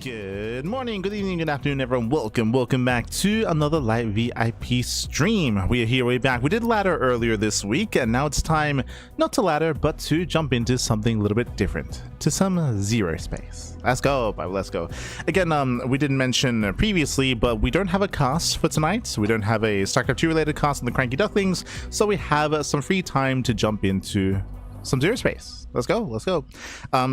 Good morning, good evening, good afternoon, everyone. Welcome back to another live VIP stream. We are here, way back. We did ladder earlier this week, and now it's time not to ladder, but to jump into something a little bit different, to some ZeroSpace. Let's go, Bible, let's go. Again, we didn't mention previously, but we don't have a cast for tonight. We don't have a StarCraft 2 related cast on the Cranky Ducklings, so we have some free time to jump into some ZeroSpace. Let's go.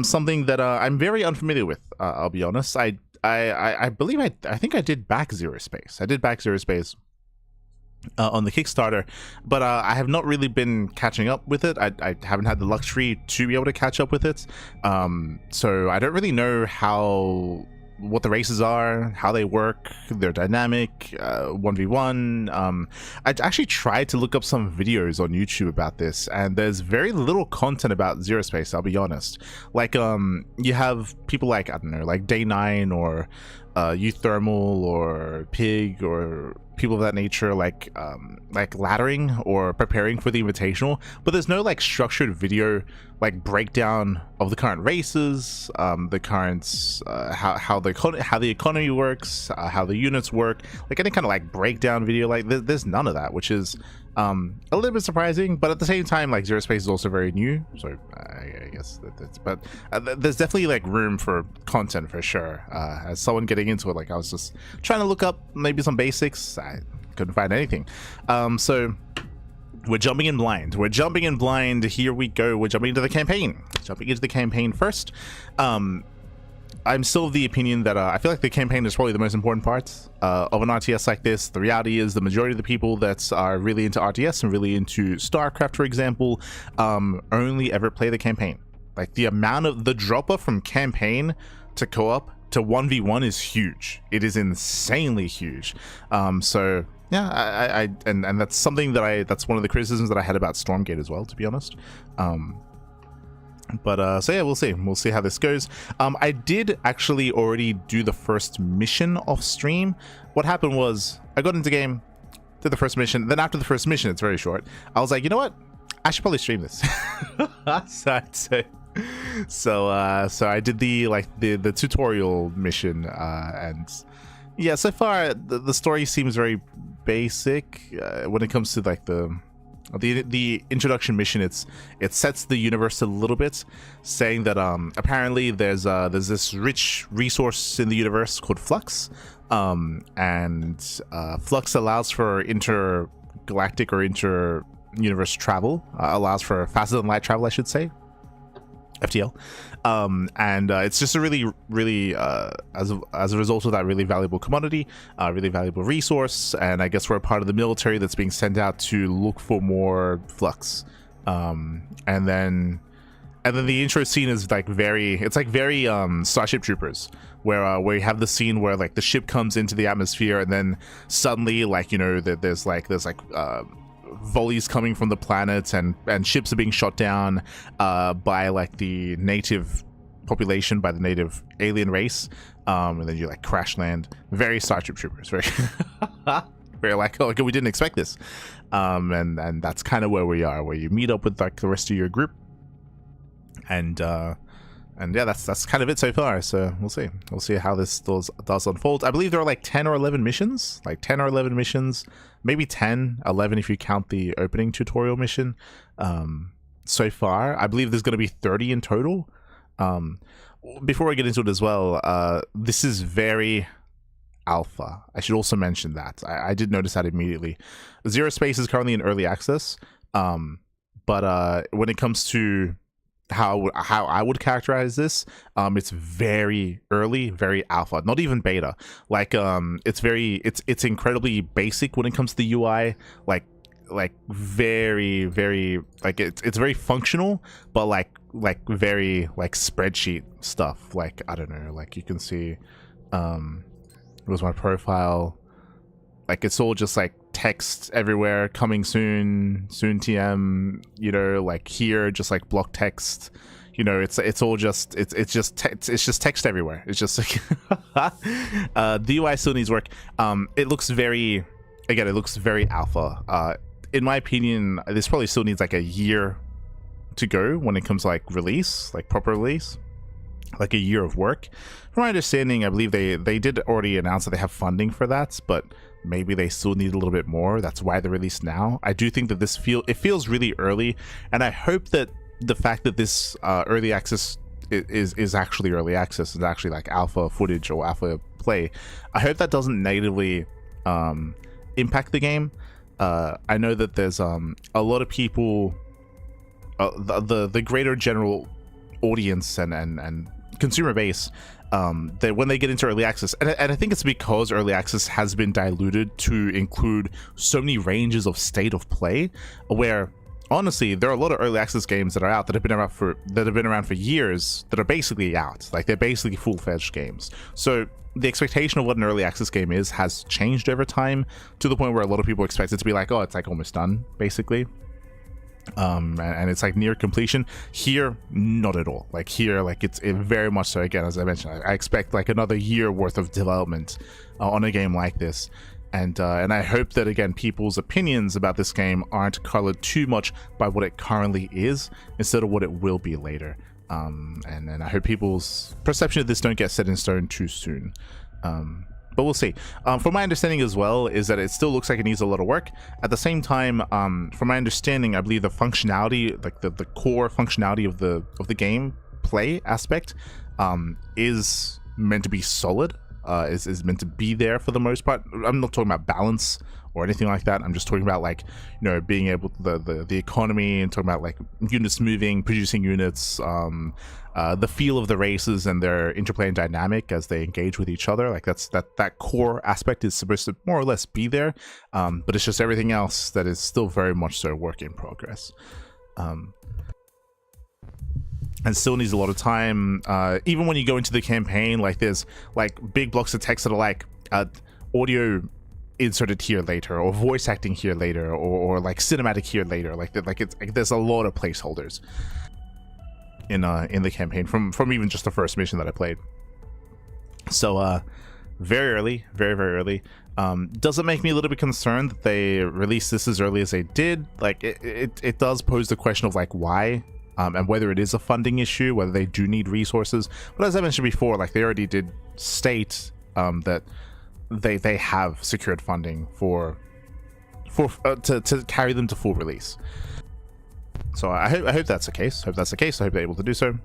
Something that I'm very unfamiliar with, I'll be honest. I think I did back ZeroSpace. I did back ZeroSpace on the Kickstarter, but I have not really been catching up with it. I haven't had the luxury to be able to catch up with it, so I don't really know what the races are, how they work, their dynamic, 1v1. I actually tried to look up some videos on YouTube about this, and there's very little content about ZeroSpace, I'll be honest. Like, you have people like, I don't know, like Day9 or Youth Thermal or Pig or people of that nature, like laddering or preparing for the invitational, but there's no like structured video like breakdown of the current races, the current how the economy works, how the units work, like any kind of like breakdown video. Like there's none of that, which is a little bit surprising, but at the same time, like ZeroSpace is also very new, so I guess that's, but there's definitely like room for content for sure. As someone getting into it, like I was just trying to look up maybe some basics, I couldn't find anything. So we're jumping in blind. Here we go. We're jumping into the campaign first. I'm still of the opinion that I feel like the campaign is probably the most important part of an RTS like this. The reality is the majority of the people that are really into RTS and really into StarCraft, for example, only ever play the campaign. Like the amount of the drop off from campaign to co-op to 1v1 is huge. It is insanely huge. So yeah, and that's something that that's one of the criticisms that I had about Stormgate as well, to be honest. But so yeah, we'll see how this goes. I did actually already do the first mission off stream. What happened was I got into game, did the first mission, then after the first mission, it's very short, I was like, you know what, I should probably stream this. So I did the tutorial mission, and yeah, so far the story seems very basic when it comes to like the introduction mission. It sets the universe a little bit, saying that apparently there's this rich resource in the universe called flux, and flux allows for intergalactic or inter-universe travel, allows for faster than light travel, I should say, FTL, and it's just a really as a result of that, really valuable commodity, really valuable resource, and I guess we're a part of the military that's being sent out to look for more flux, and then the intro scene is like very Starship Troopers, where you have the scene where like the ship comes into the atmosphere and then suddenly like, you know, there's like volleys coming from the planets and ships are being shot down by like the native population, by the native alien race, and then you like crash land. Very Starship Troopers, very very like, oh, okay, we didn't expect this. And that's kind of where we are, where you meet up with like the rest of your group, and yeah, that's kind of it so far. So we'll see how this does unfold. I believe there are like 10 or 11 missions, maybe 10, 11 if you count the opening tutorial mission. So far, I believe there's going to be 30 in total. Before I get into it as well, this is very alpha. I should also mention that. I did notice that immediately. ZeroSpace is currently in early access, but when it comes to how I would characterize this, it's very early, very alpha, not even beta. Like it's incredibly basic when it comes to the UI, like very like it's very functional, but like very like spreadsheet stuff. Like I don't know, like you can see it was my profile, like it's all just like text everywhere, coming soon TM, you know, like here just like block text, you know, it's all just it's just text everywhere. It's just like the UI still needs work. It looks very alpha. In my opinion, this probably still needs like a year to go when it comes to like release, like proper release, like a year of work. From my understanding, I believe they did already announce that they have funding for that, but maybe they still need a little bit more. That's why they released now. I do think that it feels really early, and I hope that the fact that this early access is actually early access, is actually like alpha footage or alpha play, I hope that doesn't negatively impact the game. I know that there's a lot of people, the greater general audience and consumer base, that when they get into early access, and I think it's because early access has been diluted to include so many ranges of state of play, where honestly there are a lot of early access games that are out that have been around for years that are basically out, like they're basically full-fledged games. So the expectation of what an early access game is has changed over time, to the point where a lot of people expect it to be like, oh, it's like almost done basically, and it's like near completion. Here, not at all. Like here, like it very much so. Again, as I mentioned, I expect like another year worth of development on a game like this, and I hope that again people's opinions about this game aren't colored too much by what it currently is instead of what it will be later. And I hope people's perception of this don't get set in stone too soon. But we'll see. From my understanding as well is that it still looks like it needs a lot of work. At the same time, from my understanding, I believe the functionality, like the core functionality of the game play aspect, is meant to be solid. Is meant to be there for the most part. I'm not talking about balance or anything like that. I'm just talking about like, you know, being able to the economy, and talking about like units moving, producing units, the feel of the races and their interplay and dynamic as they engage with each other. Like that core aspect is supposed to more or less be there, but it's just everything else that is still very much so work in progress. And still needs a lot of time. Even when you go into the campaign, like there's like big blocks of text that are like audio inserted here later, or voice acting here later, or like cinematic here later. Like there's a lot of placeholders in the campaign from even just the first mission that I played. So very early, very early. Does it make me a little bit concerned that they released this as early as they did? Like it does pose the question of like why. And whether it is a funding issue, whether they do need resources. But as I mentioned before, like they already did state that they have secured funding to carry them to full release. So I hope that's the case. I hope they're able to do so.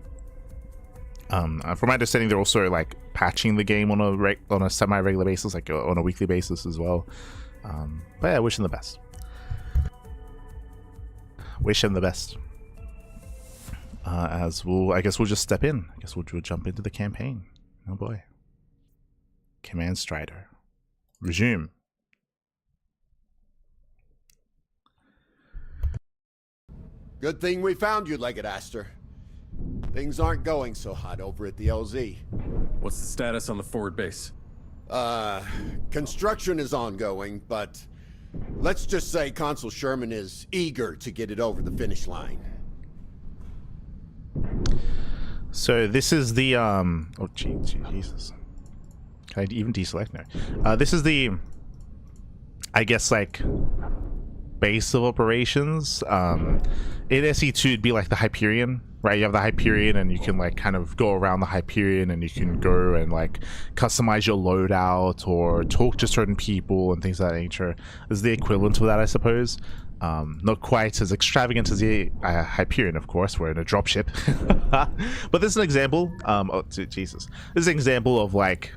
From my understanding, they're also like patching the game on a semi-regular basis, like on a weekly basis as well. But yeah, wish them the best. Wish them the best. I guess we'll just step in. I guess we'll jump into the campaign. Oh boy. Command Strider. Resume. Good thing we found you, Legged Aster. Things aren't going so hot over at the LZ. What's the status on the forward base? Construction is ongoing, but let's just say Consul Sherman is eager to get it over the finish line. So this is the oh Jesus. Can I even deselect now? This is the, I guess, like, base of operations. In SE2 it'd be like the Hyperion, right? You have the Hyperion and you can like kind of go around the Hyperion and you can go and like customize your loadout or talk to certain people and things of that nature. Is the equivalent of that, I suppose. Not quite as extravagant as the Hyperion, of course. We're in a dropship. But this is an example. Oh Jesus, this is an example of, like,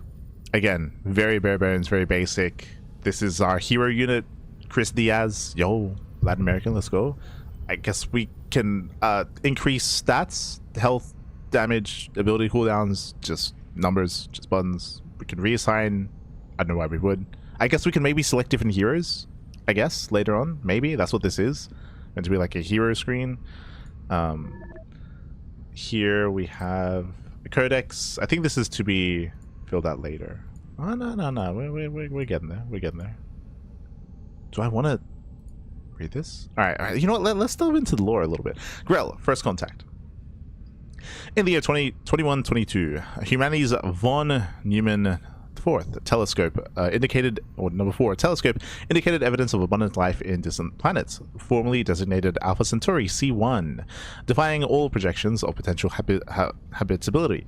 again, very bare bones, very basic. This is our hero unit, Chris Diaz. Yo, Latin American, let's go. I guess we can increase stats, health, damage, ability cooldowns, just numbers, just buttons. We can reassign. I don't know why we would. I guess we can maybe select different heroes, I guess, later on. Maybe that's what this is. Meant to be like a hero screen. Here we have a codex. I think this is to be filled out later. Oh, no. We're getting there. We're getting there. Do I want to read this? All right. You know what? Let's delve into the lore a little bit. Grell, first contact. In the year 2122, humanity's von Neumann IV telescope indicated, or number 4 telescope indicated evidence of abundant life in distant planets, formerly designated Alpha Centauri C1, defying all projections of potential habitability.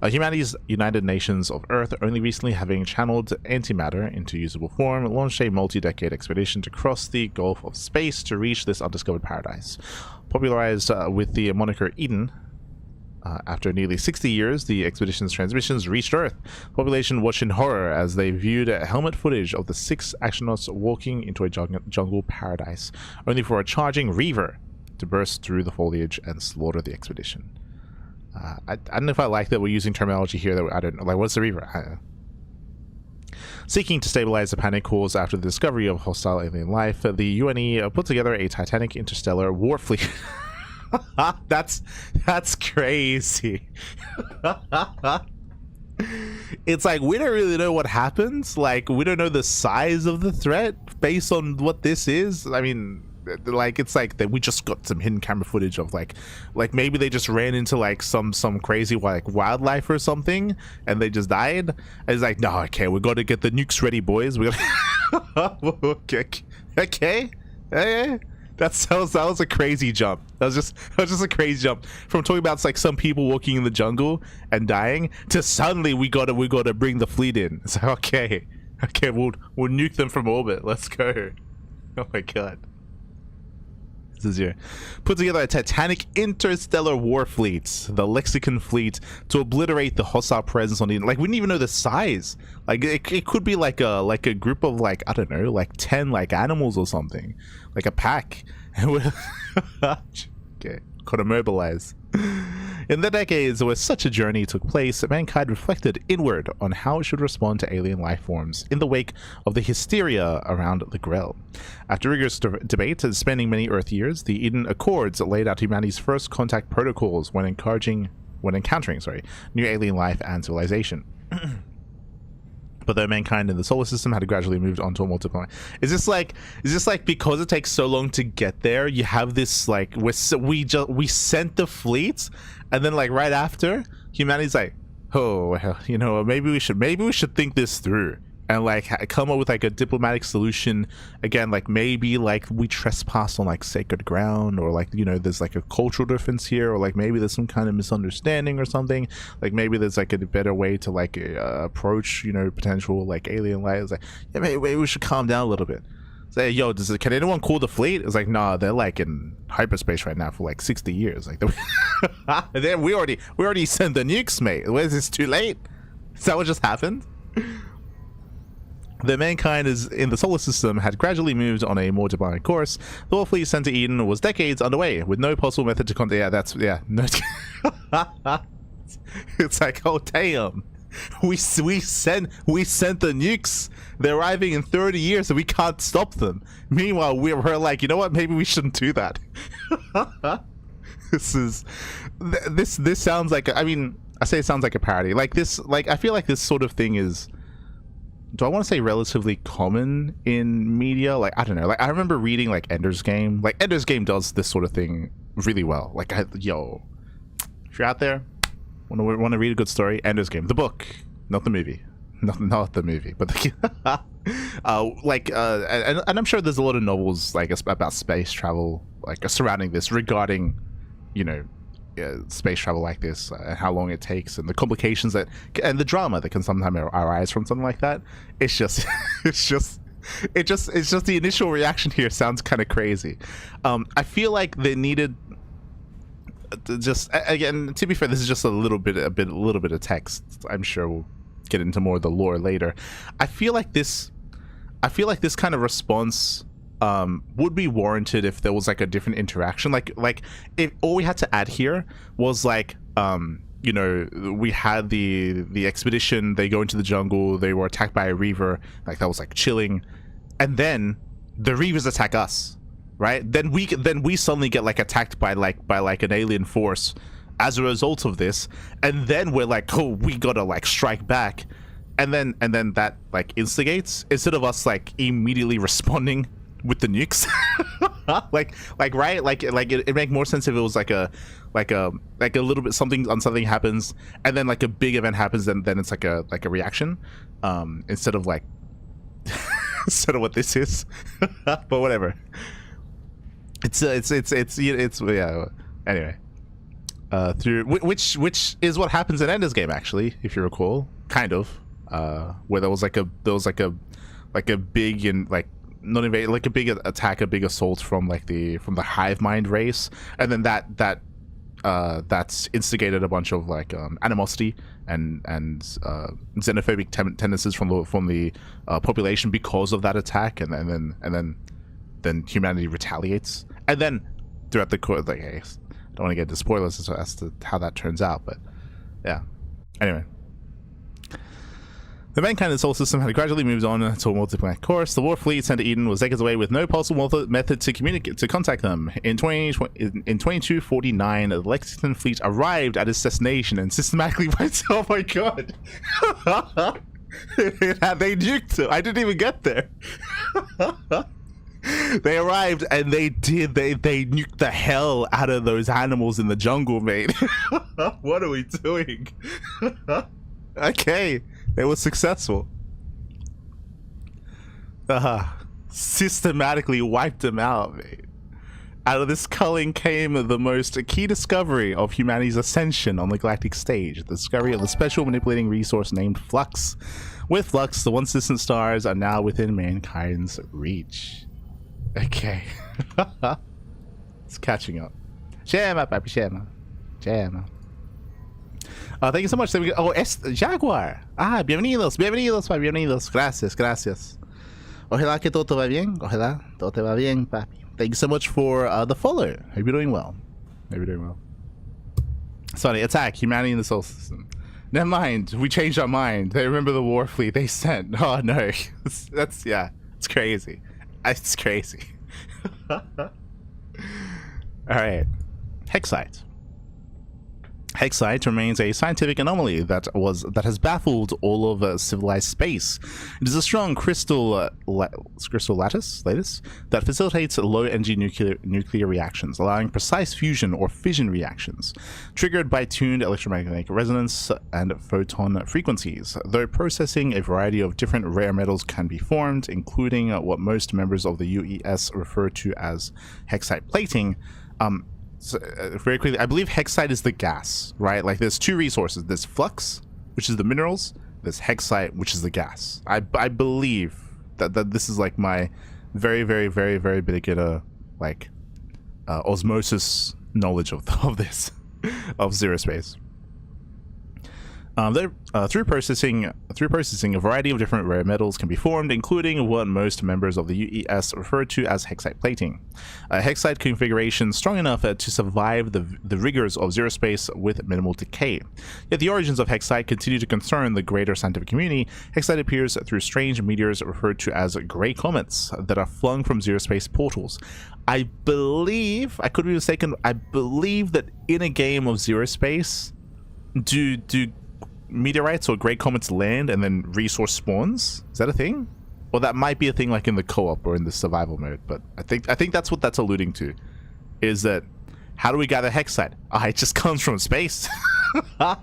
Humanity's United Nations of Earth, only recently having channeled antimatter into usable form, launched a multi-decade expedition to cross the Gulf of Space to reach this undiscovered paradise. Popularized with the moniker Eden, after nearly 60 years, the expedition's transmissions reached Earth. The population watched in horror as they viewed helmet footage of the 6 astronauts walking into a jungle paradise, only for a charging Reaver to burst through the foliage and slaughter the expedition. I don't know if I like that we're using terminology here that I don't know. Like, what's the Reaver? Seeking to stabilize the panic caused after the discovery of hostile alien life, the UNE put together a titanic interstellar war fleet. That's crazy. It's like, we don't really know what happens. Like, we don't know the size of the threat based on what this is. I mean, like, it's like that we just got some hidden camera footage of like maybe they just ran into like some crazy like wildlife or something and they just died. And it's like, no, okay, we got to get the nukes ready, boys. We got okay. That was a crazy jump. That was just a crazy jump from talking about like some people walking in the jungle and dying to suddenly we gotta bring the fleet in. It's like, okay, we'll nuke them from orbit. Let's go. Oh my god. This is here. Put together a titanic interstellar war fleet, the Lexicon fleet, to obliterate the hostile presence on the, like, we didn't even know the size. Like, it could be like a group of, like, I don't know, like 10 like animals or something, like a pack. Okay, gotta mobilize. In the decades where such a journey took place, mankind reflected inward on how it should respond to alien life forms in the wake of the hysteria around the Grell. After rigorous debate and spanning many Earth years, the Eden Accords laid out humanity's first contact protocols when encountering new alien life and civilization. But though mankind in the solar system had gradually moved on to a multiplanet, is this like because it takes so long to get there, you have this like we sent the fleet, and then like right after, humanity's like, oh well, you know, maybe we should think this through and like come up with like a diplomatic solution. Again, like maybe like we trespass on like sacred ground, or like, you know, there's like a cultural difference here, or like maybe there's some kind of misunderstanding or something. Like maybe there's like a better way to like approach, you know, potential like alien life. It's like, yeah, maybe we should calm down a little bit. Say, yo, can anyone call the fleet? It's like, nah, they're like in hyperspace right now for like 60 years. Like, then we already sent the nukes, mate. Is this too late? Is that what just happened? The mankind in the solar system had gradually moved on a more diplomatic course. The war fleet sent to Eden was decades underway, with no possible method to contact. No. It's like, oh damn, we sent the nukes. They're arriving in 30 years, and we can't stop them. Meanwhile, we're like, you know what? Maybe we shouldn't do that. This sounds like, I mean, I say it sounds like a parody. Like this, like I feel like this sort of thing is, do I want to say relatively common in media? Like, I don't know. Like, I remember reading like Ender's Game. Like, Ender's Game does this sort of thing really well. Like, yo, if you're out there, want to read a good story, Ender's Game, the book, not the movie. Not the movie, but the and I'm sure there's a lot of novels like about space travel, like surrounding this, regarding, you know, space travel like this, and how long it takes, and the complications that, and the drama that can sometimes arise from something like that. It's just, it's just the initial reaction here sounds kind of crazy. I feel like they needed. Just again, to be fair, this is just a little bit of text. I'm sure we'll get into more of the lore later. I feel like this kind of response would be warranted if there was like a different interaction. Like if all we had to add here was like, you know, we had the expedition. They go into the jungle. They were attacked by a reaver. Like that was like chilling, and then the reavers attack us. Right? Then we suddenly get like attacked by an alien force as a result of this, and then we're like, oh, we gotta like strike back, and then that like instigates, instead of us like immediately responding with the nukes. like right, like it make more sense if it was like a little bit something happens, and then like a big event happens, and then it's like a reaction, instead of like instead of what this is. But whatever. It's yeah. Anyway, through which is what happens in Ender's Game, actually, if you recall, kind of, where there was like a big and like not invade, like a big attack, a big assault from the hive mind race, and then that's instigated a bunch of like animosity and xenophobic tendencies from the population because of that attack, and then humanity retaliates, and then throughout the course, like, hey, I don't want to get into spoilers as to how that turns out, but yeah. Anyway, the mankind in the solar system had gradually moved on to a multi-planet course. The war fleet sent to Eden was decades away with no possible method to contact them. In 2249, the Lexington fleet arrived at its destination and systematically went. Oh my god! They nuked it. I didn't even get there. They arrived and they nuked the hell out of those animals in the jungle, mate. What are we doing? Okay, they were successful. Systematically wiped them out, mate. Out of this culling came the most key discovery of humanity's ascension on the galactic stage, the discovery of the special manipulating resource named Flux. With Flux, the once distant stars are now within mankind's reach. Okay. It's catching up. Shema, papi, shema. Shema. Thank you so much. Oh, Jaguar. Bienvenidos, bienvenidos. Gracias. Ojalá que todo va bien. Ojalá todo te va bien, papi. Thank you so much for the follow. Hope you're doing well. Sorry, attack humanity in the solar system. Never mind. We changed our mind. They remember the war fleet they sent. Oh no. That's yeah. It's crazy. It's crazy. Alright. Hexite. Hexite remains a scientific anomaly that has baffled all of civilized space. It is a strong crystal lattice that facilitates low-energy nuclear reactions, allowing precise fusion or fission reactions, triggered by tuned electromagnetic resonance and photon frequencies. Though processing a variety of different rare metals can be formed, including what most members of the UES refer to as hexite plating. So, very quickly, I believe hexite is the gas, right? Like there's two resources. There's flux, which is the minerals. There's hexite, which is the gas. I believe that this is like my very beginner like osmosis knowledge of this of ZeroSpace. Through processing, a variety of different rare metals can be formed, including what most members of the UES refer to as hexite plating. A hexite configuration strong enough to survive the rigors of ZeroSpace with minimal decay. Yet the origins of hexite continue to concern the greater scientific community. Hexite appears through strange meteors referred to as gray comets that are flung from ZeroSpace portals. I believe, I could be mistaken, I believe that in a game of ZeroSpace, do meteorites or great comets land and then resource spawns? Is that a thing? Or that might be a thing like in the co-op or in the survival mode, but I think that's what that's alluding to. Is that how do we gather hexite? It just comes from space.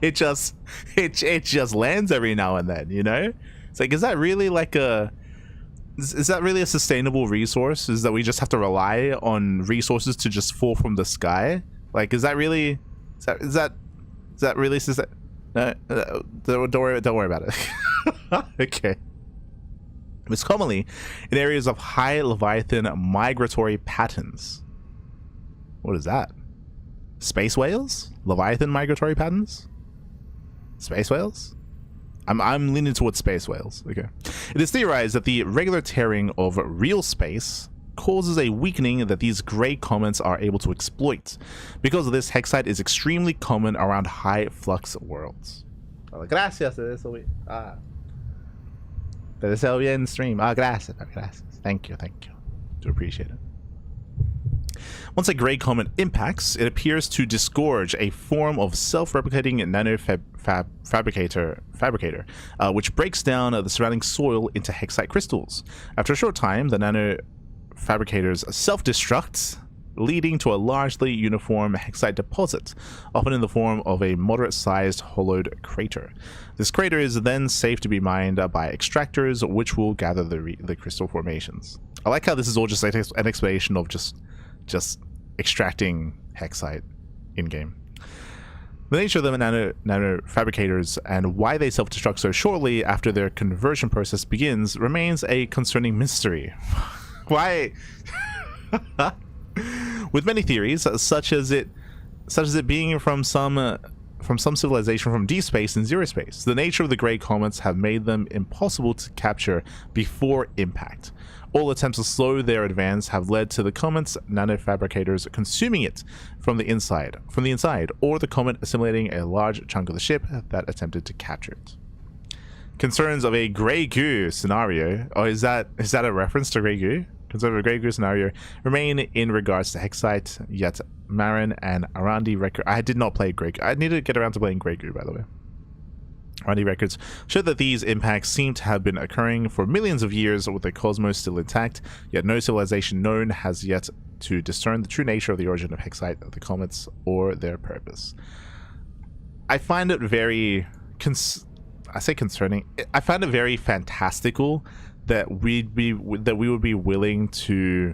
it just lands every now and then, you know? It's like, is that really like is that really a sustainable resource? Is that we just have to rely on resources to just fall from the sky? Like, is that really is that really no, don't worry about it. Okay. It's commonly in areas of high Leviathan migratory patterns. What is that? Space whales? Leviathan migratory patterns? Space whales? I'm leaning towards space whales. Okay. It is theorized that the regular tearing of real space causes a weakening that these gray comets are able to exploit. Because of this, hexite is extremely common around high flux worlds. Gracias, te deseo bien stream. Gracias. Thank you. Do appreciate it. Once a gray comet impacts, it appears to disgorge a form of self-replicating fabricator, which breaks down the surrounding soil into hexite crystals. After a short time, the fabricators self-destruct, leading to a largely uniform hexite deposit, often in the form of a moderate-sized hollowed crater. This crater is then safe to be mined by extractors, which will gather the crystal formations. I like how this is all just like an explanation of just extracting hexite in-game. The nature of the nano fabricators and why they self-destruct so shortly after their conversion process begins remains a concerning mystery. Why? With many theories, such as it being from some civilization from deep space and ZeroSpace, the nature of the gray comets have made them impossible to capture before impact. All attempts to slow their advance have led to the comet's nanofabricators consuming it from the inside, or the comet assimilating a large chunk of the ship that attempted to capture it. Concerns of a Grey Goo scenario, is that a reference to Grey Goo? Concerns of a Grey Goo scenario remain in regards to hexite, yet Marin and Arandi record. I did not play Grey Goo. I need to get around to playing Grey Goo, by the way. Arandi records show that these impacts seem to have been occurring for millions of years with the cosmos still intact, yet no civilization known has yet to discern the true nature of the origin of hexite, the comets, or their purpose. I find it very concerning. I find it very fantastical that we would be willing to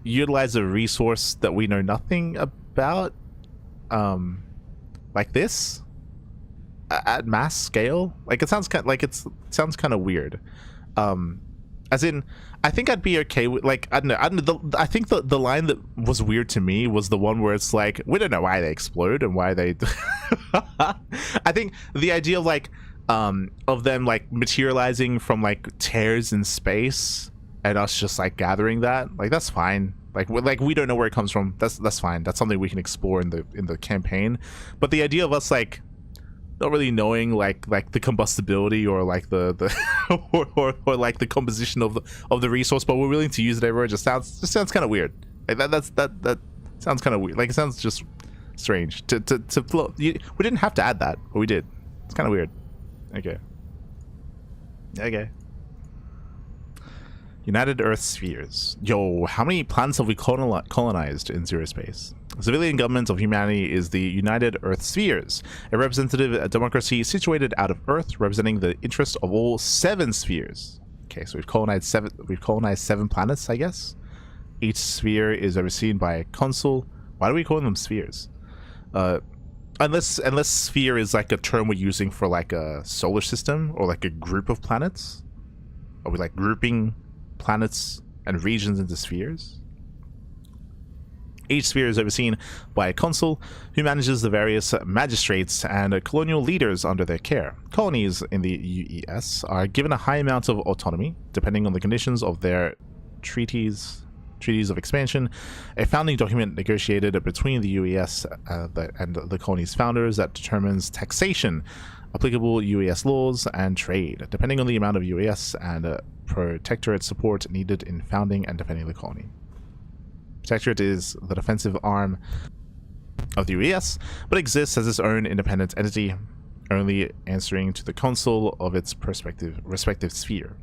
utilize a resource that we know nothing about, like this, at mass scale. Like, it sounds kind of weird. As in, I think I'd be okay with, like, I don't know. I think the line that was weird to me was the one where it's like, we don't know why they explode and why they. I think the idea of like, of them like materializing from like tears in space and us just like gathering that, like, that's fine. Like we don't know where it comes from. That's fine. That's something we can explore in the campaign. But the idea of us like not really knowing like the combustibility or like the or like the composition of the resource, but we're willing to use it everywhere, just sounds kind of weird. Like that sounds kind of weird. Like, it sounds just strange to float. We didn't have to add that, but we did. It's kind of weird. Okay. United Earth spheres. Yo, how many planets have we colonized in ZeroSpace? The civilian government of humanity is the United Earth spheres, a representative democracy situated out of Earth, representing the interests of all 7 spheres. Okay, so we've colonized 7 planets, I guess. Each sphere is overseen by a consul. Why do we call them spheres? Unless sphere is like a term we're using for like a solar system or like a group of planets. Are we like grouping planets and regions into spheres? Each sphere is overseen by a consul who manages the various magistrates and colonial leaders under their care. Colonies in the UES are given a high amount of autonomy, depending on the conditions of their treaties of expansion, a founding document negotiated between the UES and the colony's founders that determines taxation, applicable UES laws, and trade, depending on the amount of UES and protectorate support needed in founding and defending the colony. Protectorate is the defensive arm of the UES, but exists as its own independent entity, only answering to the consul of its respective sphere.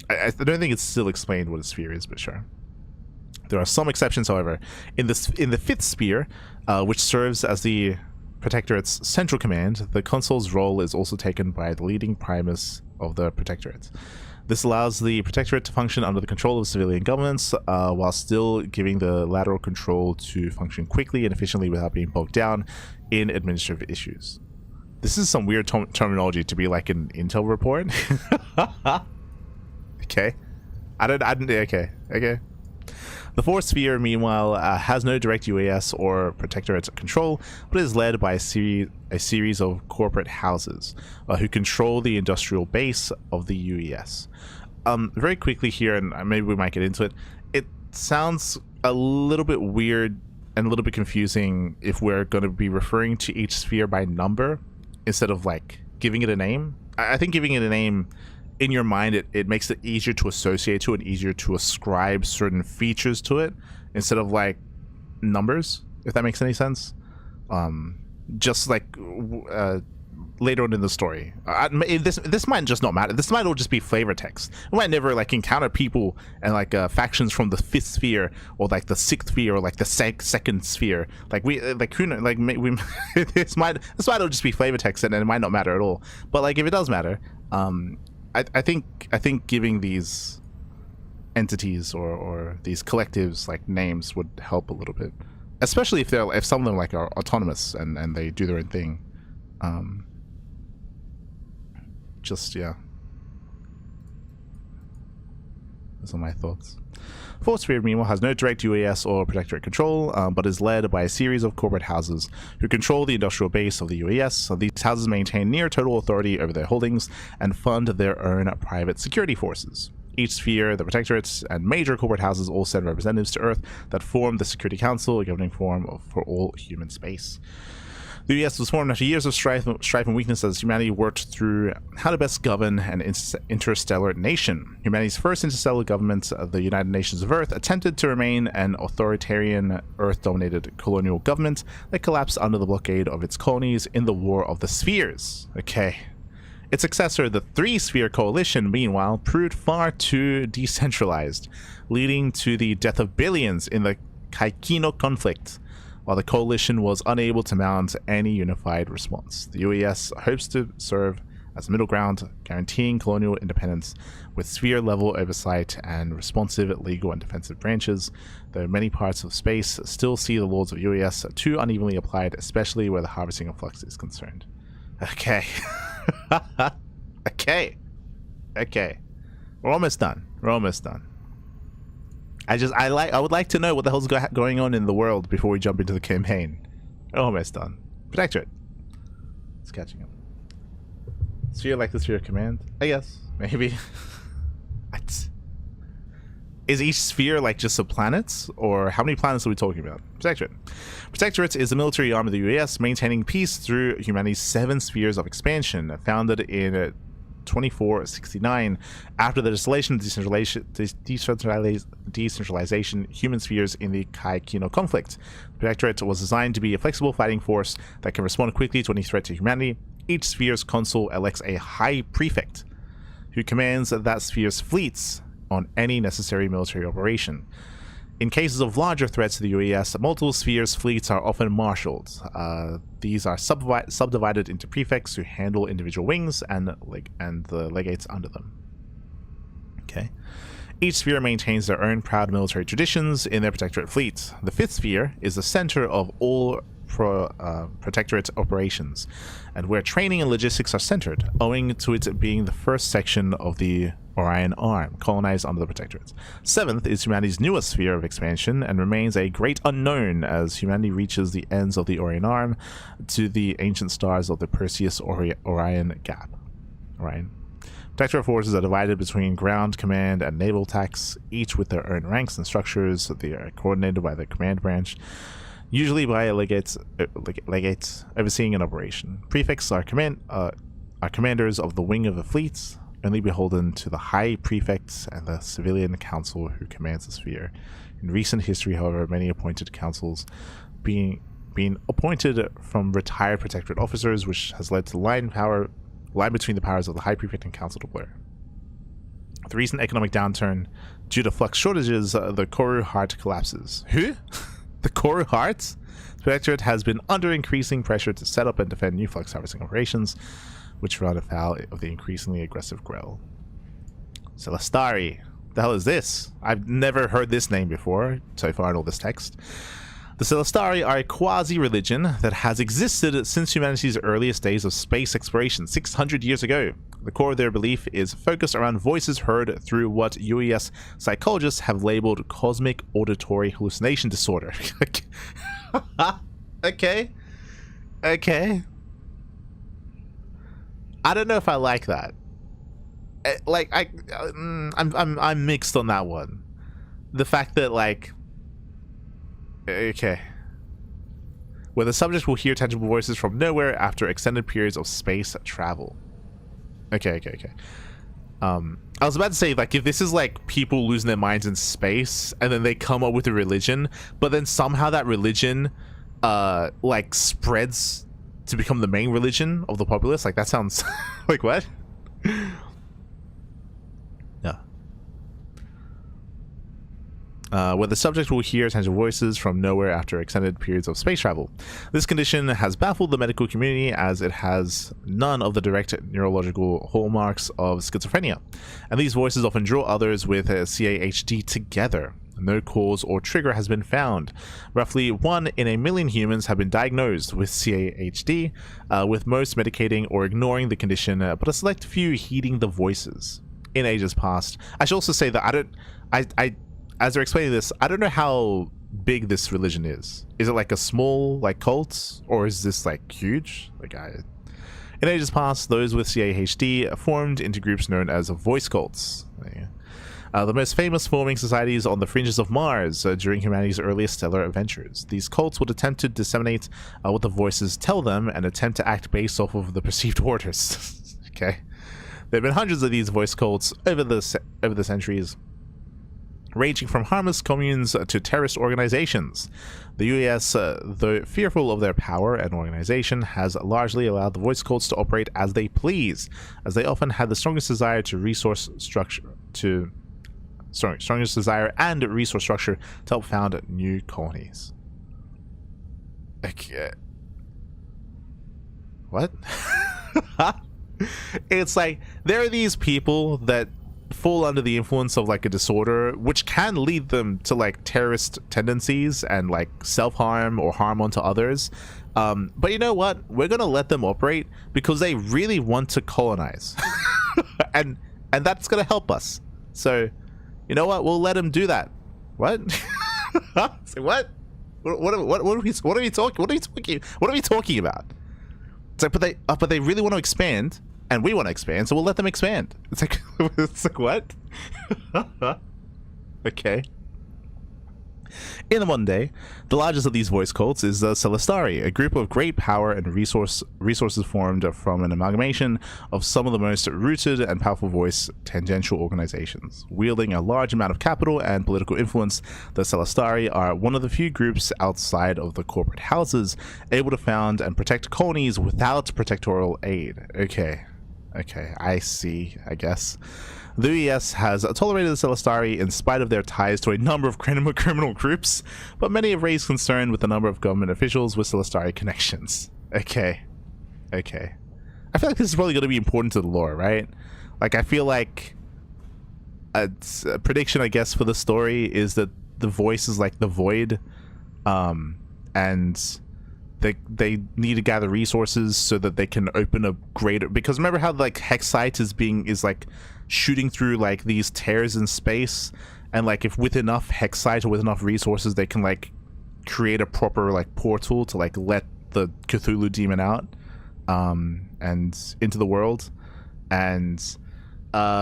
I don't think it's still explained what a sphere is, but sure. There are some exceptions, however. In the fifth sphere, which serves as the Protectorate's central command, the consul's role is also taken by the leading primus of the Protectorate. This allows the Protectorate to function under the control of civilian governments, while still giving the lateral control to function quickly and efficiently without being bogged down in administrative issues. This is some weird terminology to be like an intel report. Okay. Okay. The fourth sphere, meanwhile, has no direct UAS or Protectorate control, but is led by a series of corporate houses who control the industrial base of the UES. Very quickly here, and maybe we might get into it, it sounds a little bit weird and a little bit confusing if we're going to be referring to each sphere by number instead of like giving it a name. I think giving it a name in your mind, it makes it easier to associate to and easier to ascribe certain features to it instead of like numbers, if that makes any sense. Just like later on in the story, this might just not matter. This might all just be flavor text. We might never like encounter people and like factions from the fifth sphere or like the sixth sphere or like the second sphere. Like we like who know, like we this might all just be flavor text and it might not matter at all. But like if it does matter, I think giving these entities or these collectives like names would help a little bit, especially if some of them like are autonomous and they do their own thing. Yeah, those are my thoughts. Fourth sphere, meanwhile, has no direct UAS or Protectorate control, but is led by a series of corporate houses who control the industrial base of the UAS. So these houses maintain near total authority over their holdings and fund their own private security forces. Each sphere, the Protectorates, and major corporate houses all send representatives to Earth that form the Security Council, a governing forum for all human space. The US was formed after years of strife and weakness as humanity worked through how to best govern an interstellar nation. Humanity's first interstellar government, the United Nations of Earth, attempted to remain an authoritarian, Earth-dominated colonial government that collapsed under the blockade of its colonies in the War of the Spheres. Okay. Its successor, the Three-Sphere Coalition, meanwhile, proved far too decentralized, leading to the death of billions in the Kaikino conflict, while the coalition was unable to mount any unified response. The UES hopes to serve as a middle ground, guaranteeing colonial independence with sphere-level oversight and responsive legal and defensive branches, though many parts of space still see the laws of UES too unevenly applied, especially where the harvesting of flux is concerned. Okay. Okay. We're almost done. I would like to know what the hell's going on in the world before we jump into the campaign. Almost done. Protectorate. It's catching up. Sphere like the Sphere of Command? I guess. Maybe. Is each sphere like just a planet? Or how many planets are we talking about? Protectorate. Protectorate is the military arm of the US, maintaining peace through humanity's 7 spheres of expansion, founded in 2469 after the dissolution of decentralization human spheres in the Kaikino conflict. The Protectorate was designed to be a flexible fighting force that can respond quickly to any threat to humanity. Each sphere's consul elects a high prefect who commands that sphere's fleets on any necessary military operation. In cases of larger threats to the UES, multiple spheres fleets are often marshaled. These are subdivided into prefects who handle individual wings and the legates under them. Okay. Each sphere maintains their own proud military traditions in their Protectorate fleet. The fifth sphere is the center of all Protectorate operations, and where training and logistics are centered, owing to it being the first section of the Orion Arm, colonized under the Protectorate. Seventh is humanity's newest sphere of expansion, and remains a great unknown as humanity reaches the ends of the Orion Arm to the ancient stars of the Perseus-Orion Gap. Orion. Protectorate forces are divided between ground command and naval attacks, each with their own ranks and structures. They are coordinated by the command branch, usually by a legate overseeing an operation. Prefects are commanders of the wing of the fleets, only beholden to the High Prefect and the Civilian Council who commands the sphere. In recent history, however, many appointed councils being appointed from retired Protectorate officers, which has led to line between the powers of the High Prefect and Council to blur. With the recent economic downturn due to flux shortages, the Koru Heart collapses. Who? The Koru Heart? The Protectorate has been under increasing pressure to set up and defend new flux harvesting operations, which run afoul of the increasingly aggressive Grell. Celestari. The hell is this? I've never heard this name before, so far in all this text. The Celestari are a quasi-religion that has existed since humanity's earliest days of space exploration, 600 years ago. The core of their belief is focused around voices heard through what UES psychologists have labeled cosmic auditory hallucination disorder. Okay. I don't know if I like that. I'm mixed on that one. The fact that, like, okay, where the subject will hear tangible voices from nowhere after extended periods of space travel. Okay. I was about to say, like, if this is like people losing their minds in space and then they come up with a religion, but then somehow that religion like spreads to become the main religion of the populace, like, that sounds like, what? Where the subject will hear tangible voices from nowhere after extended periods of space travel. This condition has baffled the medical community as it has none of the direct neurological hallmarks of schizophrenia, and these voices often draw others with CAHD together. No cause or trigger has been found. Roughly 1 in a million humans have been diagnosed with CAHD, with most medicating or ignoring the condition, but a select few heeding the voices. In ages past, I should also say that as they're explaining this, I don't know how big this religion is. Is it like a small, like, cult, or is this like huge? Like, in ages past, those with CAHD formed into groups known as voice cults. The most famous forming societies on the fringes of Mars during humanity's earliest stellar adventures. These cults would attempt to disseminate what the voices tell them and attempt to act based off of the perceived orders. Okay, there have been hundreds of these voice cults over the centuries, ranging from harmless communes to terrorist organizations. The US, though fearful of their power and organization, has largely allowed the voice cults to operate as they please, as they often had the strongest desire and resource structure to help found new colonies. Okay. What? It's like, there are these people that fall under the influence of, like, a disorder which can lead them to, like, terrorist tendencies and, like, self-harm or harm onto others, but you know what, we're gonna let them operate because they really want to colonize. and that's gonna help us, so you know what, we'll let them do that. What? Say what? What are we talking about? It's like, but they really want to expand, and we want to expand, so we'll let them expand. It's like, what? Okay. In the modern day, the largest of these voice cults is the Celestari, a group of great power and resources formed from an amalgamation of some of the most rooted and powerful voice tangential organizations. Wielding a large amount of capital and political influence, the Celestari are one of the few groups outside of the corporate houses able to found and protect colonies without protectorial aid. Okay, I see, I guess. The UES has tolerated the Celestari in spite of their ties to a number of criminal groups, but many have raised concern with the number of government officials with Celestari connections. Okay. I feel like this is probably going to be important to the lore, right? Like, I feel like a prediction, I guess, for the story is that the voice is like the void, and they need to gather resources so that they can open a greater, because remember how like Hexite is like shooting through like these tears in space, and like if with enough Hexite or with enough resources they can like create a proper like portal to like let the Cthulhu demon out and into the world. And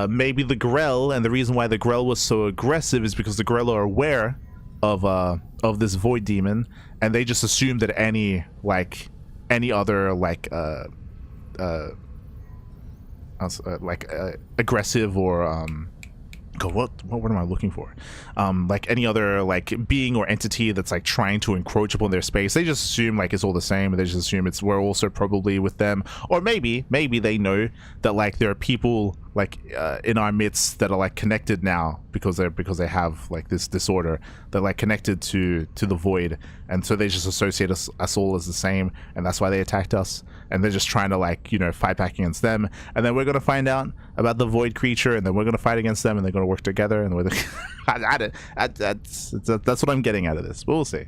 maybe the Grell, and the reason why the Grell was so aggressive is because the Grell are aware of this void demon, and they just assume that any other aggressive or God, what word am I looking for? Like any other like being or entity that's like trying to encroach upon their space, they just assume like it's all the same, and they just assume we're also probably with them. Or maybe they know that like there are people like in our midst that are like connected now because they have like this disorder, they're like connected to the void, and so they just associate us all as the same, and that's why they attacked us, and they're just trying to like, you know, fight back against them, and then we're gonna find out about the void creature, and then we're gonna fight against them, and they're gonna work together, and we're that's what I'm getting out of this. But we'll see.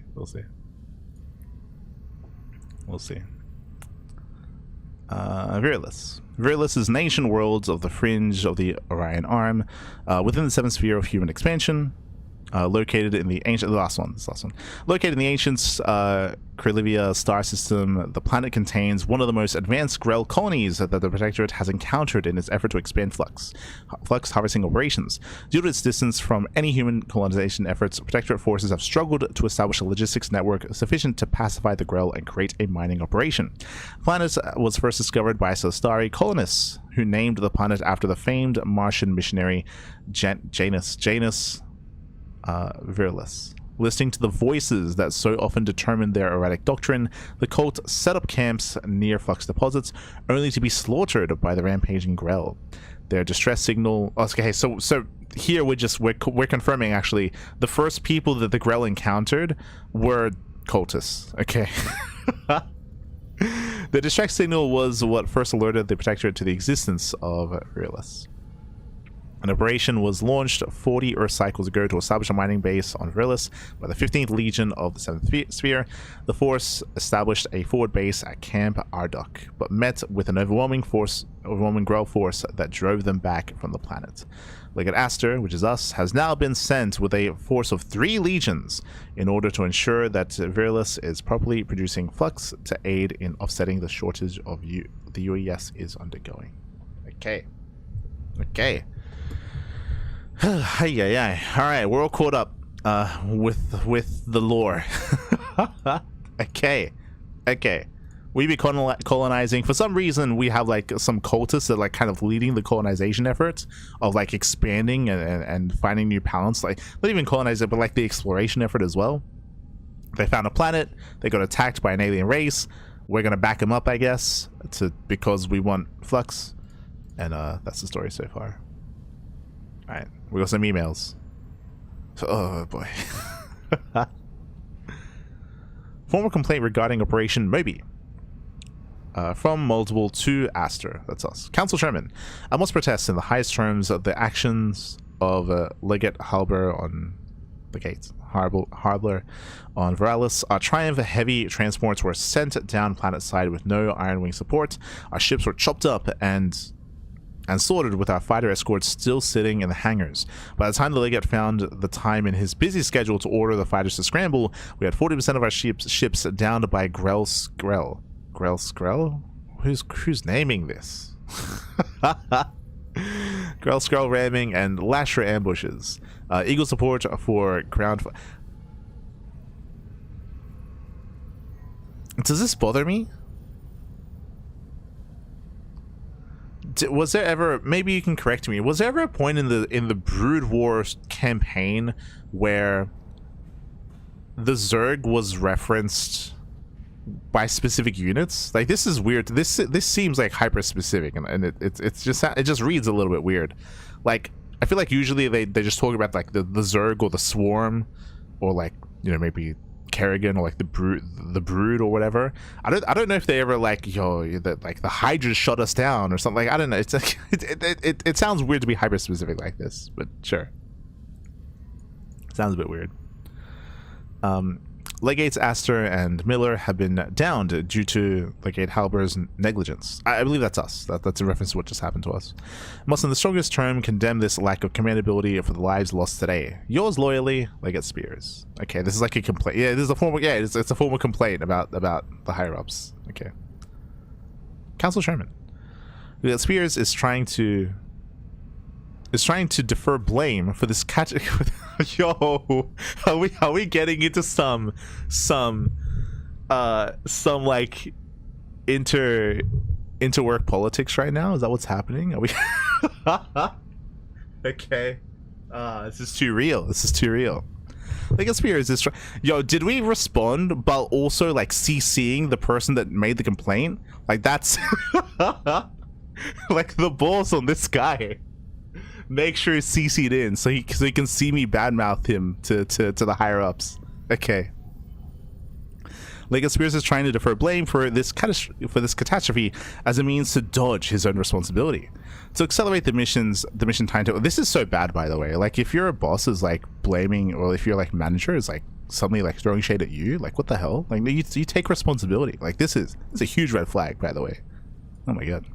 Virulus is an ancient world of the fringe of the Orion Arm, within the seventh sphere of human expansion, located in the ancient located in the ancient Krylivia star system. The planet contains one of the most advanced Grell colonies that the Protectorate has encountered in its effort to expand flux harvesting operations. Due to its distance from any human colonization efforts, Protectorate forces have struggled to establish a logistics network sufficient to pacify the Grell and create a mining operation. The planet was first discovered by Solstari colonists, who named the planet after the famed Martian missionary Janus Virulus. Listening to the voices that so often determined their erratic doctrine, the cult set up camps near flux deposits, only to be slaughtered by the rampaging Grell. Their distress signal. Okay, so here we're confirming actually the first people that the Grell encountered were cultists. Okay. The distress signal was what first alerted the Protectorate to the existence of Virulus. An operation was launched 40 Earth cycles ago to establish a mining base on Virulus by the 15th Legion of the 7th Sphere. The force established a forward base at Camp Ardok, but met with an overwhelming Grell force that drove them back from the planet. Legate Aster, which is us, has now been sent with a force of 3 legions in order to ensure that Virulus is properly producing flux to aid in offsetting the shortage of the UES is undergoing. Okay. Alright, we're all caught up with the lore. Okay. We be colonizing. For some reason, we have like some cultists that like kind of leading the colonization efforts of like expanding and finding new planets. Like not even colonizing, but like the exploration effort as well. They found a planet. They got attacked by an alien race. We're gonna back them up, I guess, because we want flux. And that's the story so far. Alright, we got some emails. Oh boy. Formal complaint regarding Operation Moby. From multiple to Aster, that's us. Council Chairman, I must protest in the highest terms of the actions of Legate Harbor on the gates. Harbor on Virulus. Our Triumph heavy transports were sent down planet side with no Iron Wing support. Our ships were chopped up and sorted, with our fighter escorts still sitting in the hangars. By the time the Legate found the time in his busy schedule to order the fighters to scramble, we had 40% of our ships downed by Grell Skrell? Who's naming this? Grell Skrell ramming and Lasher ambushes. Eagle support for ground. Does this bother me? Was there ever, maybe you can correct me, was there ever a point in the Brood War campaign where the Zerg was referenced by specific units? Like, this is weird. This seems like hyper specific, and it just reads a little bit weird. Like, I feel like usually they just talk about like the Zerg or the Swarm, or like, you know, maybe Kerrigan or like the Brood or whatever. I don't know if they ever like, that like the Hydra shut us down or something. Like, I don't know. It's like it sounds weird to be hyper specific like this, but sure. Sounds a bit weird. Legates Astor and Miller have been downed due to Legate Halber's negligence. I believe that's us. That's a reference to what just happened to us. Must in the strongest term condemn this lack of commandability for the lives lost today. Yours loyally, Legate Spears. Okay, this is like a complaint. Yeah, this is a formal. Yeah, it's a formal complaint about the higher ups. Okay. Council Sherman. Legate Spears is trying to defer blame for this catch. Yo, are we getting into some like interwork politics right now? Is that what's happening? Are we okay? This is too real. This is too real. Like, Spears is yo, did we respond but also like CCing the person that made the complaint? Like, that's like the balls on this guy. Make sure he's CC'd in so he can see me badmouth him to the higher ups. Okay. Legate Spears is trying to defer blame for this catastrophe as a means to dodge his own responsibility. To accelerate the mission timetable. This is so bad, by the way. Like, if your boss is like blaming, or if your like manager is like suddenly like throwing shade at you, like, what the hell? Like, you take responsibility. Like, it's a huge red flag, by the way. Oh my god.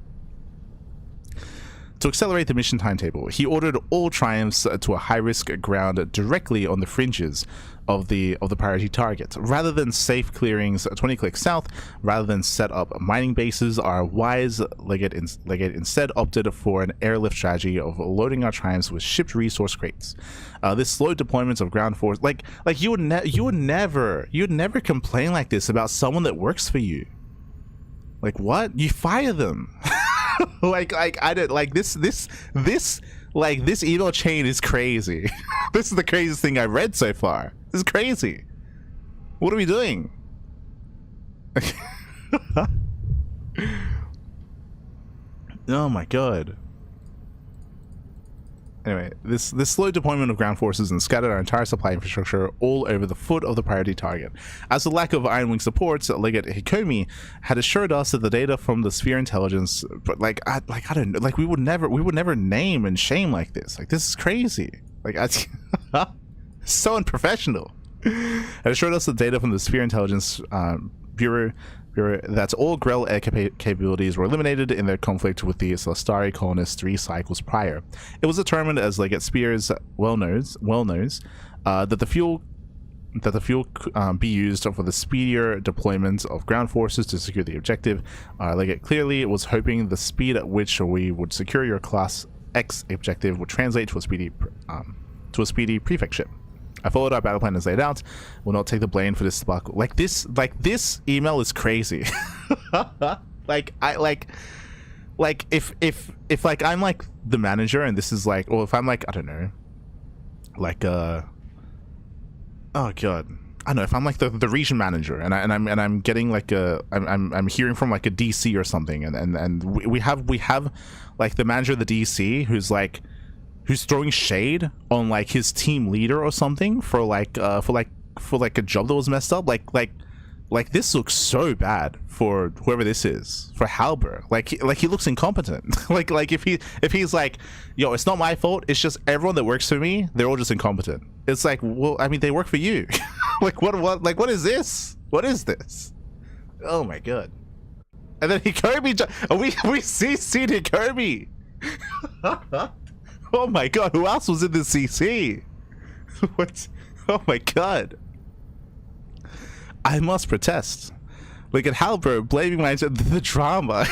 To accelerate the mission timetable, he ordered all triumphs to a high-risk ground directly on the fringes of the priority target. Rather than safe clearings 20 clicks south, rather than set up mining bases, our wise Legate instead opted for an airlift strategy of loading our triumphs with shipped resource crates. This slowed deployments of ground force. Like you would never complain like this about someone that works for you. Like, what? You fire them. like I did like this email chain is crazy. This is the craziest thing I've read so far. This is crazy. What are we doing? Oh my god. Anyway, this slow deployment of ground forces and scattered our entire supply infrastructure all over the foot of the priority target. As the lack of Iron Wing supports, Legate Hikomi had assured us that the data from the Sphere intelligence, but I don't know, like we would never name and shame like this. Like, this is crazy. Like, so unprofessional. Had assured us the data from the Sphere intelligence bureau that all Grell air capabilities were eliminated in their conflict with the Celestari colonists 3 cycles prior. It was determined, as Legate Spears well knows, that the fuel be used for the speedier deployment of ground forces to secure the objective. Legate clearly was hoping the speed at which we would secure your Class X objective would translate to a speedy prefect ship. I followed our battle plan as laid out. Will not take the blame for this debacle. Like this email is crazy. if like I'm like the manager and this is like, or if I'm like, I don't know, like oh god, I don't know, if I'm like the region manager and I'm getting like I'm hearing from like a DC or something, and we have like the manager of the DC who's throwing shade on like his team leader or something for a job that was messed up. Like this looks so bad for whoever this is, for Halber. Like he looks incompetent. like if he's like, yo, it's not my fault, it's just everyone that works for me, they're all just incompetent. It's like, well, I mean, they work for you. like what is this? What is this? Oh my god. And then Hikomi, we CC'd Hikomi. Oh my god, who else was in the CC? What? Oh my god. I must protest. Look at Halbert blaming the drama.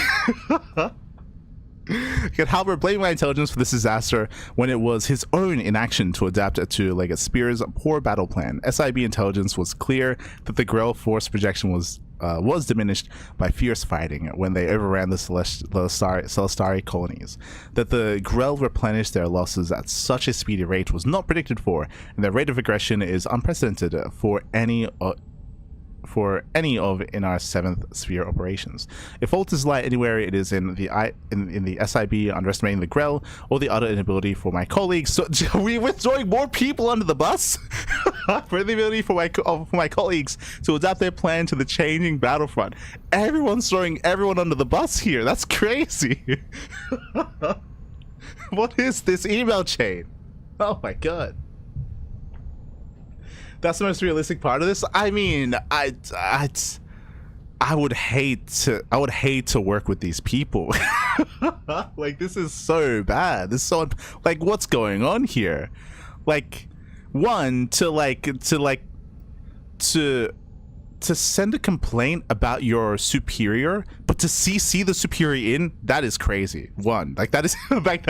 Look at Halbert blaming my intelligence for this disaster when it was his own inaction to adapt to Legate Spears' poor battle plan. SIB intelligence was clear that the Grell force projection was diminished by fierce fighting when they overran the Celestari colonies. That the Grell replenished their losses at such a speedy rate was not predicted for, and their rate of aggression is unprecedented for any of in our 7th sphere operations. If fault is lie anywhere, it is in the SIB underestimating the Grell, or the utter inability for my colleagues. So we're throwing more people under the bus for the ability for my colleagues to adapt their plan to the changing battlefront. Everyone's throwing everyone under the bus here. That's crazy. What is this email chain? Oh my god. That's the most realistic part of this. I mean, I would hate to work with these people. Like, this is so bad. This is so like, what's going on here? Like, one, to send a complaint about your superior, but to CC the superior in, that is crazy. One, like, that is like,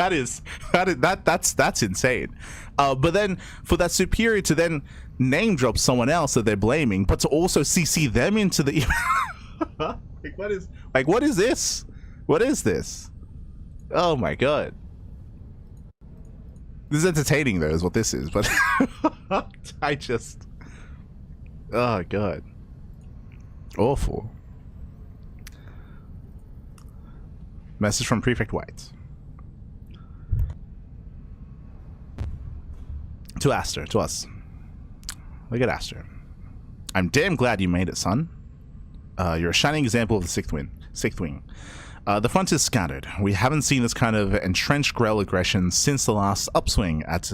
that's insane. But then for that superior to then name drop someone else that they're blaming, but to also CC them into the like, what is this? What is this? Oh my god. This is entertaining though, is what this is, but I just, oh god. Awful. Message from Prefect White. To Aster, to us. Look at Aster. I'm damn glad you made it, son. You're a shining example of the sixth wing. The front is scattered. We haven't seen this kind of entrenched Grell aggression since the last upswing at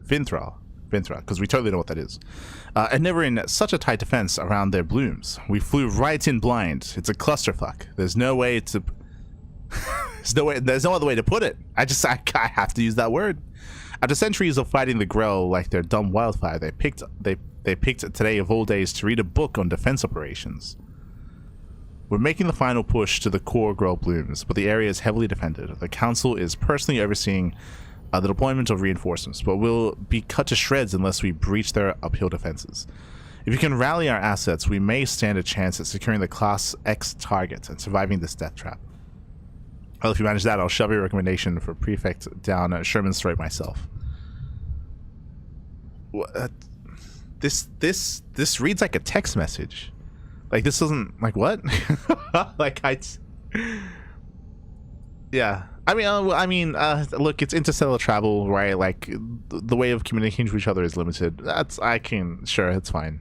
Vinthra, because we totally know what that is. And never in such a tight defense around their blooms. We flew right in blind. It's a clusterfuck. There's no way to... there's no other way to put it. I have to use that word. After centuries of fighting the Grell like their dumb wildfire, they picked today of all days to read a book on defense operations. We're making the final push to the core Grell blooms, but the area is heavily defended. The council is personally overseeing the deployment of reinforcements, but will be cut to shreds unless we breach their uphill defenses. If you can rally our assets, we may stand a chance at securing the Class X target and surviving this death trap. Well, if you manage that, I'll shove your recommendation for Prefect down Sherman's throat myself. This reads like a text message. Like, this doesn't, like, what? Like, yeah. Look, it's interstellar travel, right? Like, the way of communicating to each other is limited. Sure, it's fine.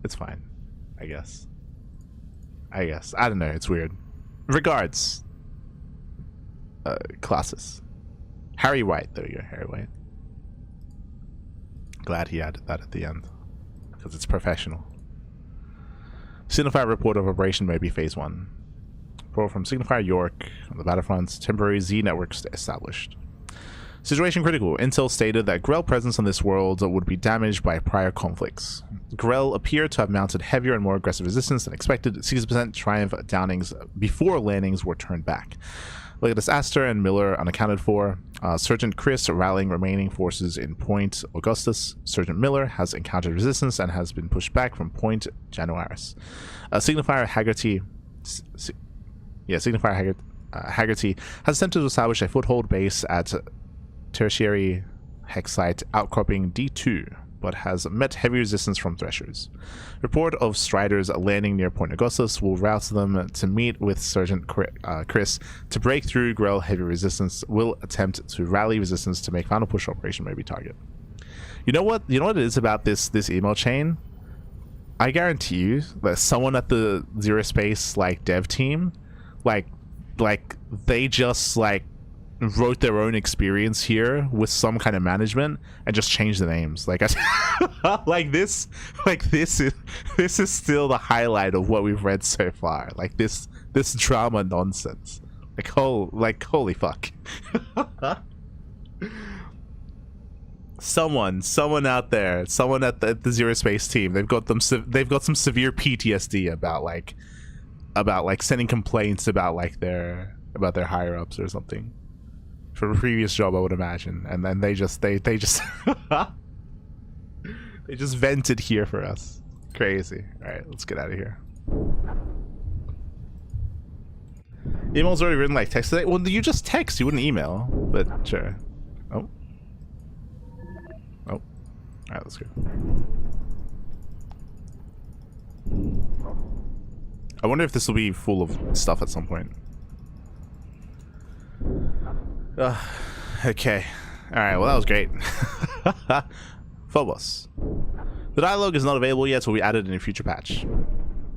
It's fine, I guess. I don't know, it's weird. Regards. Classes. Harry White, there you go, Harry White. Glad he added that at the end, because it's professional. Signifier report of operation may be phase 1. Report from Signifier York on the battlefront. Temporary Z networks established. Situation critical. Intel stated that Grell presence on this world would be damaged by prior conflicts. Grell appeared to have mounted heavier and more aggressive resistance than expected. 60% triumph downings before landings were turned back. Look at this, Aster and Miller unaccounted for. Sergeant Chris rallying remaining forces in Point Augustus. Sergeant Miller has encountered resistance and has been pushed back from Point Januaris. Signifier Haggerty... Signifier Haggerty has attempted to establish a foothold base at Tertiary Hex Site Outcropping D2, but has met heavy resistance from Threshers. Report of Striders landing near Point Augustus will route them to meet with Sergeant Chris to break through Grell heavy resistance. Will attempt to rally resistance to make final push operation maybe target. You know what it is about this email chain? I guarantee you that someone at the ZeroSpace like dev team, like they just like wrote their own experience here with some kind of management and just changed the names. Like, this is still the highlight of what we've read so far. Like this drama nonsense. Holy fuck. Someone out there, someone at the ZeroSpace team, they've got some severe PTSD about sending complaints about their higher ups or something. For a previous job, I would imagine, and then they just they just vented here for us. Crazy. All right, let's get out of here. Email's already written like text today. Well, you just text, you wouldn't email, but sure. Oh. All right, let's go. I wonder if this will be full of stuff at some point. Okay. Alright, well that was great. Phobos. The dialogue is not available yet, so we added in a future patch.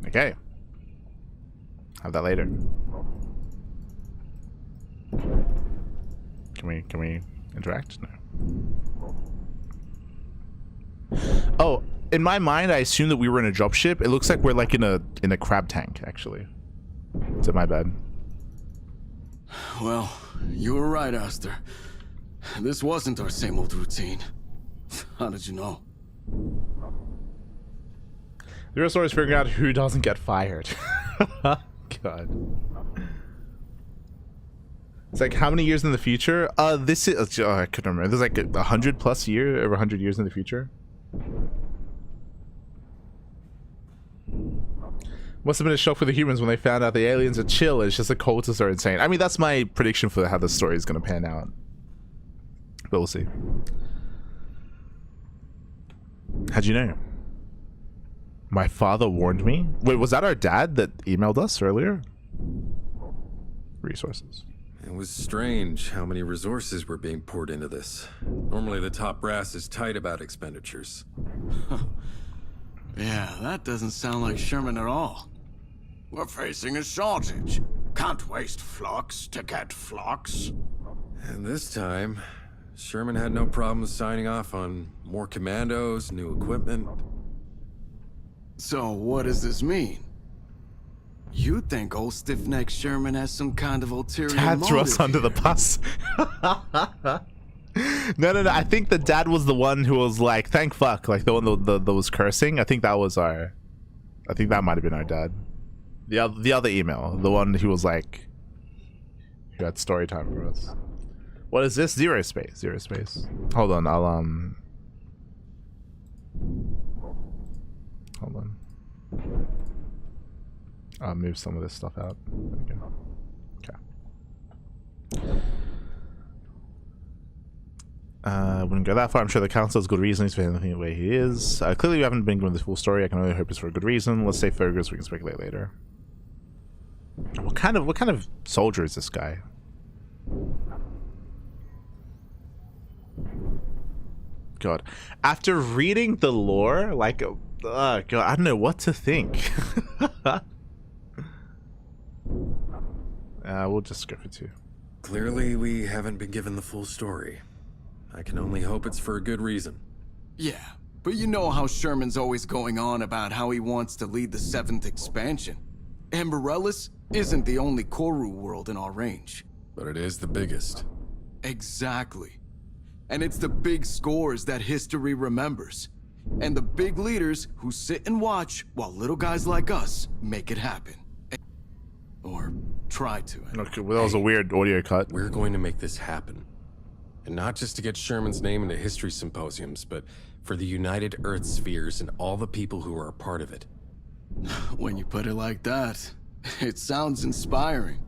Okay. Have that later. Can we interact? No. Oh, in my mind, I assumed that we were in a dropship. It looks like we're like in a crab tank, actually. Is it my bad? Well, you were right, Aster. This wasn't our same old routine. How did you know? ZeroSpace is figuring out who doesn't get fired. God. It's like how many years in the future? This is I couldn't remember. There's like 100+ years, over 100 years in the future. Must have been a shock for the humans when they found out the aliens are chill. It's just the cultists are insane. I mean, that's my prediction for how the story is going to pan out. But we'll see. How'd you know? My father warned me. Wait, was that our dad that emailed us earlier? Resources. It was strange how many resources were being poured into this. Normally the top brass is tight about expenditures. Yeah, that doesn't sound like Sherman at all. We're facing a shortage. Can't waste flux to get flux. And this time, Sherman had no problem signing off on more commandos, new equipment. So what does this mean? You think old stiff-necked Sherman has some kind of ulterior Dad threw us under the here? bus. No. I think the dad was the one who was like, "Thank fuck," like the one that was cursing. I think that was our. I think that might have been our dad. The other email, the one who was like, who had story time for us. What is this? ZeroSpace. ZeroSpace. Hold on. Hold on. I'll move some of this stuff out. There we go. Okay. Wouldn't go that far. I'm sure the council has good reasons for anything the way he is. Clearly, we haven't been given the full story. I can only hope it's for a good reason. Let's say Fergus. We can speculate later. What kind of soldier is this guy? God, after reading the lore, like, God, I don't know what to think. We'll just go for 2. Clearly, we haven't been given the full story. I can only hope it's for a good reason. Yeah, but you know how Sherman's always going on about how he wants to lead the 7th expansion. And Morellis isn't the only Koru world in our range. But it is the biggest. Exactly. And it's the big scores that history remembers. And the big leaders who sit and watch while little guys like us make it happen. Or try to. Okay, well, that was a weird audio cut. We're going to make this happen. And not just to get Sherman's name into history symposiums, but for the United Earth Spheres and all the people who are a part of it. When you put it like that, it sounds inspiring.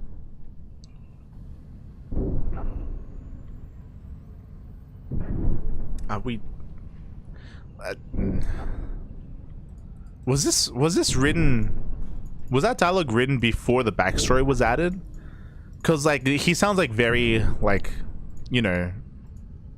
Was this written? Was that dialogue written before the backstory was added? Because like he sounds like very like, you know,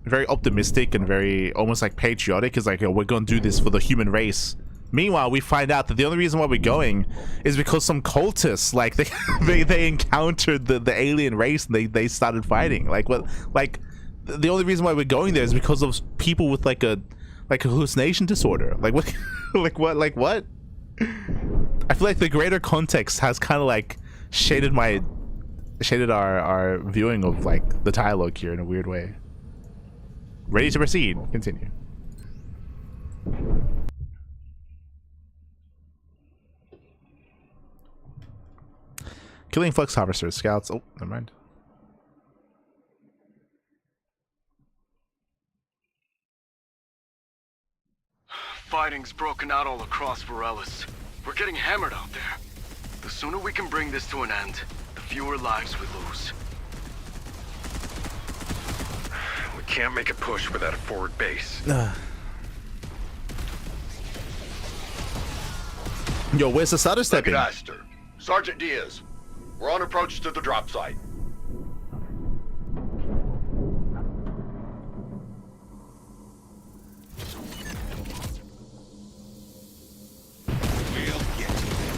very optimistic and very almost like patriotic. Is like, oh, we're gonna do this for the human race. Meanwhile, we find out that the only reason why we're going is because some cultists, like they encountered the alien race and they started fighting. Like what? Like the only reason why we're going there is because of people with like a hallucination disorder. Like what? Like what? I feel like the greater context has kind of like shaded our viewing of like the dialogue here in a weird way. Ready to proceed. Continue. Killing flux harvesters, scouts. Oh, never mind. Fighting's broken out all across Morellis. We're getting hammered out there. The sooner we can bring this to an end, the fewer lives we lose. We can't make a push without a forward base. Yo, where's the stutter stepping? Aster. Sergeant Diaz. We're on approach to the drop site.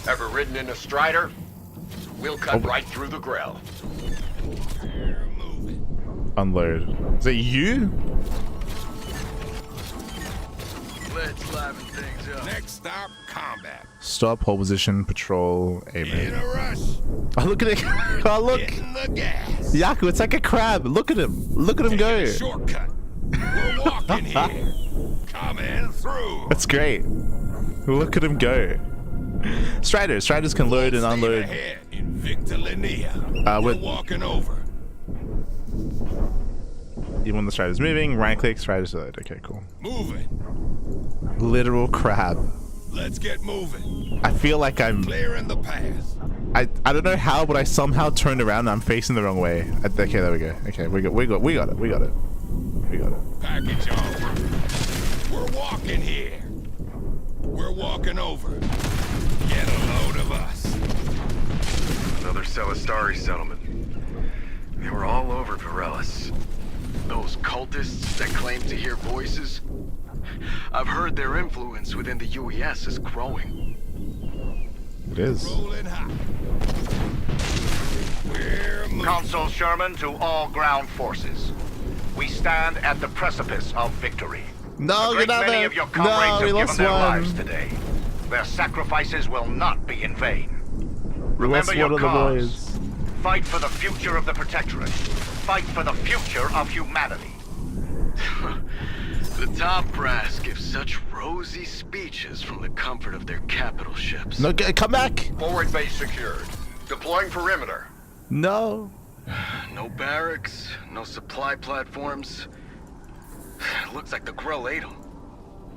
Ever ridden in a Strider? We'll cut right through the grill. Unload. Is it you? Let's liven things up. Next stop, combat. Stop, hold position, patrol, In aim. a rush. Oh, look at it. Oh, look. Hitting the gas. Yaku, it's like a crab. Look at him. Look at him go. Taking a shortcut. We're walking here. Coming through. That's great. Look at him go. Striders can load and Stay unload. ahead in Victor Linnea. We're with- walking over. Even when the strider's moving, right click, striders load. Okay, cool. Moving. Literal crab. Let's get moving. I feel like I'm. Clearing the path. I don't know how, but I somehow turned around and I'm facing the wrong way. Okay, there we go. Okay, we got it. Package on. We're walking here. We're walking over. Get a load of us. Another Celestari settlement. They were all over Varellis. Those cultists that claim to hear voices? I've heard their influence within the UES is growing. It is. Rolling hot. We're moving. Consul Sherman to all ground forces. We stand at the precipice of victory. No, A you're great not many there. of your No, comrades we have lost given their lives one. today. Their sacrifices will not be in vain. We lost Remember your one of the cause. boys. Fight for the future of the Protectorate. Fight for the future of humanity. The top brass give such rosy speeches from the comfort of their capital ships. No, come back. Forward base secured. Deploying perimeter. No. No barracks, no supply platforms. Looks like the Grill ate them.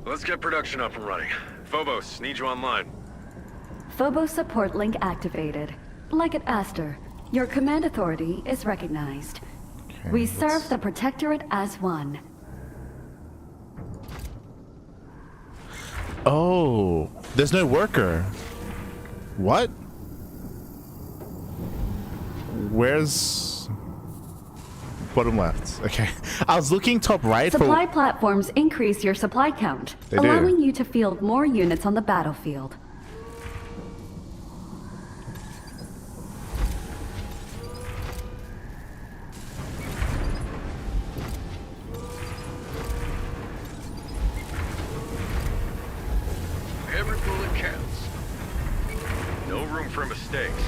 Let's get production up and running. Phobos, need you online. Phobos support link activated. Like at Aster, your command authority is recognized. We serve the Protectorate as one. Oh, there's no worker. What? Where's bottom left? Okay, I was looking top right Supply for. platforms increase your supply count, They do. allowing you to field more units on the battlefield. Every bullet counts. No room for mistakes.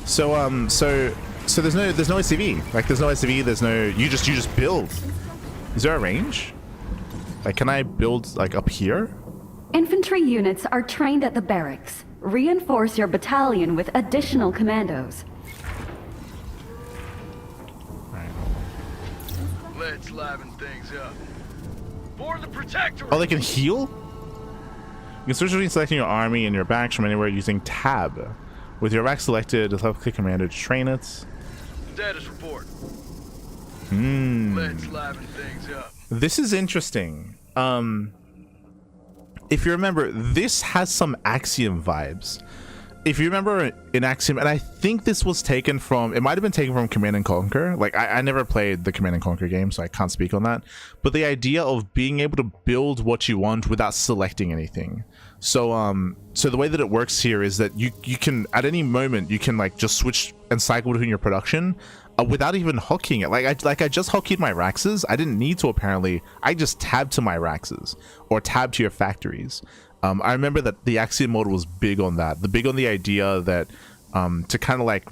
So there's no SCV. Like there's no SCV. There's no. You just build. Is there a range? Like, can I build like up here? Infantry units are trained at the barracks. Reinforce your battalion with additional commandos. Let's liven things up. For the Protectorate! Oh, they can heal? You can switch between selecting your army and your backs from anywhere using tab. With your back selected, left click commander to train it. Status report. Hmm. Let's liven things up. This is interesting. If you remember, this has some Axiom vibes. If you remember in Axiom, and I think this was taken from, it might have been taken from Command and Conquer. Like, I never played the Command and Conquer game, so I can't speak on that. But the idea of being able to build what you want without selecting anything. So, so the way that it works here is that you can, at any moment, you can like just switch and cycle between your production without even hotkeying it. I just hotkeyed my Raxes. I didn't need to, apparently. I just tabbed to my Raxes or tabbed to your factories. I remember that the Axiom mode was big on that. Big on the idea that to kind of like,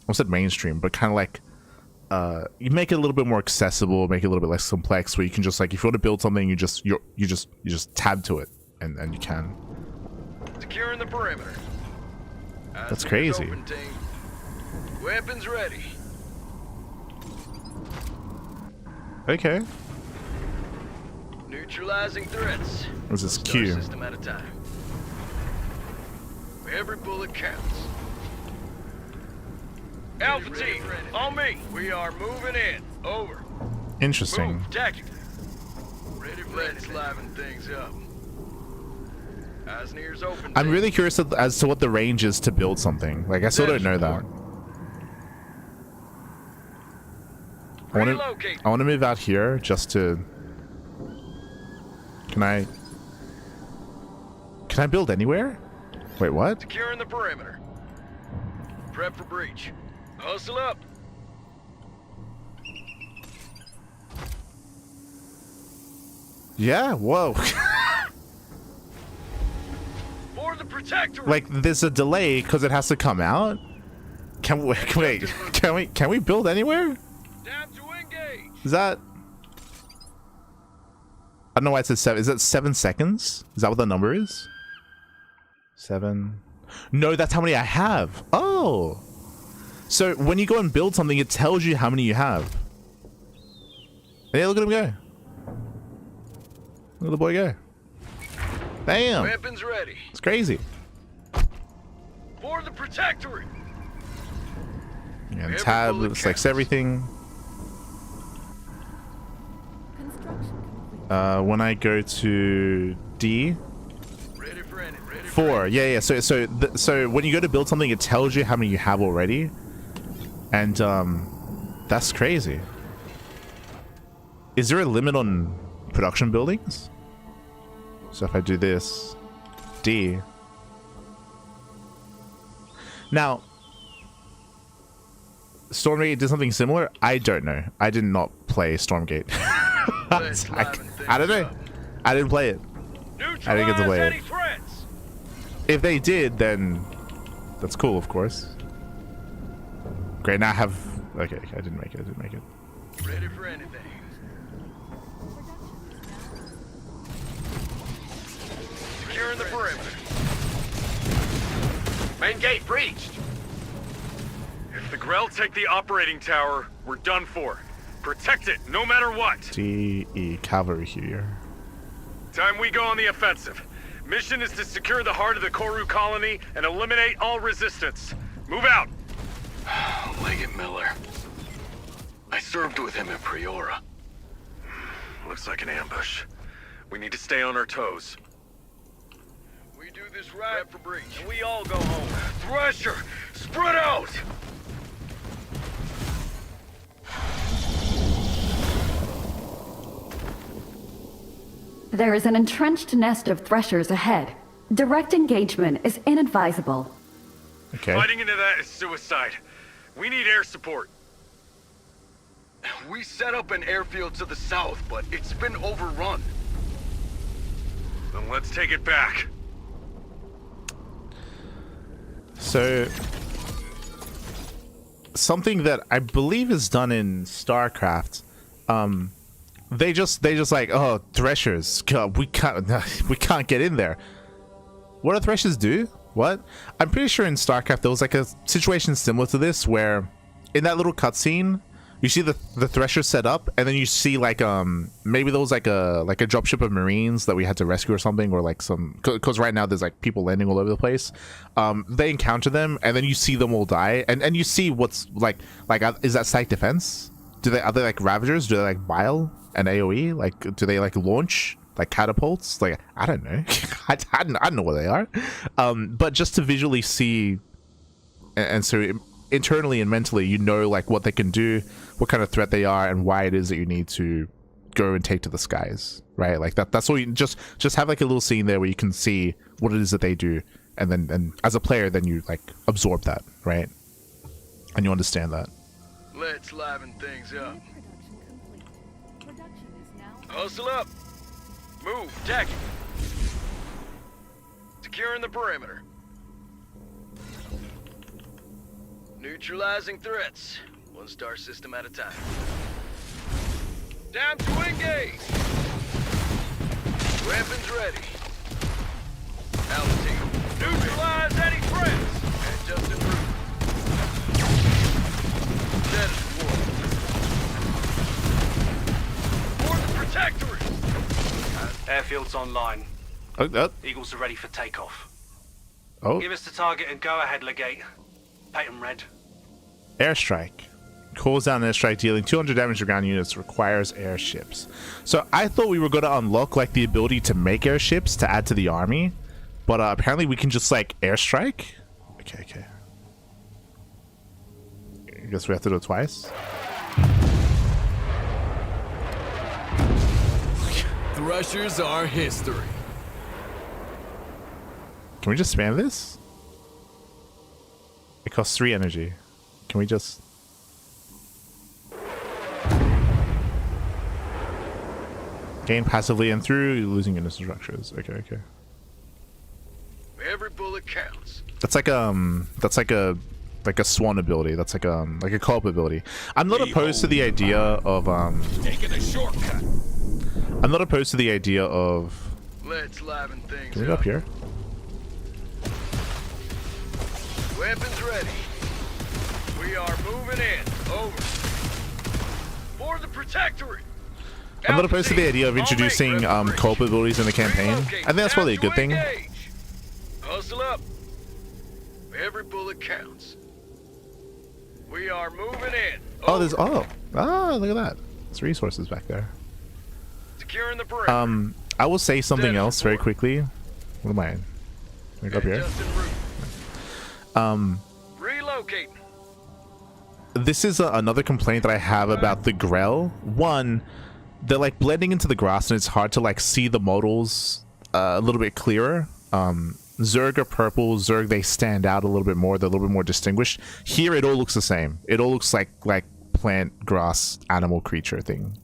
I said mainstream, but kind of like you make it a little bit more accessible, make it a little bit less complex, where you can just like, if you want to build something, you just tab to it, and you can. Securing the perimeter. That's crazy. Open, team. Weapons ready. Okay. Neutralizing threats. What's this Star Q? system at a time. Every bullet counts. Alpha team, on me. We are moving in. Over. Interesting. Move, tactical. Ready for Let's liven things up. Eyes and ears open. I'm team. really curious as to what the range is to build something. Like, I still don't know that. Relocate. I want to move out here just to. Can I build anywhere? Wait, what? Securing the perimeter. Prep for breach. Hustle up. Yeah, whoa. For the Protectorate. Like, there's a delay because it has to come out. Can we build anywhere? Down to engage. Is that... I don't know why it says 7. Is that 7 seconds? Is that what the number is? 7. No, that's how many I have. Oh. So when you go and build something, it tells you how many you have. Hey, look at him go. Look at the boy go. Damn. Weapons ready. It's crazy. For the Protectorate. And tab selects everything. When I go to D, Ready for any. Ready 4. Yeah. So when you go to build something, it tells you how many you have already, and that's crazy. Is there a limit on production buildings? So if I do this, D. Now, Stormgate did something similar. I don't know. I did not play Stormgate. I don't know. I didn't play it. I didn't get to play it. If they did, then that's cool, of course. Great. Now I have. Okay, I didn't make it. Ready for anything. Securing the perimeter. Main gate breached. If the Grell take the operating tower, we're done for. Protect it, no matter what. D-E, cavalry here. Time we go on the offensive. Mission is to secure the heart of the Koru colony and eliminate all resistance. Move out. Leggett Miller. I served with him at Priora. Looks like an ambush. We need to stay on our toes. We do this right for breach, and we all go home. Thresher, spread out! There is an entrenched nest of threshers ahead. Direct engagement is inadvisable. Okay. Fighting into that is suicide. We need air support. We set up an airfield to the south, but it's been overrun. Then let's take it back. So, something that I believe is done in StarCraft, they just like, oh, threshers, God, we can't get in there. What do threshers do? What? I'm pretty sure in StarCraft there was like a situation similar to this where in that little cutscene you see the thresher set up, and then you see like maybe there was like a dropship of Marines that we had to rescue or something, or like some, because right now there's like people landing all over the place. They encounter them, and then you see them all die, and you see what's like is that site defense? Are they like Ravagers? Do they like Bile and AoE? Like, do they like launch like catapults? Like, I don't know. I don't know what they are. But just to visually see, and so internally and mentally, you know, like what they can do, what kind of threat they are, and why it is that you need to go and take to the skies, right? Like that's all. You just have like a little scene there where you can see what it is that they do, and then as a player, then you like absorb that, right? And you understand that. Let's liven things up. Hustle up. Move, tack it. Securing the perimeter. Neutralizing threats. One star system at a time. Down to engage. Weapons ready. Altitude. Neutralize any threats. Adjusting route. Status quo. For the Protectorate. Airfield's online. Oh, Eagles are ready for takeoff. oh, Give us the target and go ahead, Legate. Paint 'em red. airstrike. Calls down an airstrike dealing 200 damage to ground units. Requires airships. So I thought we were going to unlock like the ability to make airships to add to the army, but apparently we can just like airstrike. Okay. I guess we have to do it twice. Threshers are history. Can we just spam this? It costs 3 energy. Can we just... Gain passively and through losing innocent structures. Okay, okay. Every bullet counts. That's like a swan ability. That's like a co-op ability. I'm not opposed to the idea of Taking a shortcut. I'm not opposed to the idea of. Let's liven things Can we go up here? Weapons ready. We are moving in. Over. For the Protectorate. I'm not opposed to the idea of introducing co-op abilities in the campaign. I think that's probably a good thing. Hustle up. Every bullet counts. We are moving in. Oh, there's look at that. There's resources back there. Securing the perimeter. I will say something else very quickly. What am I? Can I go up here? Relocating. This is another complaint that I have about the Grell. One, they're like blending into the grass and it's hard to like see the models a little bit clearer. Zerg are purple. Zerg, they stand out a little bit more. They're a little bit more distinguished. Here it all looks the same. It all looks like plant, grass, animal, creature thing.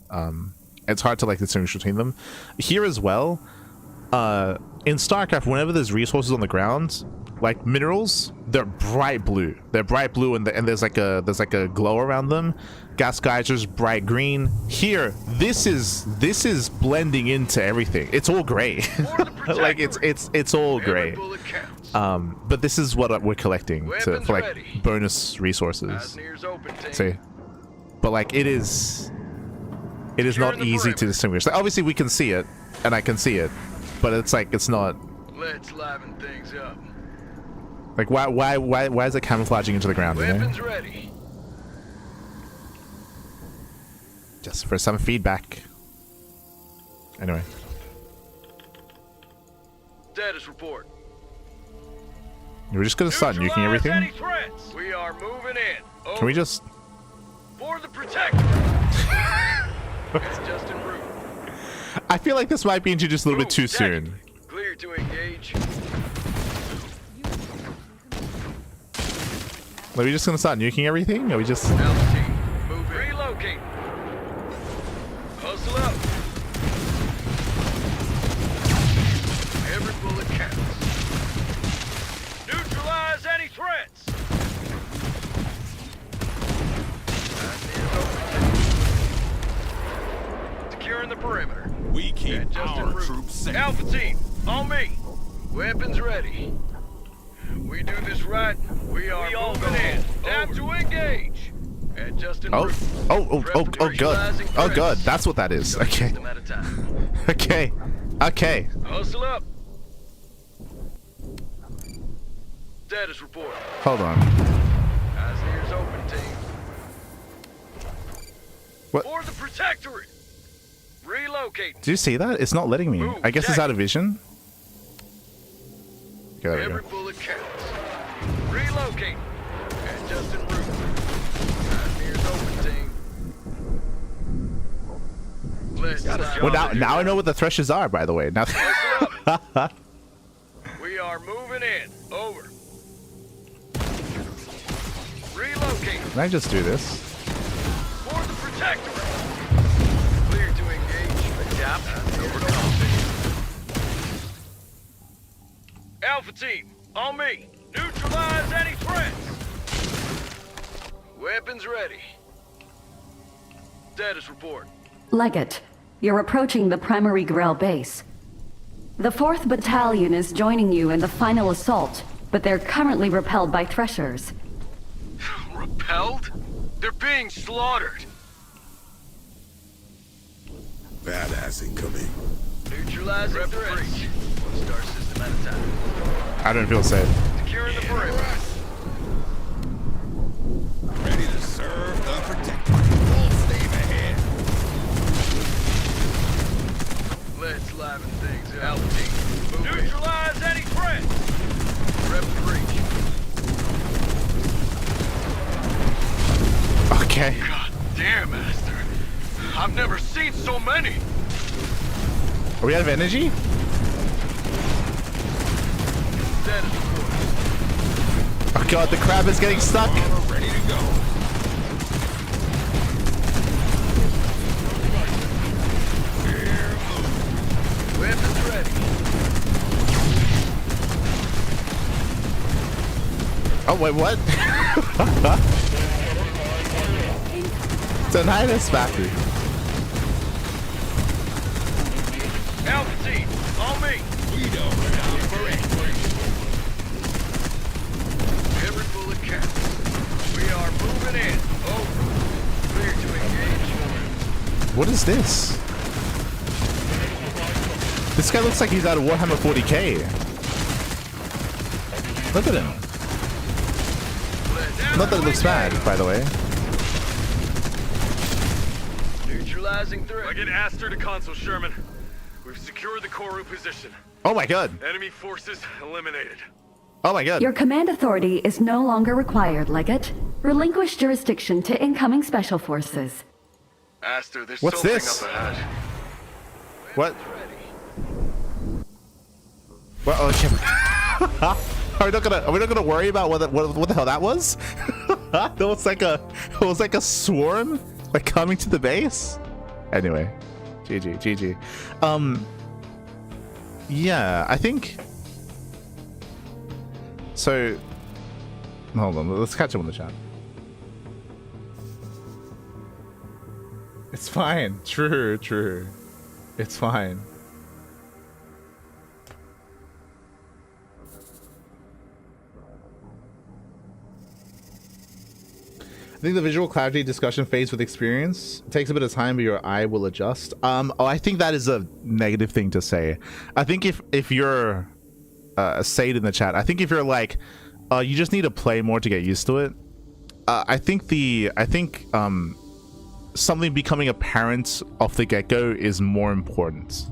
It's hard to like distinguish between them. Here as well, in StarCraft, whenever there's resources on the ground, like minerals, they're bright blue. They're bright blue, and there's like a glow around them. Gas geysers, bright green. Here, this is blending into everything. It's all gray. Like it's all gray. But this is what we're collecting for like bonus resources. See, but like it is not easy to distinguish. Like, obviously we can see it, and I can see it, but it's like it's not. Let's liven things up. Like why is it camouflaging into the ground? Weapons You know? ready. Just for some feedback. Anyway. Status report. We're just gonna start nuking everything. Any threats. We are moving in. Over. Can we just? For the Protector. It's just en route. I feel like this might be introduced a little bit too soon. Clear to engage. Are we just gonna start nuking everything? Are we just? Altitude. Move. Relocate. Hustle up. Every bullet counts. Neutralize any threats. Securing the perimeter. We keep our troops safe. Alpha team, on me. Weapons ready. We do this right. We are moving in. Time to engage. And Justin. Oh good. Oh good. That's what that is. Okay. Okay. Okay. Hustle up. Status report. Hold on. Eyes and ears open, team. What? For the Protectorate. Relocate. Do you see that? It's not letting me. I guess it's out of vision. Okay, there we Every go. bullet counts. Relocate. And just en route. Eyes and ears open, team. Let's Well, now I know what the threshers are, by the way. Now. We are moving in. Over. Relocate. Can I just do this? For the Protectorate. Clear to engage. Adapt. Overcome. Alpha team, on me. Neutralize any threats. Weapons ready. Status report. Leggett, you're approaching the primary Grell base. The 4th Battalion is joining you in the final assault, but they're currently repelled by threshers. Repelled? They're being slaughtered. Badass incoming. Neutralizing threats. One star system at a time. I don't feel safe. Securing the perimeter. Ready to serve the Protector. Full steam ahead. Let's liven things up. Alpha. Neutralize any threats. Rep breach. Okay. God damn, Master. I've never seen so many. Are we out of energy? Oh god, the crab is getting stuck. Ready to go. Here Oh wait, what? Tinnitus factory. Alpha team, on me. We don't stop for anything. Every bullet counts. We are moving in. Over. Clear to engage. What is this? This guy looks like he's out of Warhammer 40k. Look at him. Not that it looks bad, by the way. Neutralizing threat. Legate Aster to Consul Sherman. We've secured the Koru position. Oh my god. Enemy forces eliminated. Oh my god. Your command authority is no longer required, Legate. Relinquish jurisdiction to incoming special forces. Aster, there's What's something this? up ahead. What? Well, okay. Are we not gonna worry about what the hell that was? That was like a swarm like coming to the base. Anyway, GG. Yeah, I think so. Hold on, let's catch up on the chat. It's fine. True. It's fine. I think the visual clarity discussion fades with experience. It takes a bit of time, but your eye will adjust. I think that is a negative thing to say. I think if you're say it in the chat, I think if you're like you just need to play more to get used to it. I think something becoming apparent off the get-go is more important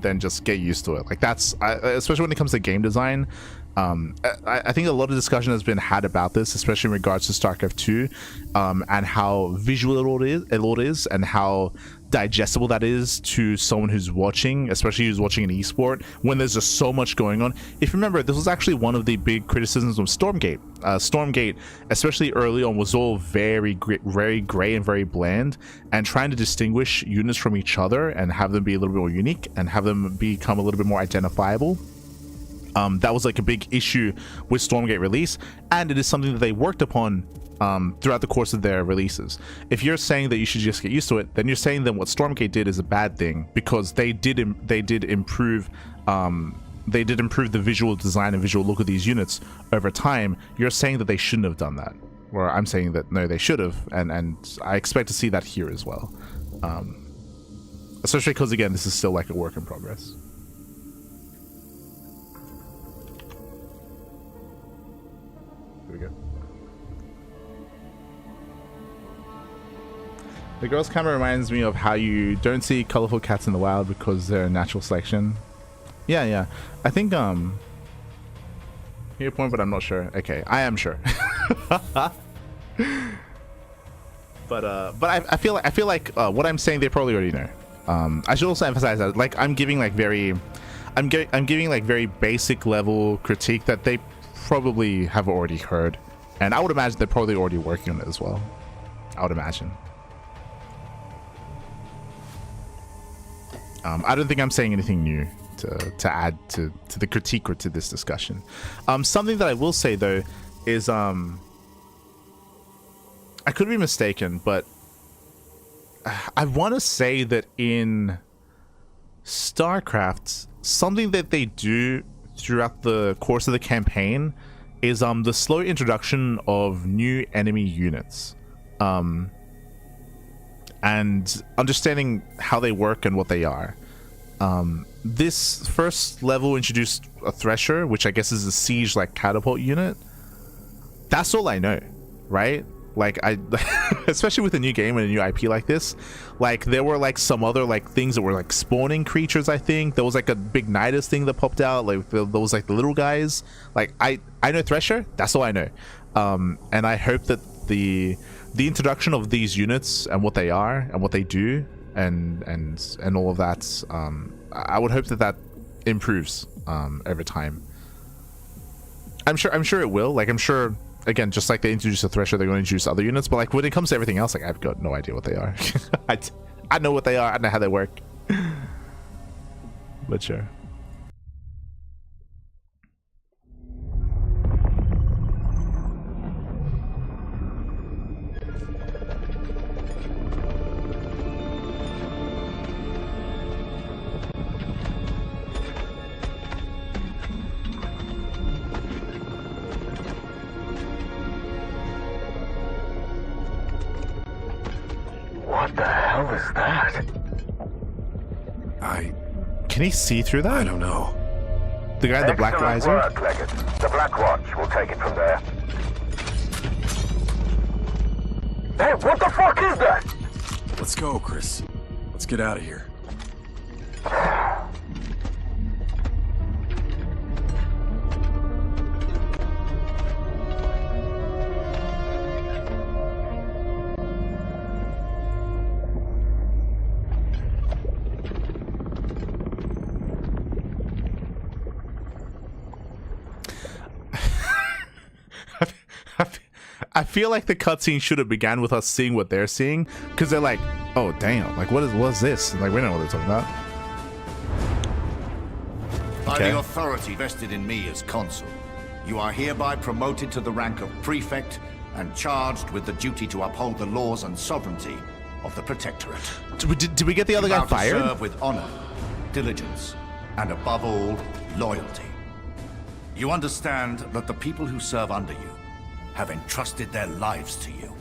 than just get used to it. Like that's especially when it comes to game design. I think a lot of discussion has been had about this, especially in regards to StarCraft 2, and how visual it is, and how digestible that is to someone who's watching, especially who's watching an esport, when there's just so much going on. If you remember, this was actually one of the big criticisms of Stormgate. Stormgate, especially early on, was all very gray and very bland, and trying to distinguish units from each other and have them be a little bit more unique and have them become a little bit more identifiable. That was like a big issue with Stormgate release, and it is something that they worked upon throughout the course of their releases. If you're saying that you should just get used to it, then you're saying that what Stormgate did is a bad thing, because they did improve the visual design and visual look of these units over time. You're saying that they shouldn't have done that, or I'm saying that no, they should have, and I expect to see that here as well, especially because again, this is still like a work in progress. Here we go. The girl's camera reminds me of how you don't see colorful cats in the wild because they're a natural selection. Yeah. I think your point, but I'm not sure. Okay, I am sure. but I feel like what I'm saying they probably already know. I should also emphasize that like I'm giving like very basic level critique that they probably have already heard, and I would imagine they're probably already working on it as well. I would imagine. I don't think I'm saying anything new to add to the critique or to this discussion. Something that I will say though is I could be mistaken, but I want to say that in StarCraft, something that they do throughout the course of the campaign is the slow introduction of new enemy units, and understanding how they work and what they are. This first level introduced a Thresher, which I guess is a siege like catapult unit. That's all I know, right? Like I especially with a new game and a new IP like this, like there were like some other like things that were like spawning creatures. I think there was like a big Nidus thing that popped out, like those like the little guys. Like I know Thresher, that's all I know. And I hope that the introduction of these units and what they are and what they do and all of that, I would hope that improves over time. I'm sure it will. Like I'm sure, again, just like they introduced the Thresher, they're going to introduce other units, but like when it comes to everything else, like I've got no idea what they are. I know what they are, I know how they work. But sure. Can he see through that? I don't know. The guy in the black Excellent visor? work, Leggett. The Black Watch will take it from there. Hey, what the fuck is that? Let's go, Chris. Let's get out of here. I feel like the cutscene should have began with us seeing what they're seeing, because they're like, oh damn, like what's this? Like, we don't know what they're talking about. By Okay. the authority vested in me as consul, you are hereby promoted to the rank of prefect and charged with the duty to uphold the laws and sovereignty of the Protectorate. Did we get the other You guy vow to fired? serve with honor, diligence, and above all, loyalty. You understand that the people who serve under you have entrusted their lives to you.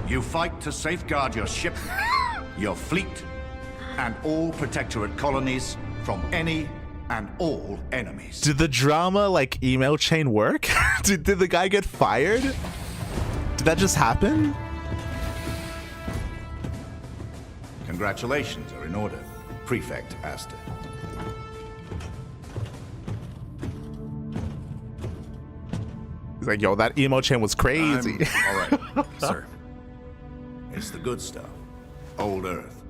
You fight to safeguard your ship, your fleet, and all Protectorate colonies from any and all enemies. Did the drama, like, email chain work? did the guy get fired? Did that just happen? Congratulations are in order, Prefect Astor. He's like, yo, that emo chain was crazy. All right, sir. It's the good stuff. Old Earth.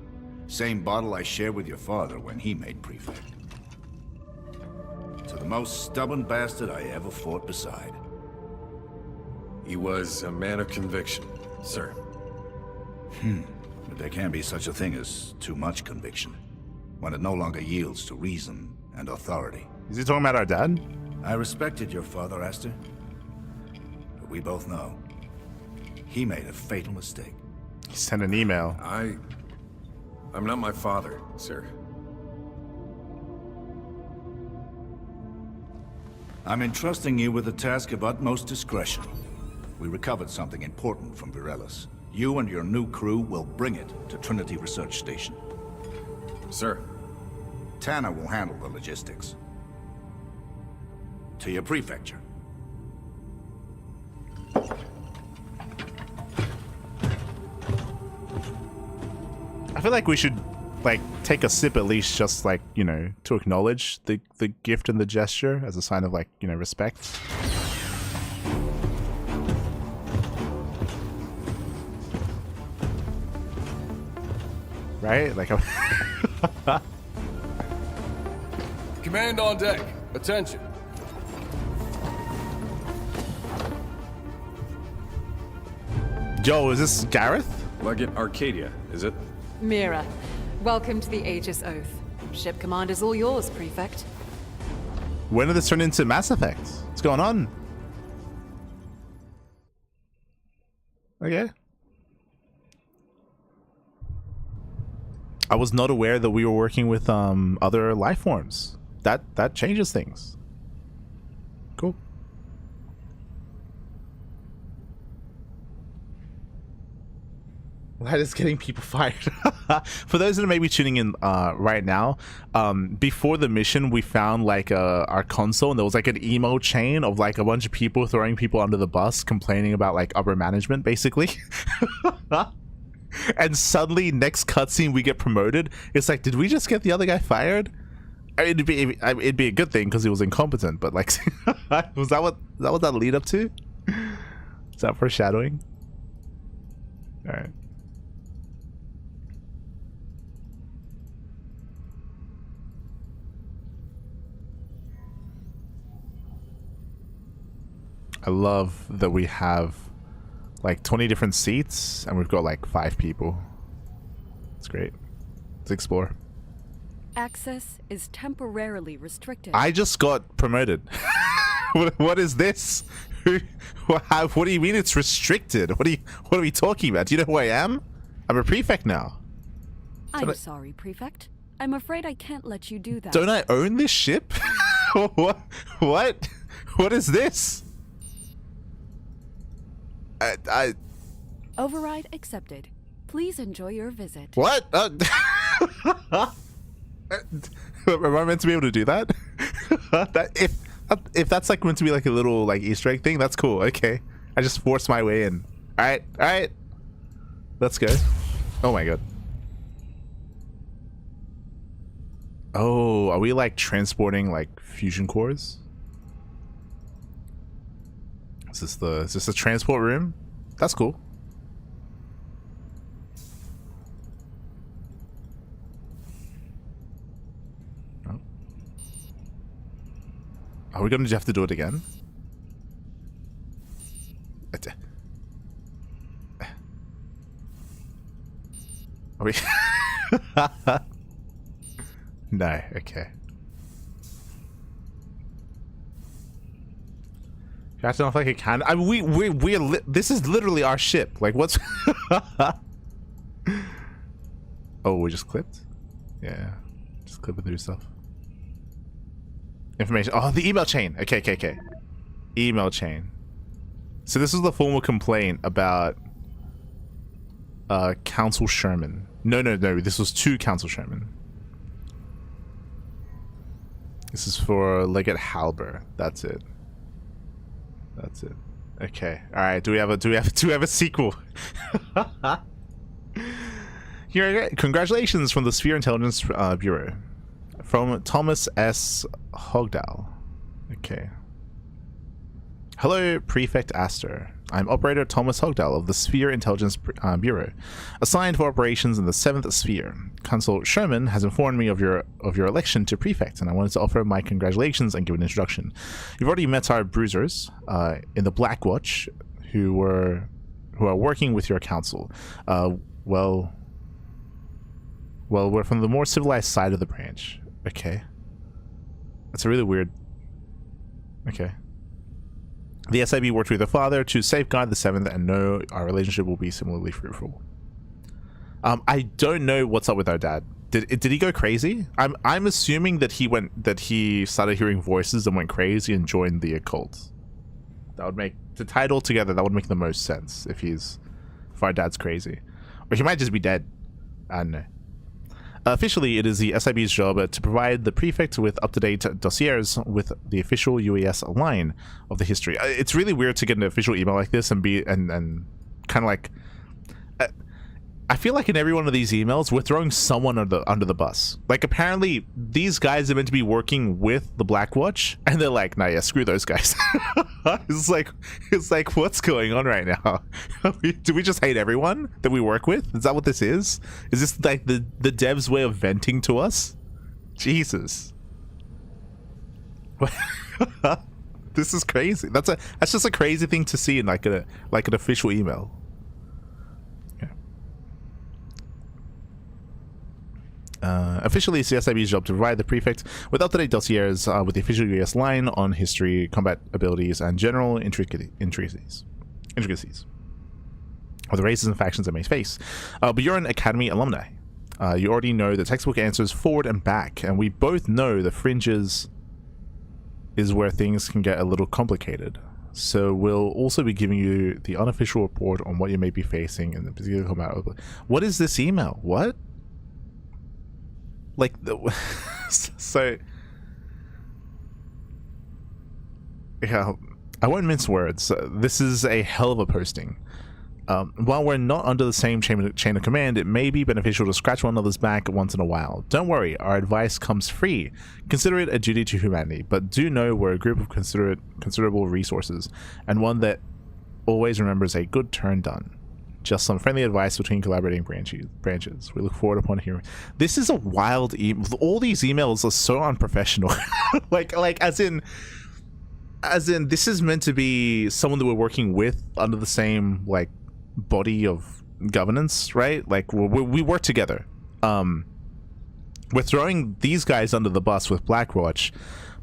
Same bottle I shared with your father when he made Prefect. To the most stubborn bastard I ever fought beside. He was a man of conviction, sir. But there can be such a thing as too much conviction, when it no longer yields to reason and authority. Is he talking about our dad? I respected your father, Astor. But we both know he made a fatal mistake. He sent an email. I'm not my father, sir. I'm entrusting you with a task of utmost discretion. We recovered something important from Virelis. You and your new crew will bring it to Trinity Research Station. Sir. Tanner will handle the logistics. To your prefecture. I feel like we should, like, take a sip at least, just, like, you know, to acknowledge the gift and the gesture as a sign of, like, you know, respect. Right? Like, Command on deck. Attention. yo, is this Gareth? Leggett Arcadia, is it? Mira, welcome to the Aegis Oath. Ship command is all yours, Prefect. When did this turn into Mass Effect? What's going on? Okay. I was not aware that we were working with other life forms. That changes things. Cool. That is getting people fired. For those that are maybe tuning in right now, before the mission, we found like our console, and there was like an emo chain of like a bunch of people throwing people under the bus, complaining about like upper management, basically. And suddenly, next cutscene, we get promoted. It's like, did we just get the other guy fired? I mean, it'd be a good thing because he was incompetent. But like, was that what that lead up to? Is that foreshadowing? All right. I love that we have like 20 different seats and we've got like 5 people. It's great. Let's explore. Access is temporarily restricted. I just got promoted. What is this? What do you mean it's restricted? What are we talking about? Do you know who I am? I'm a prefect now. I'm sorry, Prefect. I'm afraid I can't let you do that. Don't I own this ship? What? What is this? I Override accepted. Please enjoy your visit. What? Am I meant to be able to do that? If that's like meant to be like a little like Easter egg thing, that's cool. Okay, I just forced my way in. All right, let's go. Oh my god. Oh, are we like transporting like fusion cores? Is this the transport room? That's cool. Oh. Are we gonna have to do it again? Are we? No, okay. Catching off like a can. I mean, we're this is literally our ship. Like, what's? Oh, we just clipped. Yeah, just clipping through stuff. Information. Oh, the email chain. Okay. Email chain. So this is the formal complaint about Council Sherman. No. This was to Council Sherman. This is for Legate Halber. That's it. Okay. All right. Do we have a sequel? Here, congratulations from the Sphere Intelligence Bureau, from Thomas S. Hogdal. Okay. Hello, Prefect Astor. I'm Operator Thomas Hogdal of the Sphere Intelligence Bureau, assigned for operations in the 7th Sphere. Consul Sherman has informed me of your election to Prefect, and I wanted to offer my congratulations and give an introduction. You've already met our bruisers in the Black Watch, who are working with your council. Well, we're from the more civilized side of the branch. Okay. That's a really weird... Okay. The SIB worked with your father to safeguard the 7th and know our relationship will be similarly fruitful. I don't know what's up with our dad. Did he go crazy? I'm assuming that he started hearing voices and went crazy and joined the occult. That would make, to tie it all together, that would make the most sense if our dad's crazy. Or he might just be dead. I don't know. Officially, it is the SIB's job to provide the Prefect with up-to-date dossiers with the official UAS line of the history. It's really weird to get an official email like this and kind of like... I feel like in every one of these emails, we're throwing someone under the bus. Like, apparently, these guys are meant to be working with the Black Watch, and they're like, nah, yeah, screw those guys. It's like, what's going on right now? Do we just hate everyone that we work with? Is that what this is? Is this like the devs' way of venting to us? Jesus. This is crazy. That's just a crazy thing to see in like an official email. Officially, it's the SIB's job to provide the Prefect with up-to-date dossiers with the official US line on history, combat abilities, and general intricacies of the races and factions that may face. But you're an Academy alumni. You already know the textbook answers forward and back, and we both know the fringes is where things can get a little complicated. So we'll also be giving you the unofficial report on what you may be facing in the particular combat. What is this email? What? Like, so, yeah, I won't mince words. This is a hell of a posting. While we're not under the same chain of command, it may be beneficial to scratch one another's back once in a while. Don't worry, our advice comes free. Consider it a duty to humanity, but do know we're a group of considerable resources, and one that always remembers a good turn done. Just some friendly advice between collaborating branches. We look forward upon hearing. This is a wild email. All these emails are so unprofessional. like as in this is meant to be someone that we're working with under the same like body of governance, right? Like we work together. We're throwing these guys under the bus with Blackwatch,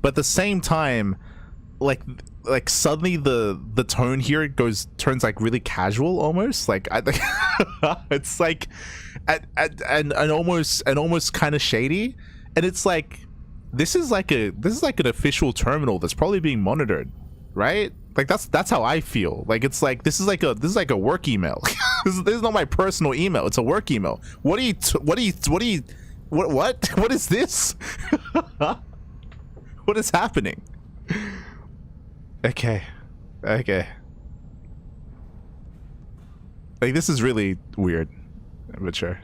but at the same time, like suddenly the tone here turns like really casual almost. Like it's like and almost kind of shady, and it's like this is like an official terminal that's probably being monitored, right? Like that's how I feel. Like it's like this is like a work email. This is not my personal email. It's a work email. What are What is this? What is happening? Okay. Like, this is really weird, but sure.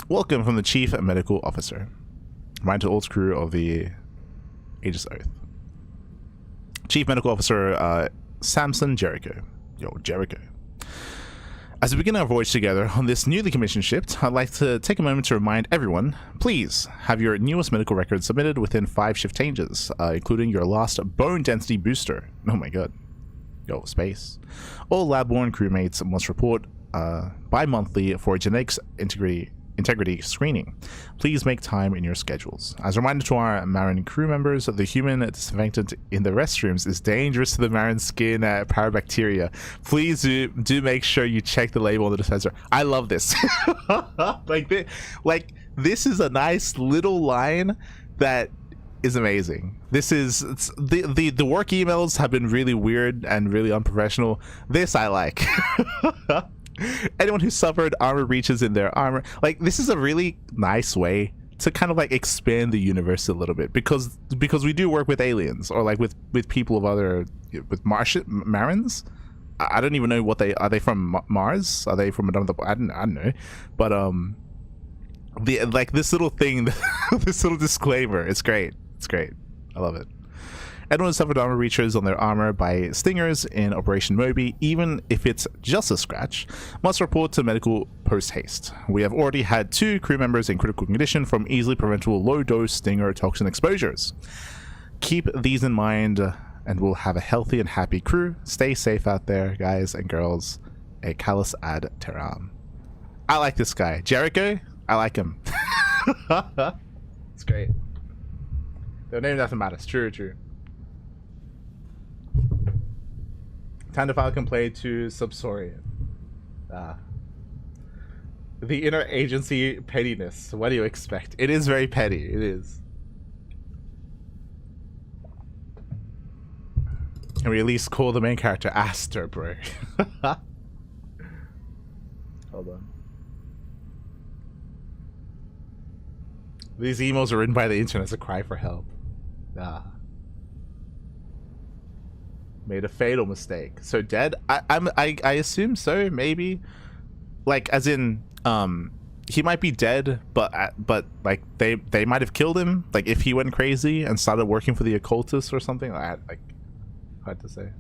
Welcome from the Chief Medical Officer. Remind to old crew of the Aegis Oath. Chief Medical Officer Samson Jericho. Yo, Jericho. As we begin our voyage together on this newly commissioned ship, I'd like to take a moment to remind everyone, please have your newest medical records submitted within 5 shift changes, including your last bone density booster. Oh my god. Yo, space. All lab-borne crewmates must report bi-monthly for genetics integrity screening. Please make time in your schedules. As a reminder to our Marin crew members, the human disinfectant in the restrooms is dangerous to the Marin skin parabacteria. Please do make sure you check the label on the dispenser. I love this. like this is a nice little line that is amazing. This is the work emails have been really weird and really unprofessional. This I like. Anyone who suffered armor breaches in their armor, like, this is a really nice way to kind of like expand the universe a little bit, because we do work with aliens, or like with people of other, with Marins. I don't even know what are they from Mars? Are they from another? I don't know, but this little thing, this little disclaimer, it's great. It's great. I love it. Anyone who suffered armor breaches on their armor by stingers in Operation Moby, even if it's just a scratch, must report to medical post-haste. We have already had 2 crew members in critical condition from easily preventable low-dose stinger toxin exposures. Keep these in mind, and we'll have a healthy and happy crew. Stay safe out there, guys and girls. A callus ad terram. I like this guy. Jericho, I like him. It's great. Their name doesn't matter. It's true. Time to file complaint to Subsaurian. The interagency pettiness. What do you expect? It is very petty. It is. Can we at least call the main character Aster, bro? Hold on. These emails are written by the internet as a cry for help. Made a fatal mistake. So dead? I assume so, maybe. Like, as in, he might be dead, but like they might have killed him. Like, if he went crazy and started working for the occultists or something. Like, hard to say.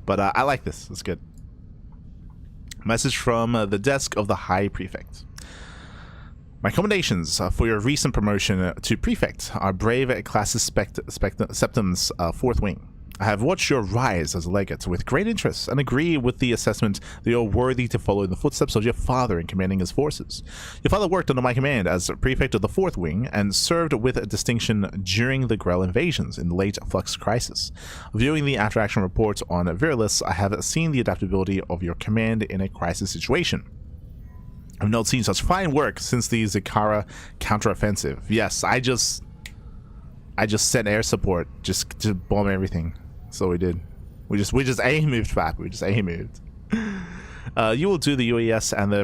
But I like this. It's good. Message from the desk of the High Prefect. My commendations for your recent promotion to Prefect, our brave Classis Septum's 4th Wing. I have watched your rise as a legate with great interest and agree with the assessment that you're worthy to follow in the footsteps of your father in commanding his forces. Your father worked under my command as Prefect of the 4th Wing and served with distinction during the Grell invasions in the late Flux Crisis. Viewing the after-action reports on Virilis, I have seen the adaptability of your command in a crisis situation. I've not seen such fine work since the Zakara counteroffensive. Yes, I just sent air support just to bomb everything. So we did. We just A-moved back. We just A-moved. You will do the UAS and the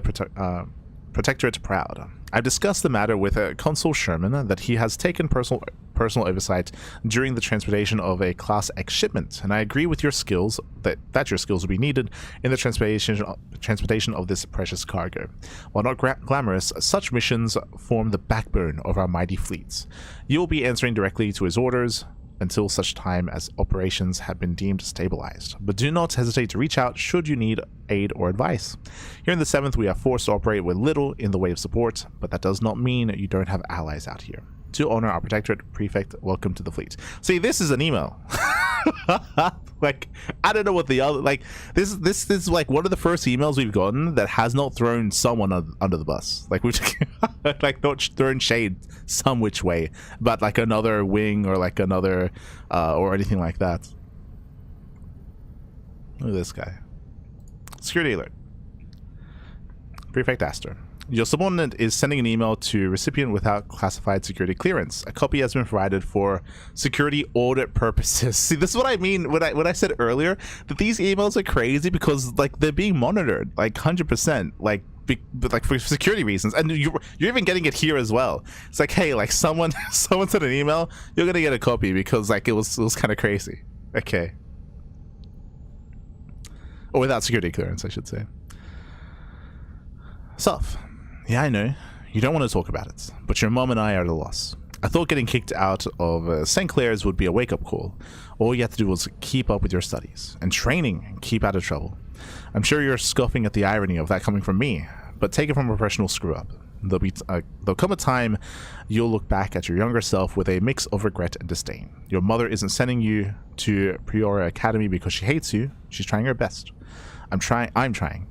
Protectorate proud. I've discussed the matter with Consul Sherman that he has taken personal oversight during the transportation of a Class X shipment, and I agree with your skills that your skills will be needed in the transportation of this precious cargo. While not glamorous, such missions form the backbone of our mighty fleets. You will be answering directly to his orders until such time as operations have been deemed stabilized, but do not hesitate to reach out should you need aid or advice. Here in the 7th, we are forced to operate with little in the way of support, but that does not mean you don't have allies out here. To honor our Protectorate Prefect, welcome to the fleet. See, this is an email. Like, I don't know what the other, like, this is like one of the first emails we've gotten that has not thrown someone under the bus. Like, we've like not thrown shade some which way about like another wing or like another or anything like that. Look at this guy. Security alert. Prefect Aster. Your subordinate is sending an email to recipient without classified security clearance. A copy has been provided for security audit purposes. See, this is what I mean when I said earlier that these emails are crazy, because like they're being monitored like 100%. Like but like for security reasons, and you're even getting it here as well. It's like, hey, like someone sent an email, you're gonna get a copy because like it was kind of crazy. Okay, or without security clearance, I should say. Soph, yeah, I know you don't want to talk about it, but your mom and I are at a loss. I thought getting kicked out of St. Clair's would be a wake-up call. All you have to do was keep up with your studies and training and keep out of trouble. I'm sure you're scoffing at the irony of that coming from me, but take it from a professional screw-up. There'll come a time you'll look back at your younger self with a mix of regret and disdain. Your mother isn't sending you to Priora Academy because she hates you. She's trying her best. I'm trying.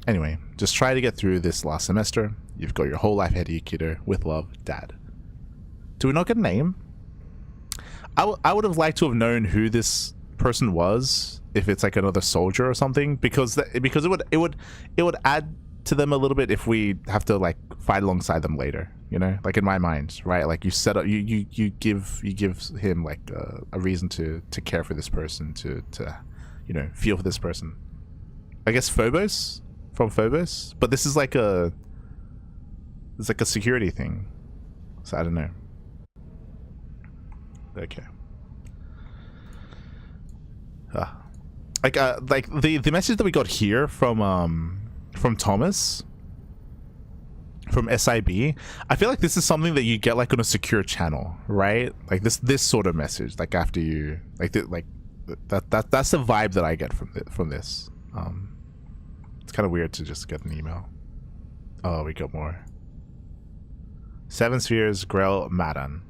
Anyway, just try to get through this last semester. You've got your whole life ahead of you, kiddo. With love, Dad. Do we not get a name? I would have liked to have known who this person was, if it's like another soldier or something, because it would add to them a little bit if we have to like fight alongside them later, you know, like in my mind, right? Like you set up, you give him like a reason to care for this person, to you know, feel for this person. I guess Phobos, from Phobos, but this is like it's like a security thing, so I don't know. Okay. Like the message that we got here from Thomas from SIB, I feel like this is something that you get like on a secure channel, right? Like this sort of message, like after you that's the vibe that I get from this. It's kind of weird to just get an email. Oh, we got more. Seven Spheres, Grell, Madan.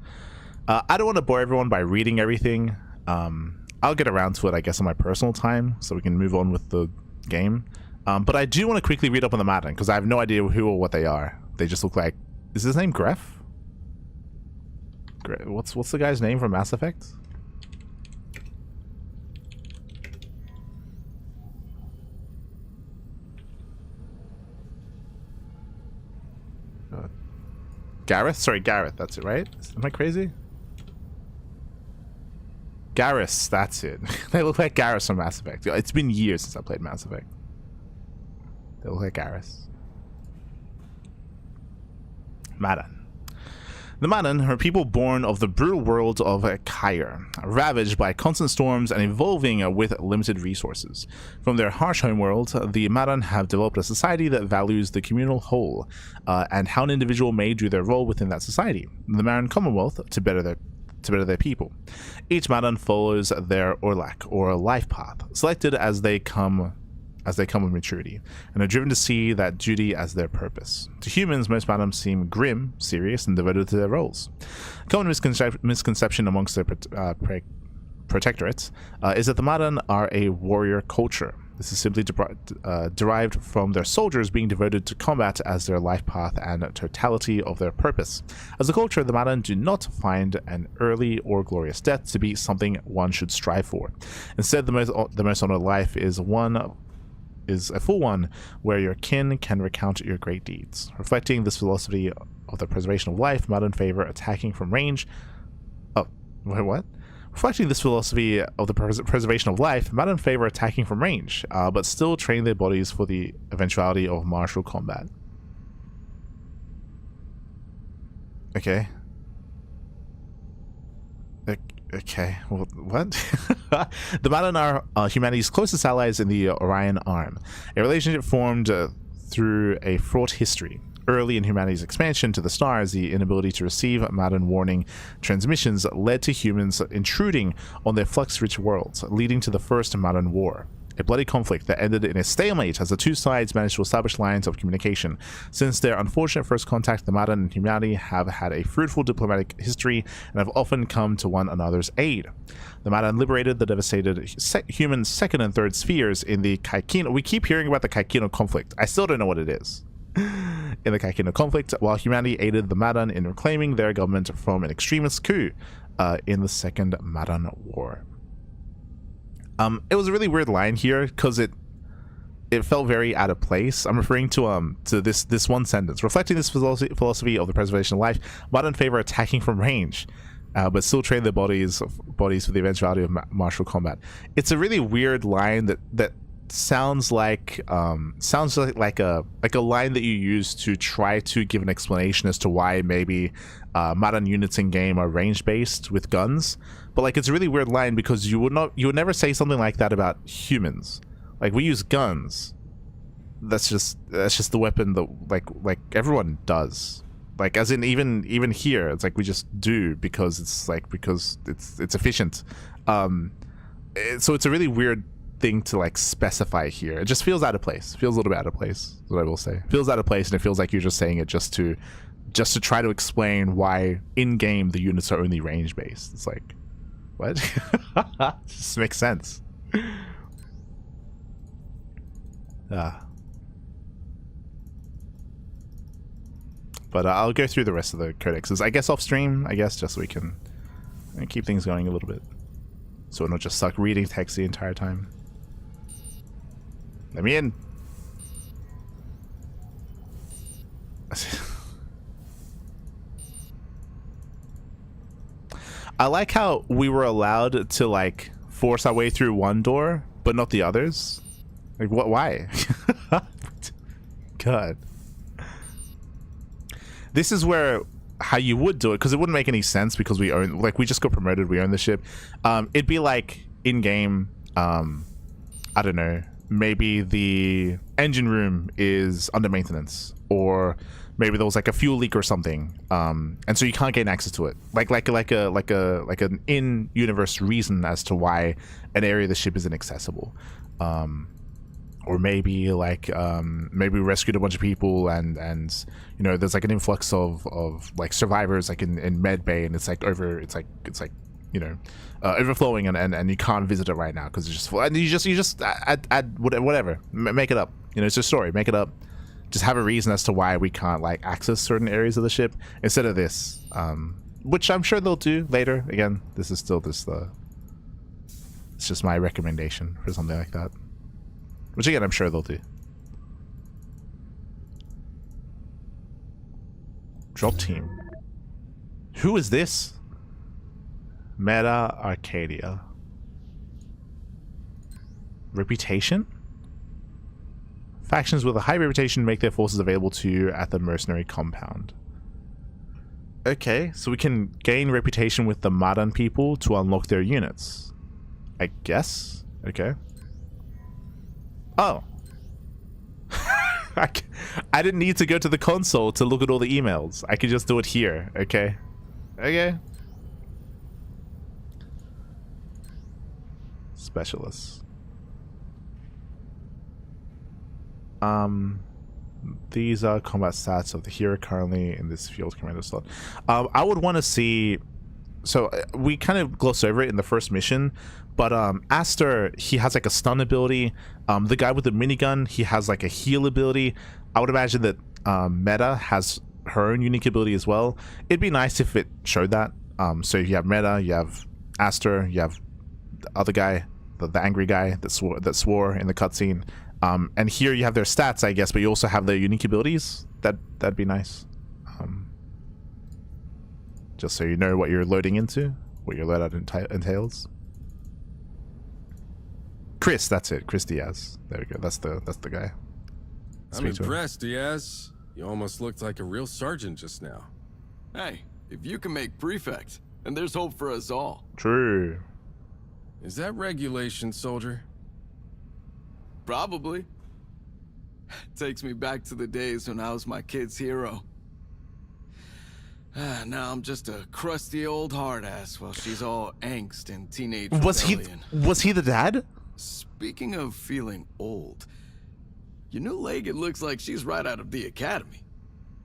I don't want to bore everyone by reading everything. I'll get around to it, I guess, on my personal time, so we can move on with the game. But I do want to quickly read up on the Madan, because I have no idea who or what they are. They just look like... Is his name Gref? What's the guy's name from Mass Effect? Gareth? Sorry, Gareth, that's it, right? Am I crazy? Garrus, that's it. They look like Garrus from Mass Effect. It's been years since I played Mass Effect. They look like Garrus. Madan. The Madan are people born of the brutal world of Kyre, ravaged by constant storms and evolving with limited resources. From their harsh homeworld, the Madan have developed a society that values the communal whole, and how an individual may do their role within that society. The Madan Commonwealth to better their people. Each Madan follows their Orlak, or life path, selected as they come with maturity, and are driven to see that duty as their purpose. To humans, most Madan seem grim, serious, and devoted to their roles. A common misconception amongst their protectorates is that the Madan are a warrior culture. This is simply derived from their soldiers being devoted to combat as their life path and totality of their purpose. As a culture, the Madan do not find an early or glorious death to be something one should strive for. Instead, the most honored life is a full one where your kin can recount your great deeds. Reflecting this philosophy of the preservation of life, Madan favor attacking from range. Oh, wait, what? Reflecting this philosophy of the preservation of life, Madan favor attacking from range, but still train their bodies for the eventuality of martial combat. Okay. Okay, well, what? The Madan are humanity's closest allies in the Orion Arm, a relationship formed through a fraught history. Early in humanity's expansion to the stars, the inability to receive Madan warning transmissions led to humans intruding on their flux-rich worlds, leading to the First Madan War, a bloody conflict that ended in a stalemate as the two sides managed to establish lines of communication. Since their unfortunate first contact, the Madan and humanity have had a fruitful diplomatic history and have often come to one another's aid. The Madan liberated the devastated human second and third spheres in the Kaikino. We keep hearing about the Kaikino conflict. I still don't know what it is. In the Kaikino conflict, while humanity aided the Madan in reclaiming their government from an extremist coup in the Second Madan War. It was a really weird line here because it felt very out of place. I'm referring to this one sentence. Reflecting this philosophy of the preservation of life, Madan favor attacking from range, but still train their bodies for the eventuality of martial combat. It's a really weird line that sounds like a line that you use to try to give an explanation as to why maybe modern units in game are range based with guns. But like, it's a really weird line because you would never say something like that about humans. Like, we use guns. That's just the weapon that like everyone does. Like, as in even here, it's like we just do because it's efficient. So it's a really weird thing to like specify here. It just feels out of place. Feels a little bit out of place, is what I will say. Feels out of place, and it feels like you're just saying it just to try to explain why in game the units are only range based. It's like, what? It just makes sense. But I'll go through the rest of the codexes, I guess, off stream, I guess, just so we can keep things going a little bit. So we're not just stuck reading text the entire time. Let me in. I like how we were allowed to like force our way through one door, but not the others. Like, what? Why? God. This is where how you would do it, because it wouldn't make any sense because we own, like, we just got promoted, we own the ship. It'd be like in game, I don't know, maybe the engine room is under maintenance, or maybe there was like a fuel leak or something, and so you can't gain access to it. Like an in-universe reason as to why an area of the ship is inaccessible. Or maybe like maybe we rescued a bunch of people and you know, there's like an influx of like survivors like in med bay, and it's like you know, overflowing, and you can't visit it right now because it's just full, and you just add whatever, make it up, you know, it's a story, make it up, just have a reason as to why we can't like access certain areas of the ship instead of this, which I'm sure they'll do later. Again, this is still it's just my recommendation for something like that. Which again, I'm sure they'll do. Drop team. Who is this? Meta Arcadia. Reputation? Factions with a high reputation make their forces available to you at the mercenary compound. Okay, so we can gain reputation with the Madan people to unlock their units. I guess? Okay. Oh. I didn't need to go to the console to look at all the emails. I could just do it here. Okay. Okay. Specialists. These are combat stats of the hero currently in this field commander slot. I would want to see. So we kind of glossed over it in the first mission, but Aster, he has like a stun ability. The guy with the minigun, he has like a heal ability. I would imagine that Meta has her own unique ability as well. It'd be nice if it showed that. So you have Meta, you have Aster, you have the other guy, the angry guy that swore in the cutscene. And here you have their stats, I guess, but you also have their unique abilities. That'd be nice. Just so you know what you're loading into, what your loadout entails. Chris, that's it. Chris Diaz. There we go. That's the guy. I'm impressed, Diaz. You almost looked like a real sergeant just now. Hey, if you can make prefect, then there's hope for us all. True. Is that regulation, soldier? Probably. Takes me back to the days when I was my kid's hero. Now I'm just a crusty old hard ass while she's all angst and teenage rebellion. Was he the dad? Speaking of feeling old, your new Leggett looks like she's right out of the academy.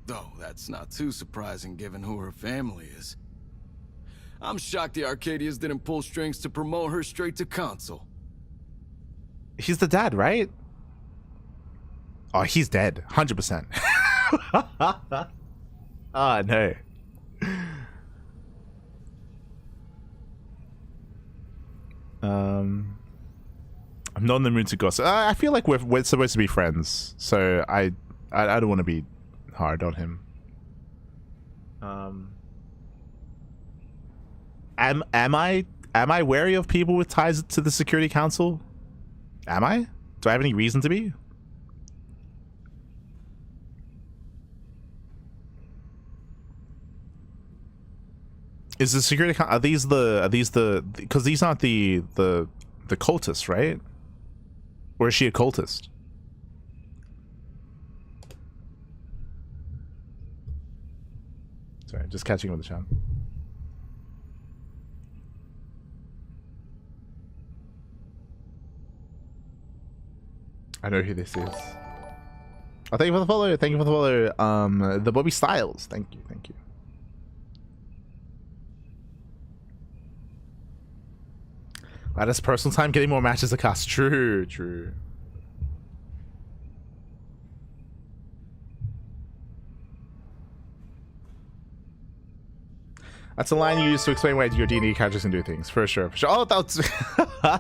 Though that's not too surprising given who her family is. I'm shocked the Arcadians didn't pull strings to promote her straight to consul. He's the dad, right? Oh, he's dead. 100%. Oh, no. I'm not in the mood to gossip. I feel like we're supposed to be friends, so I don't want to be hard on him. Am I wary of people with ties to the Security Council? Am I? Do I have any reason to be? Is the security are these the because these aren't the cultists, right? Or is she a cultist? Sorry, just catching up with the chat. I know who this is. Oh, thank you for the follow. Thank you for the follow. The Bobby Styles. Thank you. Thank you. That's personal time getting more matches to cast. True, true. That's a line you use to explain why your D&D characters can do things. For sure, for sure. Oh, that's...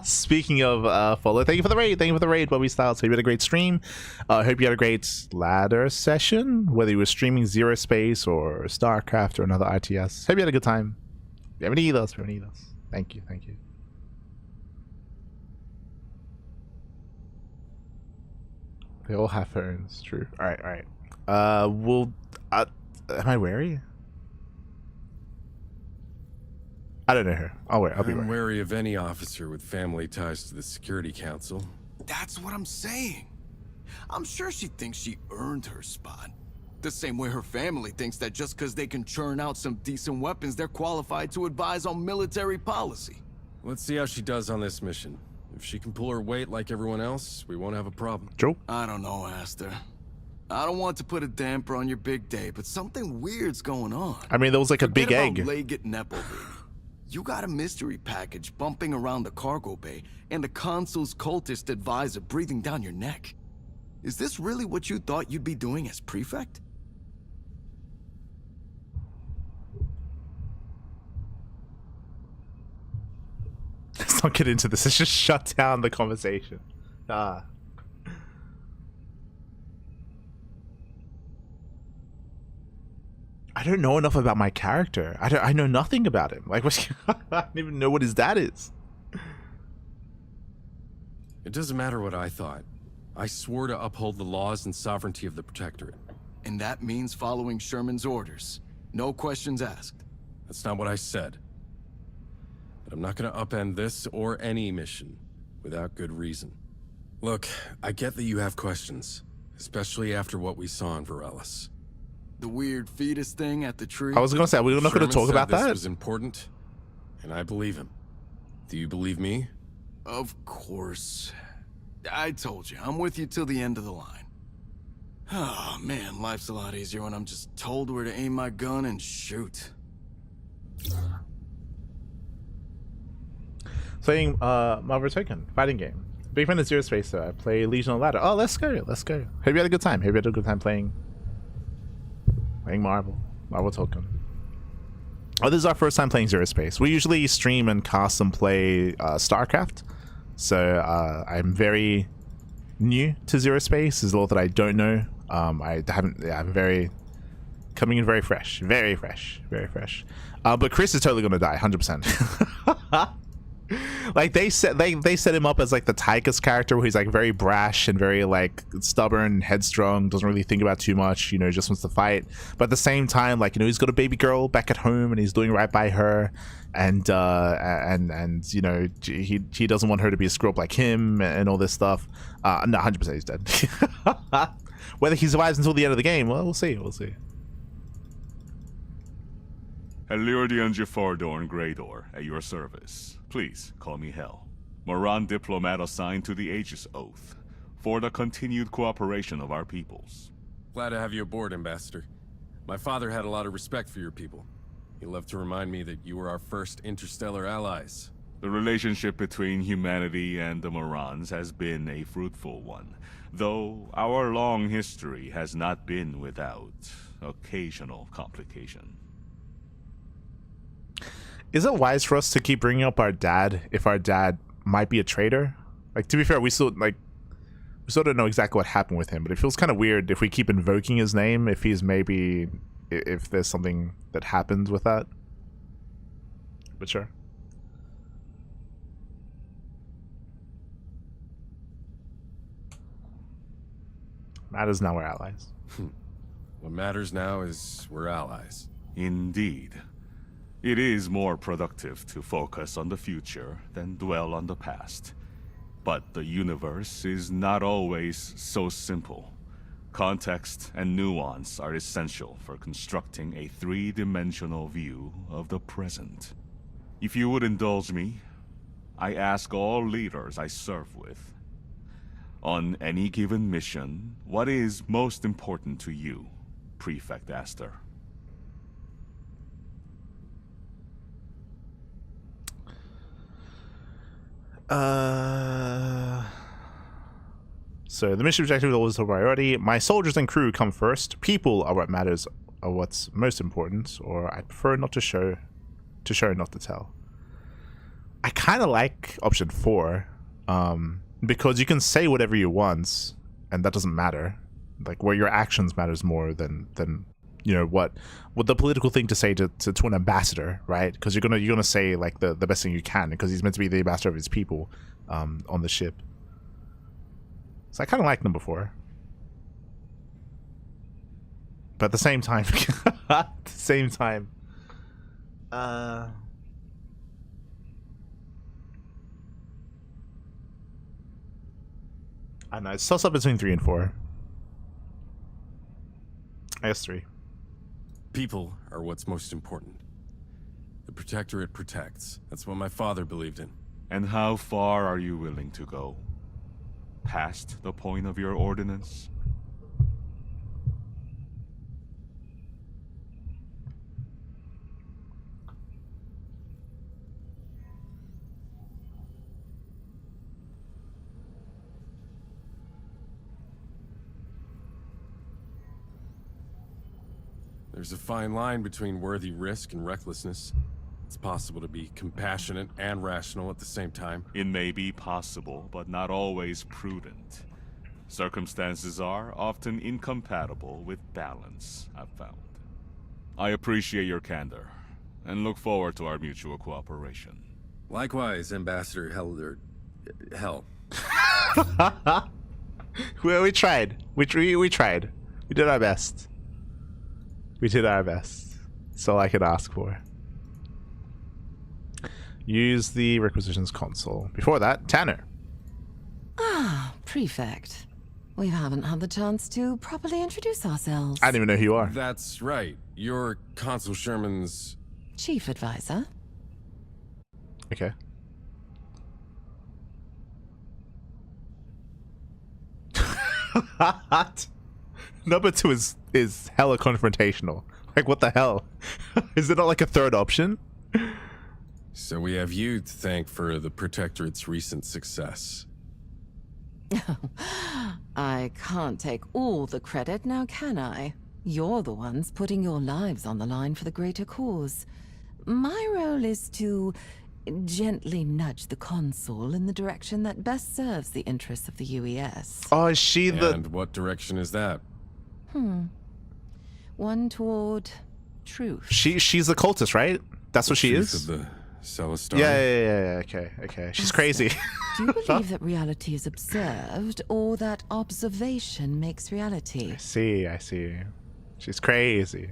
Speaking of follow, thank you for the raid. Thank you for the raid, Bobby Styles. Hope you had a great stream. Hope you had a great ladder session, whether you were streaming ZeroSpace or StarCraft or another RTS. Hope you had a good time. We have any of those. Thank you, thank you. They all have phones. True. All right, all right. Am I wary? I don't know her. I'll be wary. I'm wary of any officer with family ties to the Security Council. That's what I'm saying. I'm sure she thinks she earned her spot. The same way her family thinks that just because they can churn out some decent weapons, they're qualified to advise on military policy. Let's see how she does on this mission. If she can pull her weight like everyone else, we won't have a problem. Joe? I don't know, Aster. I don't want to put a damper on your big day, but something weird's going on. I mean, there was like a big egg. Leggett Nepo, baby. You got a mystery package bumping around the cargo bay, and the consul's cultist advisor breathing down your neck. Is this really what you thought you'd be doing as prefect? Let's not get into this. Let's just shut down the conversation. I don't know enough about my character. I know nothing about him. Like, I don't even know what his dad is. It doesn't matter what I thought. I swore to uphold the laws and sovereignty of the Protectorate. And that means following Sherman's orders. No questions asked. That's not what I said. But I'm not gonna upend this or any mission without good reason. Look, I get that you have questions, especially after what we saw in Varelis. The weird fetus thing at the tree? I was gonna say, we're not gonna talk about that. This was important, and I believe him. Do you believe me? Of course. I told you, I'm with you till the end of the line. Oh man, life's a lot easier when I'm just told where to aim my gun and shoot. Playing Marvel Token, fighting game. Big fan of ZeroSpace though. I play Legion on Ladder. Oh, let's go, let's go. Hope you had a good time. Hope you had a good time playing Marvel Token. Oh, this is our first time playing ZeroSpace. We usually stream and cast and play StarCraft. So I'm very new to ZeroSpace. There's a lot that I don't know. I haven't. Yeah, I'm coming in very fresh, very fresh. But Chris is totally gonna die, 100%. Like they set him up as like the Tychus character, where he's like very brash and very like stubborn, headstrong, doesn't really think about too much, just wants to fight. But at the same time, like, he's got a baby girl back at home and he's doing right by her, and he doesn't want her to be a screw up like him and all this stuff. No, 100% he's dead. Whether he survives until the end of the game, well, we'll see. Eluridian Jafardorn Greydor, at your service. Please, call me Hel. Moran diplomat assigned to the Aegis Oath, for the continued cooperation of our peoples. Glad to have you aboard, Ambassador. My father had a lot of respect for your people. He loved to remind me that you were our first interstellar allies. The relationship between humanity and the Morans has been a fruitful one, though our long history has not been without occasional complication. Is it wise for us to keep bringing up our dad if our dad might be a traitor? Like, to be fair, we still don't know exactly what happened with him, but it feels kind of weird if we keep invoking his name, if there's something that happens with that. But sure. Matters now we're allies. What matters now is we're allies. Indeed. It is more productive to focus on the future than dwell on the past. But the universe is not always so simple. Context and nuance are essential for constructing a three-dimensional view of the present. If you would indulge me, I ask all leaders I serve with, on any given mission, what is most important to you, Prefect Aster? So the mission objective is always a priority. My soldiers and crew come first. People are what matters, are what's most important, or I prefer not to show not to tell. I kind of like option 4, because you can say whatever you want, and that doesn't matter. Like, where your actions matters more than you know what the political thing to say to an ambassador, right? Because you're gonna say like the best thing you can, because he's meant to be the ambassador of his people on the ship. So I kind of like number 4, but at the same time, I don't know. It's toss up between 3 and 4. I guess 3. People are what's most important. The Protectorate protects. That's what my father believed in. And how far are you willing to go? Past the point of your ordinance? There's a fine line between worthy risk and recklessness. It's possible to be compassionate and rational at the same time. It may be possible, but not always prudent. Circumstances are often incompatible with balance, I've found. I appreciate your candor, and look forward to our mutual cooperation. Likewise, Ambassador Hell. Well, we tried. We tried. We did our best. That's all I could ask for. Use the requisitions console. Before that, Tanner. Ah, Prefect. We haven't had the chance to properly introduce ourselves. I don't even know who you are. That's right. You're Consul Sherman's... Chief Advisor. Okay. Number 2 is hella confrontational. Like, what the hell? Is it not like a third option? So we have you to thank for the Protectorate's recent success. I can't take all the credit now, can I? You're the ones putting your lives on the line for the greater cause. My role is to gently nudge the Consul in the direction that best serves the interests of the UES. Oh, is she the... And what direction is that? One toward truth. She's the cultist, right? That's what she is? Of the Celestar? Yeah. Okay. She's crazy. Do you believe that reality is observed, or that observation makes reality? I see. She's crazy.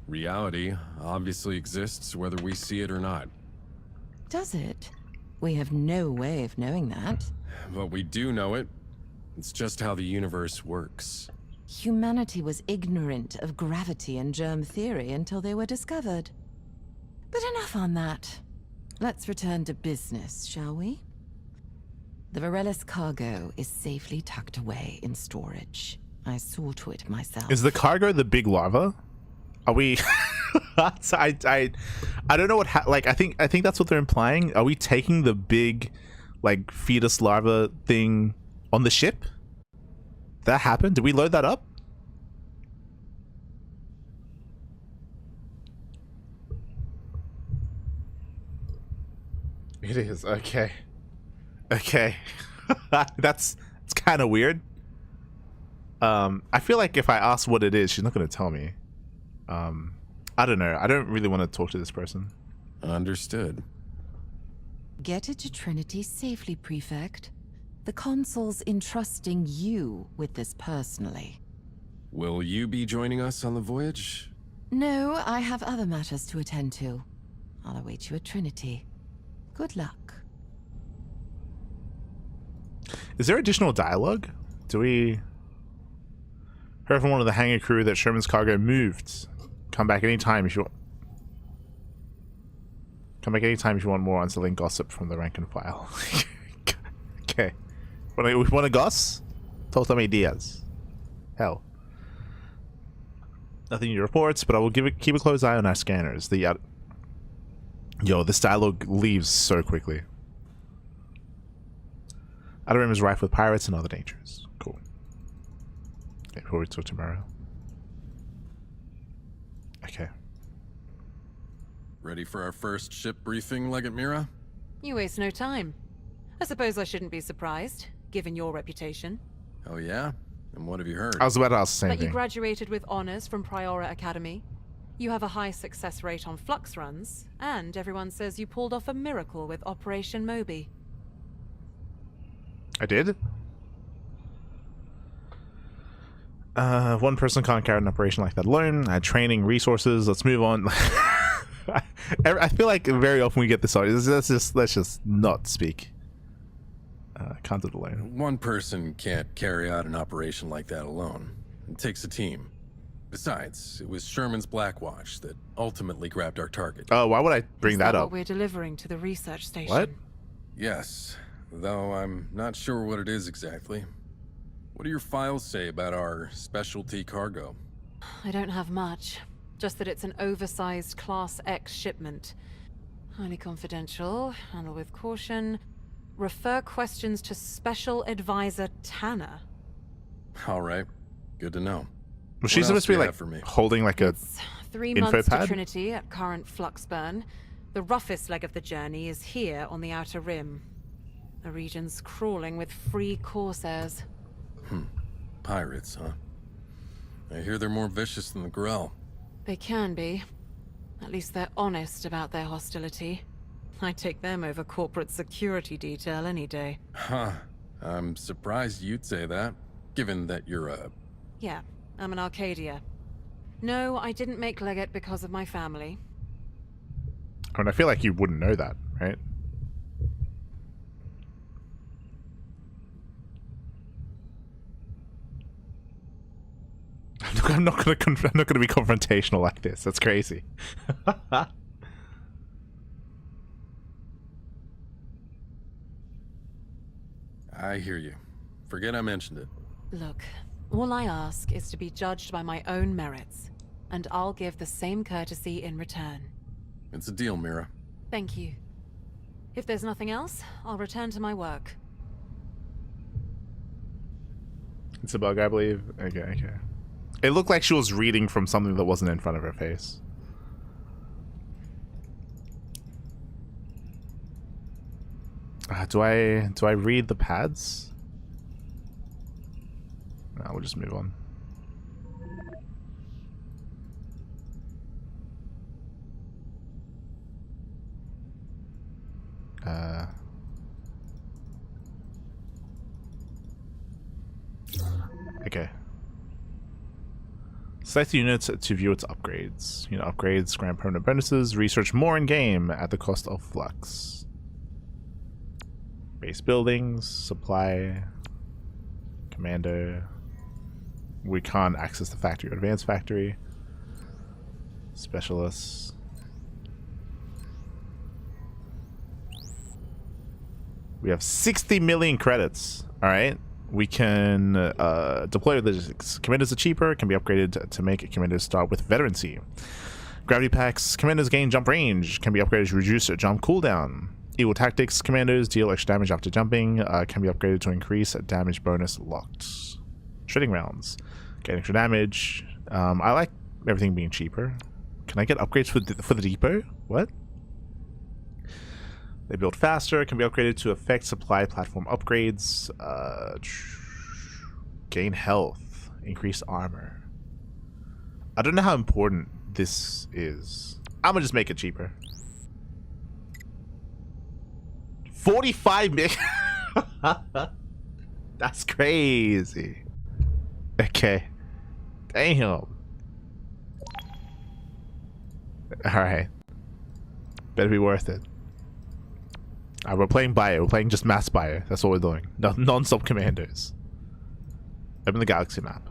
Reality obviously exists whether we see it or not. Does it? We have no way of knowing that. But we do know it. It's just how the universe works. Humanity was ignorant of gravity and germ theory until they were discovered. But enough on that. Let's return to business, shall we? The Varellus cargo is safely tucked away in storage. I saw to it myself. Is the cargo the big larva? Are we... So I don't know what... like, I think that's what they're implying. Are we taking the big, like, fetus larva thing on the ship? That happened? Did we load that up? It is. Okay. It's kind of weird. I feel like if I ask what it is, she's not going to tell me. I don't know. I don't really want to talk to this person. Understood. Get it to Trinity safely, Prefect. The Consul's entrusting you with this personally. Will you be joining us on the voyage? No, I have other matters to attend to. I'll await you at Trinity. Good luck. Is there additional dialogue? Do we... Heard from one of the hangar crew that Sherman's cargo moved. Come back anytime if you want. Come back anytime if you want more unsettling gossip from the rank and file. Okay. Want to goss? Talk some ideas. Hell. Nothing new reports, but I will keep a close eye on our scanners. Yo, this dialogue leaves so quickly. Outer Rim is rife with pirates and other dangers. Cool. Okay, before we talk to Mario. Okay. Ready for our first ship briefing, Legate Mira? You waste no time. I suppose I shouldn't be surprised, given your reputation. Oh yeah? And what have you heard? I was about to ask the same But thing. you graduated with honors from Priora Academy. You have a high success rate on flux runs, and everyone says you pulled off a miracle with Operation Moby. I did? One person can't carry an operation like that alone. I had training, resources. Let's move on. I feel like very often we get this audio. Let's just not speak. Can't do it alone. One person can't carry out an operation like that alone. It takes a team. Besides, it was Sherman's Black Watch that ultimately grabbed our target. Oh, why would I bring that up? What we're delivering to the research station. What? Yes, though I'm not sure what it is exactly. What do your files say about our specialty cargo? I don't have much. Just that it's an oversized Class X shipment. Highly confidential, handle with caution. Refer questions to Special Advisor Tanner. All right, good to know. Was she supposed to be like holding like a 3 info months to pad? Trinity at current flux burn. The roughest leg of the journey is here on the Outer Rim. The region's crawling with free corsairs. Pirates, huh? I hear they're more vicious than the Grell. They can be. At least they're honest about their hostility. I'd take them over corporate security detail any day. Huh. I'm surprised you'd say that, given that you're a... Yeah, I'm an Arcadia. No, I didn't make Legate because of my family. I mean, I feel like you wouldn't know that, right? I'm not gonna be confrontational like this. That's crazy. I hear you. Forget I mentioned it. Look, all I ask is to be judged by my own merits, and I'll give the same courtesy in return. It's a deal, Mira. Thank you. If there's nothing else, I'll return to my work. It's a bug, I believe. Okay. It looked like she was reading from something that wasn't in front of her face. Do I read the pads? No, we'll just move on. Okay. Select the units to view its upgrades. Unit upgrades, grant permanent bonuses, research more in-game at the cost of flux. Base buildings, supply, commando. We can't access the factory or advanced factory. Specialists. We have 60 million credits. Alright. We can deploy logistics. Commandos are cheaper, can be upgraded to make commandos start with veterancy. Gravity packs, commandos gain jump range, can be upgraded to reduce jump cooldown. Evil tactics, commandos deal extra damage after jumping, can be upgraded to increase damage bonus locked. Shredding rounds, get extra damage. I like everything being cheaper. Can I get upgrades for the depot? What? They build faster, can be upgraded to effect supply platform upgrades. Gain health. Increased armor. I don't know how important this is. I'm gonna just make it cheaper. 45 million. That's crazy. Okay. Damn. Alright. Better be worth it. Alright, we're playing bio. We're playing just mass bio. That's what we're doing. Non-stop commandos. Open the galaxy map.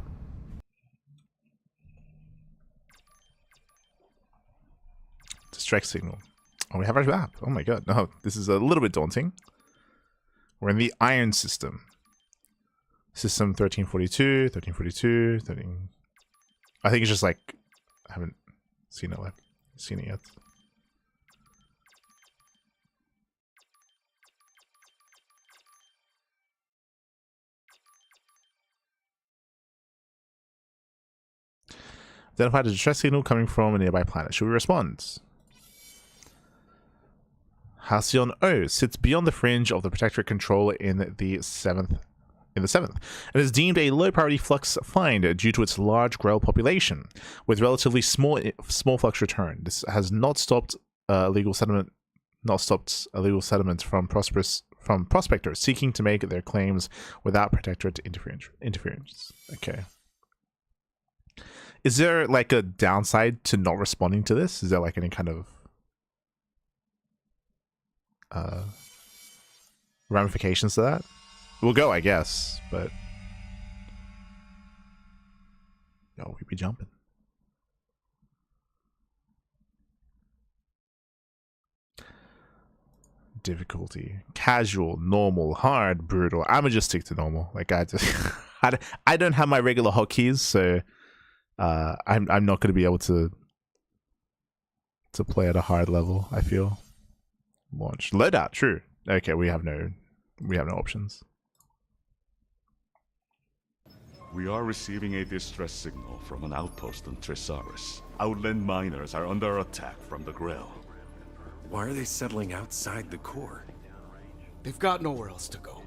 Distress signal. Oh, we have our map. Oh my god. No, this is a little bit daunting. We're in the Iron System. System 1342, 1342, 13... I think it's just like... I haven't seen it yet. Identify the distress signal coming from a nearby planet. Should we respond? Halcyon O sits beyond the fringe of the Protectorate control in the 7th. And is deemed a low priority flux find due to its large Grail population, with relatively small flux return. This has not stopped illegal settlement from prospectors seeking to make their claims without Protectorate interference. Okay. Is there like a downside to not responding to this? Is there like any kind of ramifications to that? We'll go, I guess, but yo, we be jumping. Difficulty: casual, normal, hard, brutal. I'ma just stick to normal. Like I don't have my regular hotkeys, so I'm not gonna be able to play at a hard level. I feel. Launch loadout. True. Okay, we have no options. We are receiving a distress signal from an outpost on Trisaris. Outland miners are under attack from the Grail. Why are they settling outside the core? They've got nowhere else to go.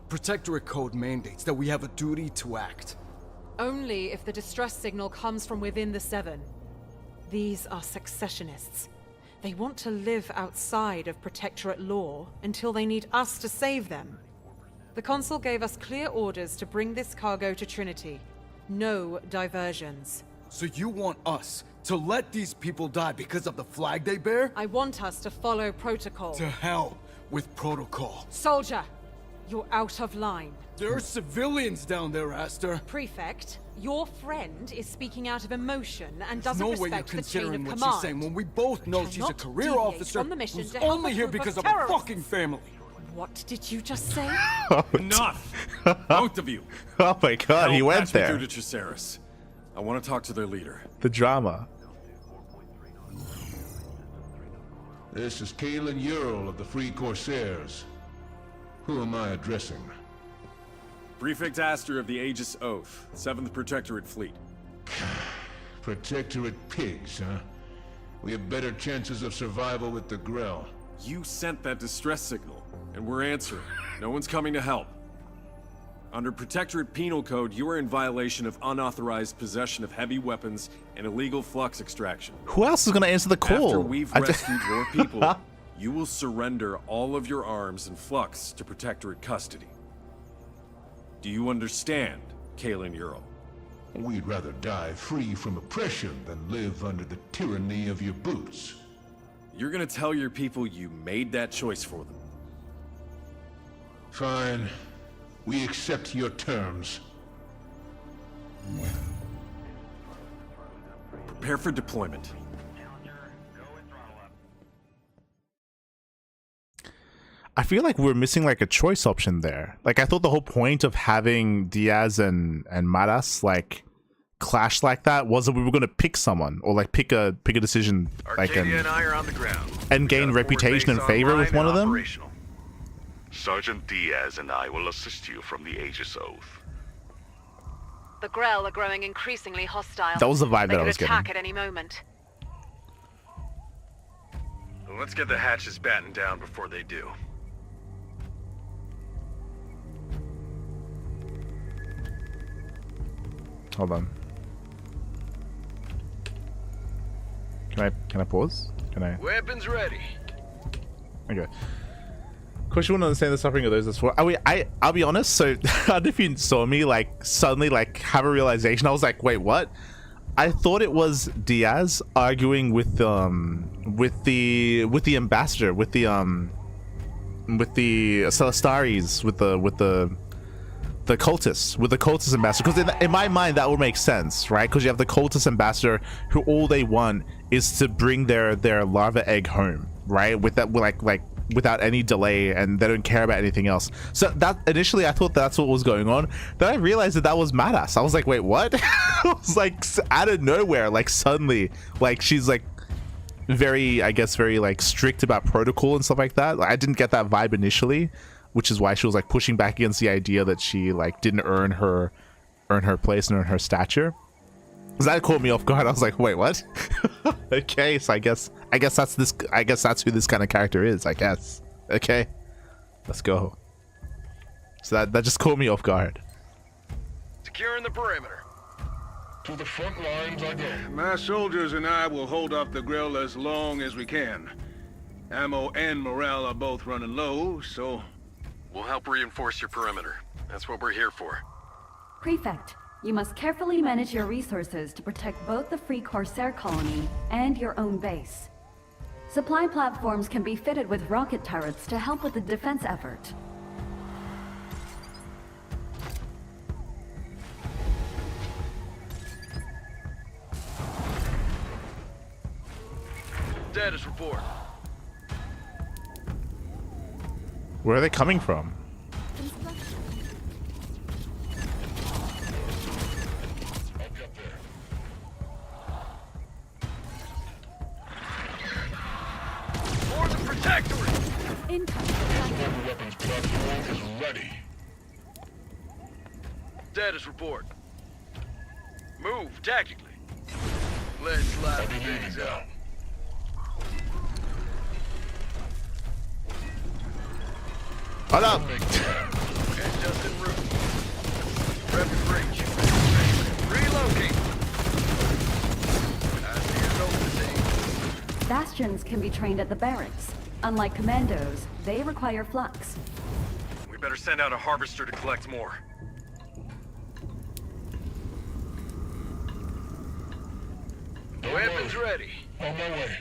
Protectorate code mandates that we have a duty to act. Only if the distress signal comes from within the Seven. These are successionists. They want to live outside of Protectorate law until they need us to save them. The Consul gave us clear orders to bring this cargo to Trinity. No diversions. So you want us to let these people die because of the flag they bear? I want us to follow protocol. To hell with protocol. Soldier, you're out of line. There are civilians down there, Aster. Prefect, your friend is speaking out of emotion and doesn't no way you're respect the chain considering of what command. she's saying when we both know she's a career deviate officer from the mission who's to help only a here group of because of a terrorists. fucking family. What did you just say? Enough! Both of you. Oh my god, he went Patch me there. through to Trisaris. I want to talk to their leader. The drama. This is Kalen Ural of the Free Corsairs. Who am I addressing? Prefect Aster of the Aegis Oath, 7th Protectorate Fleet. Protectorate pigs, huh? We have better chances of survival with the Grell. You sent that distress signal, and we're answering. No one's coming to help. Under Protectorate Penal Code, you are in violation of unauthorized possession of heavy weapons and illegal flux extraction. Who else is gonna answer the call? After we've rescued your people, you will surrender all of your arms and flux to Protectorate custody. Do you understand, Kalen Ural? We'd rather die free from oppression than live under the tyranny of your boots. You're gonna tell your people you made that choice for them. Fine. We accept your terms. Prepare for deployment. I feel like we're missing like a choice option there. Like I thought the whole point of having Diaz and Maras like clash like that was that we were gonna pick someone or like pick a decision like Arcadia and I are on the ground. and gain reputation and favor with one of them. Sergeant Diaz and I will assist you from the Aegis Oath. The Grell are growing increasingly hostile. That was the vibe They that I could was attack getting. at any moment. Well, let's get the hatches battened down before they do. Hold on. Can I pause? Can I? Weapons ready. Okay. Of course, you wouldn't understand the suffering of those as well. I'll be honest. So, I don't know if you saw me like suddenly like have a realization. I was like, wait, what? I thought it was Diaz arguing with the ambassador, with the Celastaris, with the cultists, with the cultist ambassador. Because in my mind that would make sense, right? Because you have the cultist ambassador who all they want is to bring their larva egg home, right? With that, like without any delay, and they don't care about anything else. So that initially I thought that's what was going on. Then I realized that was Madass. I was like, wait, what? I was like, out of nowhere, like suddenly, like she's like very, I guess, very like strict about protocol and stuff like that. Like, I didn't get that vibe initially, which is why she was like pushing back against the idea that she like didn't earn her place and earn her stature. Because that caught me off guard. I was like, wait, what? Okay, so I guess that's this. I guess that's who this kind of character is. I guess. Okay, let's go. So that just caught me off guard. Securing the perimeter. To the front lines I go. My soldiers and I will hold off the grill as long as we can. Ammo and morale are both running low, so... We'll help reinforce your perimeter. That's what we're here for. Prefect, you must carefully manage your resources to protect both the Free Corsair colony and your own base. Supply platforms can be fitted with rocket turrets to help with the defense effort. Status report. Where are they coming from? For the Protectorate! Mobile weapons platform is ready. Status report. Move tactically. Let's liven things up. Hold up! Just en route. Prep to breach. Relocate. I see your over the team. Bastions can be trained at the barracks. Unlike commandos, they require flux. We better send out a harvester to collect more. Weapons ready. On my way.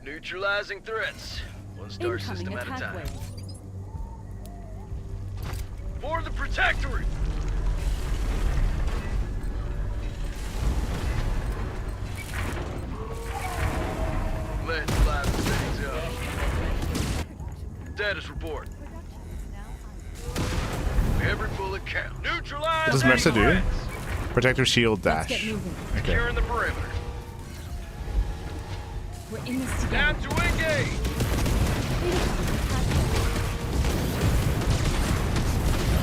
Neutralizing threats. One star system at a time. For the Protectorate! Let's liven things up. Status report. Every bullet counts. Neutralize. What does Mercer do? Protector shield dash. Okay. Securing the perimeter. We're in this together. Time to engage.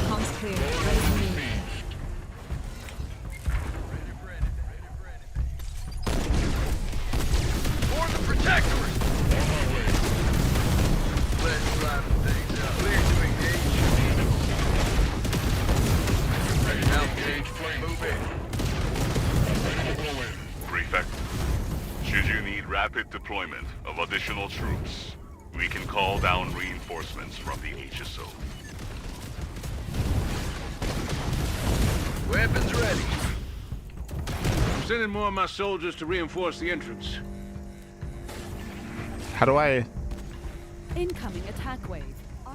Comms clear. Ready to move. For the Protectorate. Let's liven things up. Clear to engage. Now engage flame. Move in. Prefect, should you need rapid deployment of additional troops, we can call down reinforcements from the HSO. Weapons ready. I'm sending more of my soldiers to reinforce the entrance. How do I? Incoming attack wave.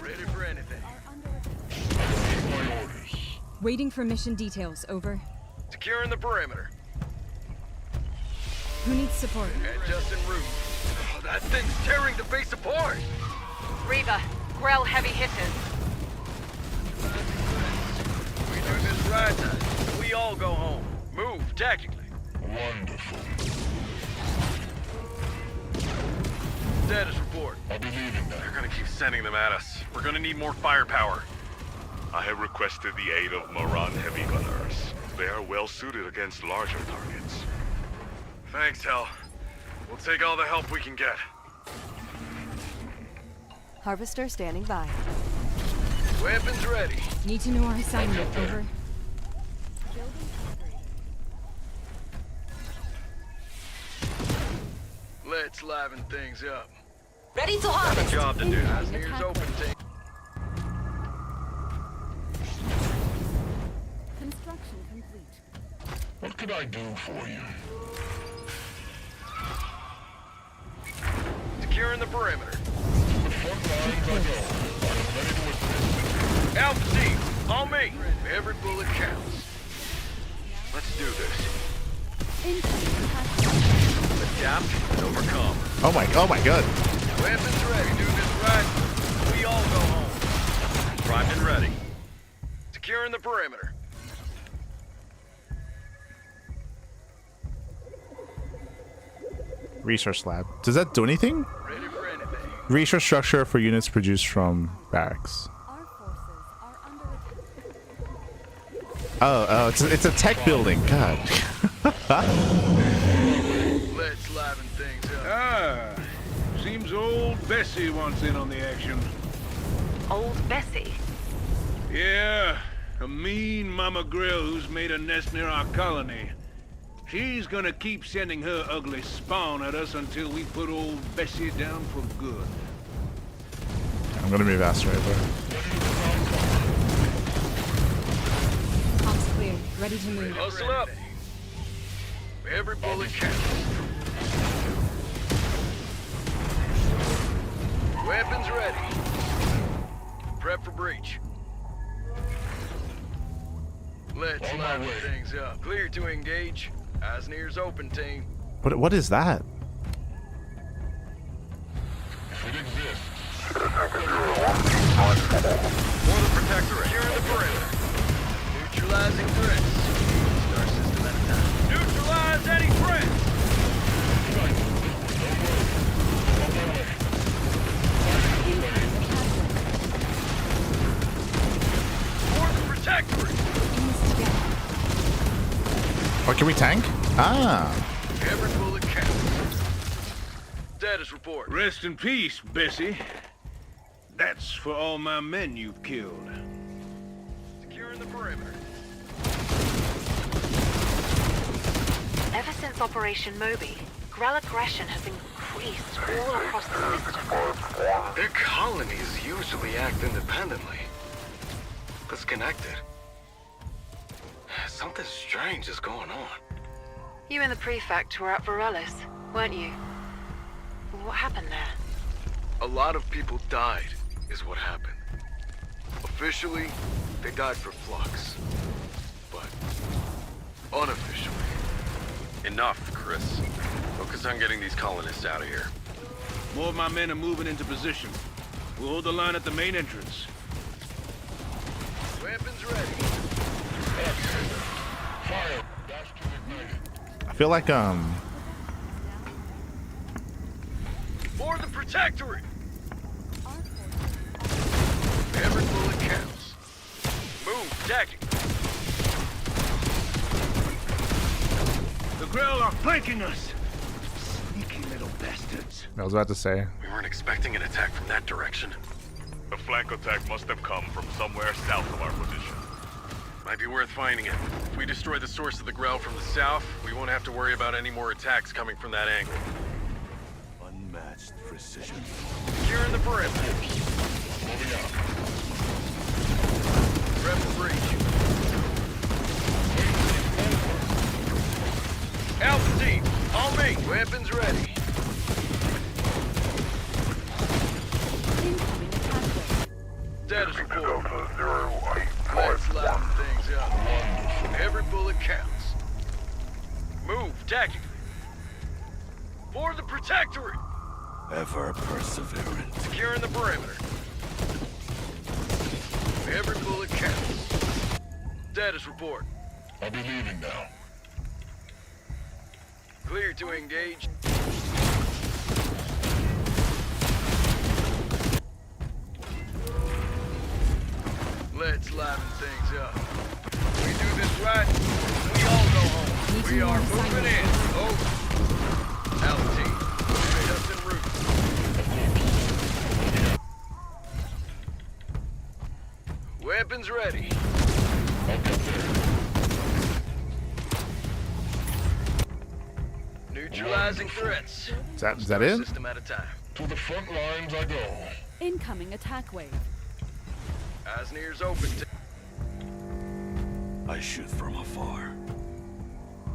Ready for anything. Waiting for mission details. Over. Securing the perimeter. Who needs support? Just en route. Oh, that thing's tearing the base apart. Reva, Grell heavy hitters. We do this right now. We all go home. Move tactically. Wonderful. Status report. I'll be leaving now. They're gonna keep sending them at us. We're gonna need more firepower. I have requested the aid of Moran heavy gunners. They are well suited against larger targets. Thanks, Hel. We'll take all the help we can get. Harvester standing by. Weapons ready. Need to know our assignment. Over. Let's liven things up. Ready to Got a harvest. job to do. Eyes and ears open, team. Construction complete. What could I do for you? Securing the perimeter. The front lines I go. I am ready to assist. Alpha team, on me. Every bullet counts. Let's do this. Incoming attack. Adapt and overcome. Oh my god. Weapons ready. Do this right. We all go home. Primed and ready. Securing the perimeter. Research lab. Does that do anything? Ready for anything. Research structure for units produced from barracks. Our forces are under attack. Oh, it's a tech building. God. Let's liven things up. Ah, seems old Bessie wants in on the action. Old Bessie. Yeah, a mean Mama Grill who's made a nest near our colony. She's gonna keep sending her ugly spawn at us until we put old Bessie down for good. I'm gonna move asteroid over. Comms clear. Ready to move. Hustle up. Every bullet counts. Weapons ready. Prep for breach. Let's liven things up. Clear to engage. Eyes and ears open, team. What is that? It exists. For the protectorate. Securing the perimeter. Neutralizing threats. Star system at a time. Neutralize any threats. For the protectorate. What can we tank? Ah. Every bullet counts. Status report. Rest in peace, Bessie. That's for all my men you've killed. Securing the perimeter. Ever since Operation Moby, Grell aggression has increased all across the system. Their colonies usually act independently. Disconnected. Something strange is going on. You and the prefect were at Varellis, weren't you? What happened there? A lot of people died, is what happened. Officially, they died for flux. But unofficially. Enough, Chris. Focus on getting these colonists out of here. More of my men are moving into position. We'll hold the line at the main entrance. Weapons ready. Fire. Dash to ignited. I feel like For the protectorate. Every bullet counts. Move, attacking. The Grill are flanking us. Sneaky little bastards. I was about to say. We weren't expecting an attack from that direction. The flank attack must have come from somewhere south of our position. Might be worth finding it. If we destroy the source of the Grell from the south, we won't have to worry about any more attacks coming from that angle. Unmatched precision. Securing the perimeter. Moving out. Prep for breach. Alpha team, on me. Weapons ready. Incoming attack wave. Status report. Let's liven things up. Every bullet counts. Move, attacking. For the protectorate. Ever perseverant. Securing the perimeter. Every bullet counts. Status report. I'll be leaving now. Clear to engage. Let's liven things up. We do this right, we all go home. We are moving in. Over. Alpha team, just en route. Weapons ready. I'll get there. Neutralize. Neutralizing threats. Is that it? System at a time. To the front lines I go. Incoming attack wave. Ears open. I shoot from afar.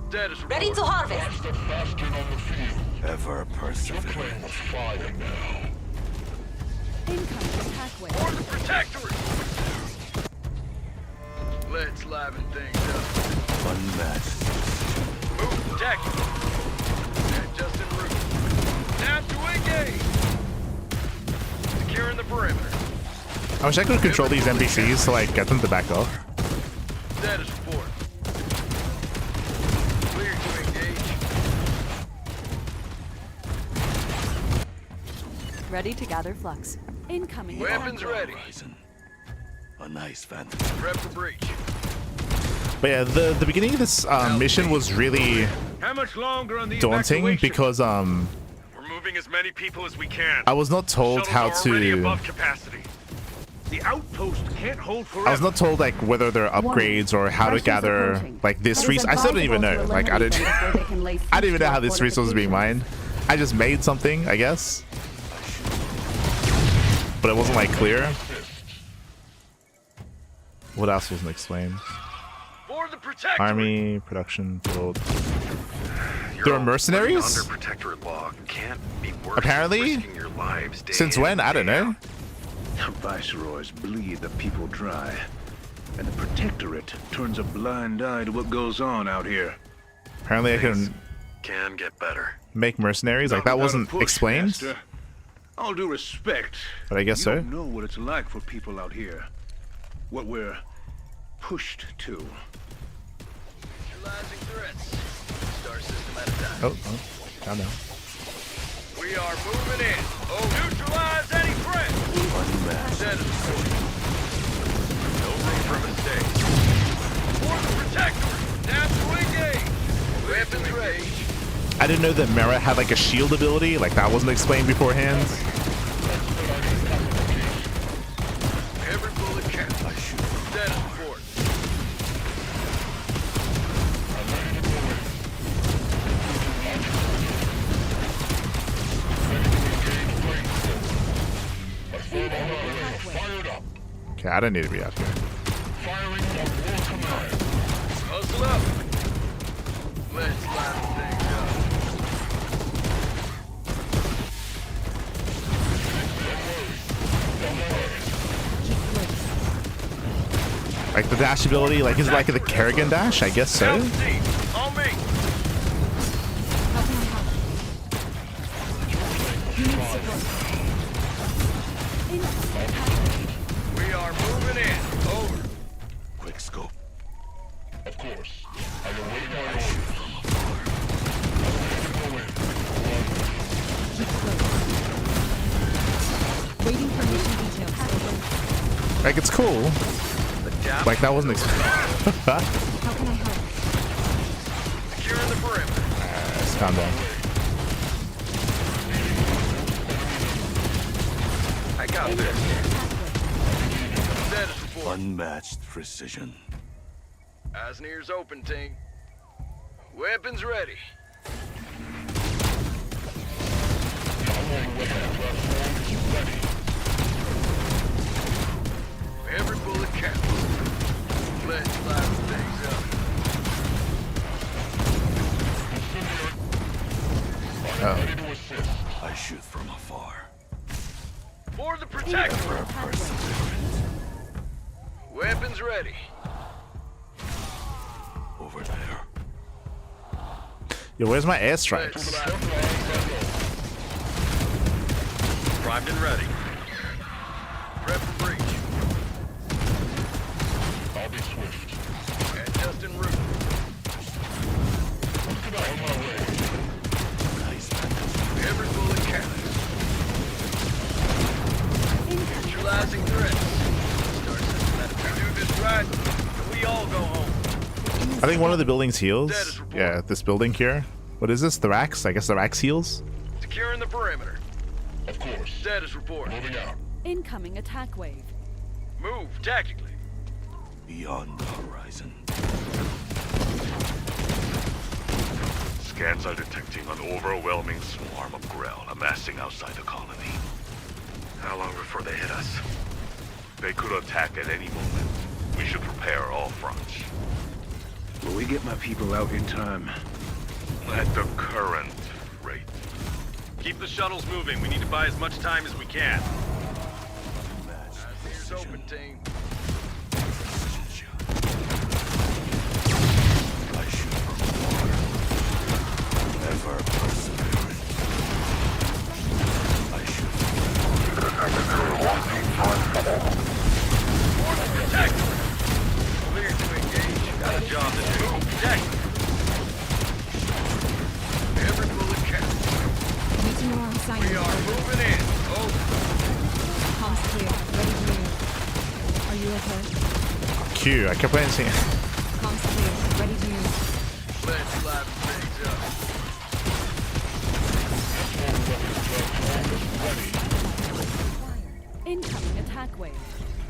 Status report. Ready to harvest. Watch the bastion on the field. Ever persevering. Playing with fire now. Incoming attack wave. For the Protectorate. Let's liven things up. Unmatched. Move, tactical. Just en route. Now to engage. Securing the perimeter. I wish I could control these NPCs to like get them to back off. Status report. Clear to engage. Ready to gather flux. Incoming Weapons attack ready. A nice fantasy. Prep for breach. But yeah, the beginning of this mission was really How much longer on the daunting evacuation? because We're moving as many people as we can. I was not told how Shuttles are already to. above capacity. The outpost can't hold forever. I was not told like whether there are upgrades or how to gather like this resource. I still don't even know. Like I didn't. I didn't even know how this resource was being mined. I just made something, I guess, but it wasn't like clear. What else wasn't explained? For the Protectorate. Army production build. You're There are all mercenaries? Under Protectorate law. Can't be worse than Apparently? risking your lives day Since in when? and I don't day know. out. Viceroys bleed the people dry. And the Protectorate turns a blind eye to what goes on out here. Apparently I can Can get better. make mercenaries. Like that Not without a wasn't push, explained. Master. All due respect, But I guess you so. don't know what it's like for people out here. What we're pushed to. Neutralizing threats. Star system at a time. Oh, calm down. We are moving in. Oh, neutralize any threat. Status report. No room for mistakes. For the Protectorate. Now to engage. Weapons ready. I didn't know that Mara had like a shield ability. Like that wasn't explained beforehand. Every bullet counts. Status report. Okay, I don't need to be out here. Hustle up. Let's liven things Like the dash ability, like is it like the Kerrigan dash? I guess so. up. On me. We are moving in. Over. Quick scope. Of course. I await my Waiting for mission details. Over. Like it's cool. Like that wasn't explained. How can I help? Securing the perimeter. Just calm down. I got this. Status report. Unmatched precision. Eyes and ears open, team. Weapons ready. Every bullet counts. Let's liven things up. Oh. I shoot from afar. For the Protectorate. Weapons ready. Over there. Yo, where's my airstrikes? Primed and ready. Prep for breach. I'll be swift. And just en route. On my way. Nice fantasy. Every bullet counts. Neutralizing threats. Start system at a time. Do this right, and we all go home. I think one of the buildings heals. Yeah, this building here. What is this? The racks? I guess the racks heals. Securing the perimeter. Of course. Status report. Moving out. Incoming attack wave. Move tactically. Beyond the horizon. Scans are detecting an overwhelming swarm of Grell amassing outside the colony. How long before they hit us? They could attack at any moment. We should prepare all fronts. Will we get my people out in time? At the current rate. Keep the shuttles moving. We need to buy as much time as we can. Here's open, team. I shoot from afar, ever persevering. I shoot Protect! Clear to engage. Got a job to do. Protect! Every bullet counts. Need to know our assignment. We are moving in. Over. Comms clear. Ready to move. Are you okay? Q. I kept waiting to see. Comms clear. Ready to move. Let's liven things up. Incoming attack wave.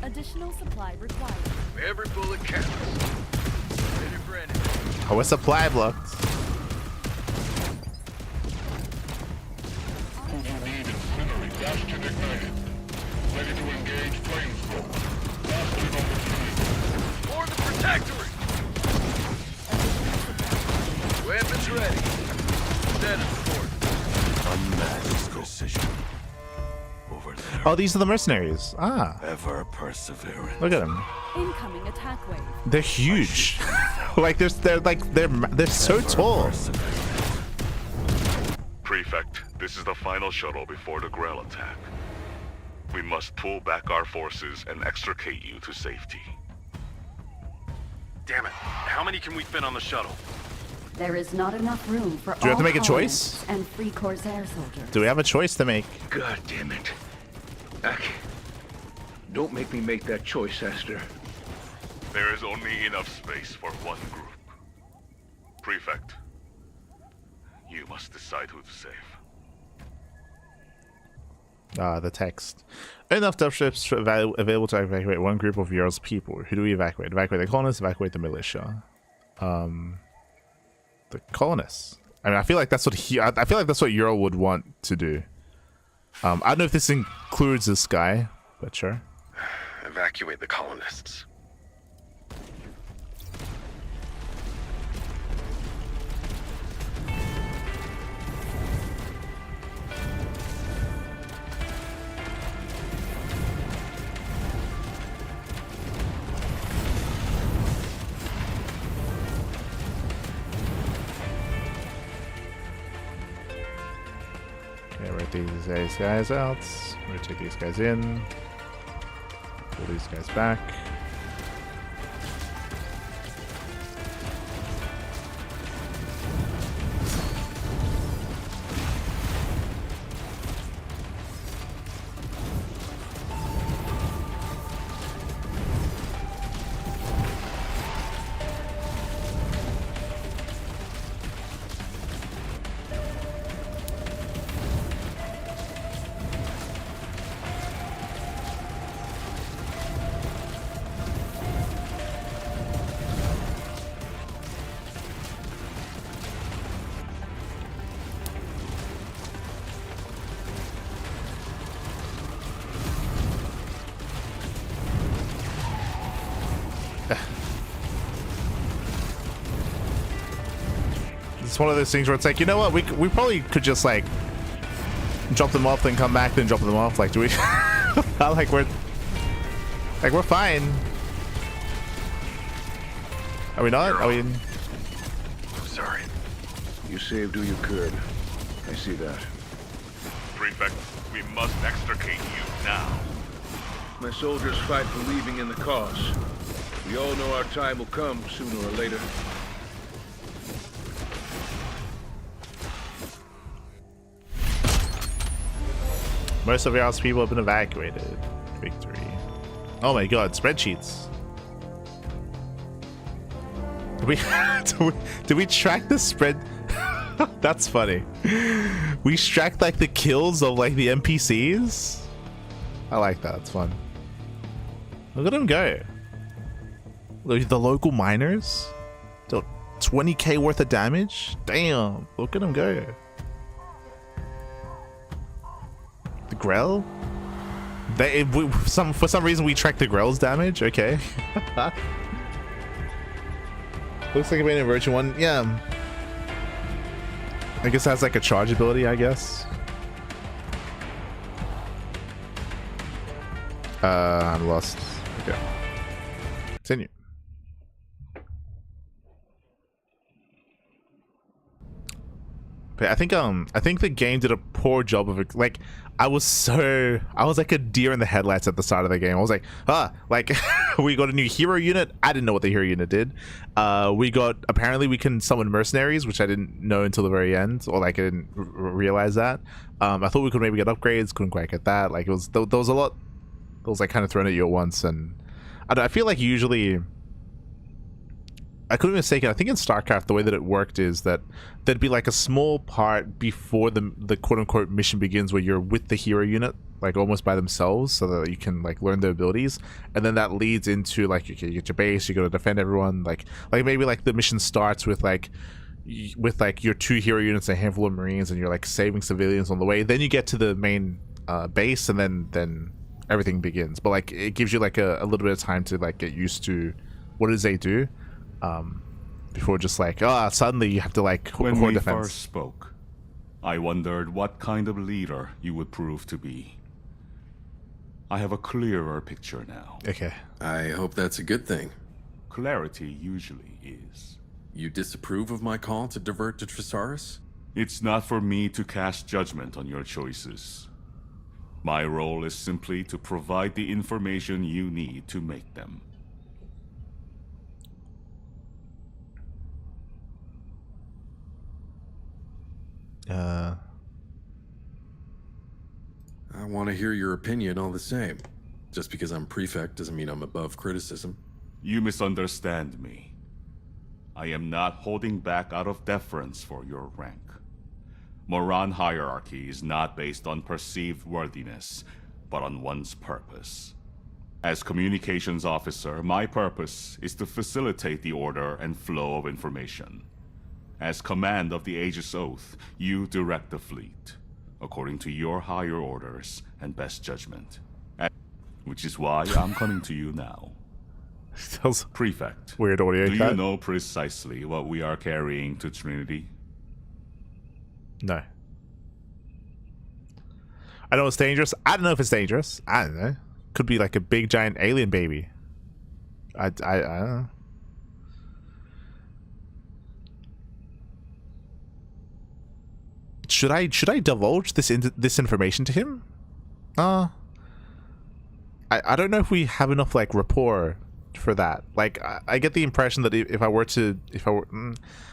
Additional supply required. Every bullet counts. Ready for anything. Oh, a supply blocked. Ready to engage flamethrower. For the protectorate. Weapons ready. Status report. unmatched precision. Over there. Oh, these are the mercenaries. Ah. Ever persevering. Look at them. Incoming attack wave. They're huge. Like they're so tall. Prefect, this is the final shuttle before the Grell attack. We must pull back our forces and extricate you to safety. Damn it. How many can we fit on the shuttle? There is not enough room for all Do we have to make a colonists choice? and free Corsair soldiers. Do we have a choice to make? God damn it. Don't make me make that choice, Esther. There is only enough space for one group. Prefect, you must decide who to save. The text. Enough death ships available to evacuate one group of Euro's people. Who do we evacuate? Evacuate the colonists, evacuate the militia. The colonists. I mean, I feel like that's what I feel like that's what Euro would want to do. I don't know if this includes this guy, but sure. Evacuate the colonists. Okay, rotate these guys out. Rotate these guys in. Pull these guys back. It's one of those things where it's like, you know what, we probably could just like drop them off, then come back, then drop them off. Like, do we? like we're fine. Are we not? Are we? Sorry. You saved who you could. I see that. Prefect, we must extricate you now. My soldiers fight believing in the cause. We all know our time will come sooner or later. Most of Euro's people have been evacuated. Victory. Oh my god, spreadsheets. Did we track the spread? That's funny. We tracked like the kills of like the NPCs. I like that. It's fun. Look at them go. Look, the local miners. 20k worth of damage. Damn, look at him go. The Grell? For some reason we tracked the Grell's damage. Okay. Looks like a main version one. Yeah. I guess that's like a charge ability, I guess. I'm lost. Okay. Continue. But I think the game did a poor job of it. Like, I was like a deer in the headlights at the start of the game. I was like, like we got a new hero unit. I didn't know what the hero unit did. Apparently we can summon mercenaries, which I didn't know until the very end, or like I didn't realize that. I thought we could maybe get upgrades, couldn't quite get that. Like, it was there was a lot that was like kind of thrown at you at once, and I feel like usually, I could be mistaken, I think in StarCraft the way that it worked is that there'd be like a small part before the quote-unquote mission begins where you're with the hero unit, like almost by themselves, so that you can like learn their abilities, and then that leads into like, okay, you get your base, you gotta defend everyone, like maybe like the mission starts with like your 2 hero units and a handful of marines, and you're like saving civilians on the way, then you get to the main base, and then everything begins. But like it gives you like a little bit of time to like get used to what it is they do, before just like, suddenly you have to like when we defense. First spoke, I wondered what kind of leader you would prove to be. I have a clearer picture now. Okay. I hope that's a good thing. Clarity usually is. You disapprove of my call to divert to Tresaris? It's not for me to cast judgment on your choices. My role is simply to provide the information you need to make them. I want to hear your opinion all the same. Just because I'm prefect doesn't mean I'm above criticism. You misunderstand me. I am not holding back out of deference for your rank. Moran hierarchy is not based on perceived worthiness, but on one's purpose. As communications officer, my purpose is to facilitate the order and flow of information. As command of the Aegis Oath, you direct the fleet, according to your higher orders and best judgment. Which is why I'm coming to you now. Prefect, weird audio. Do you know precisely what we are carrying to Trinity? No. I know it's dangerous. I don't know if it's dangerous. I don't know. Could be like a big giant alien baby. I don't know. Should I divulge this information to him? I don't know if we have enough like rapport for that. Like I get the impression that if I were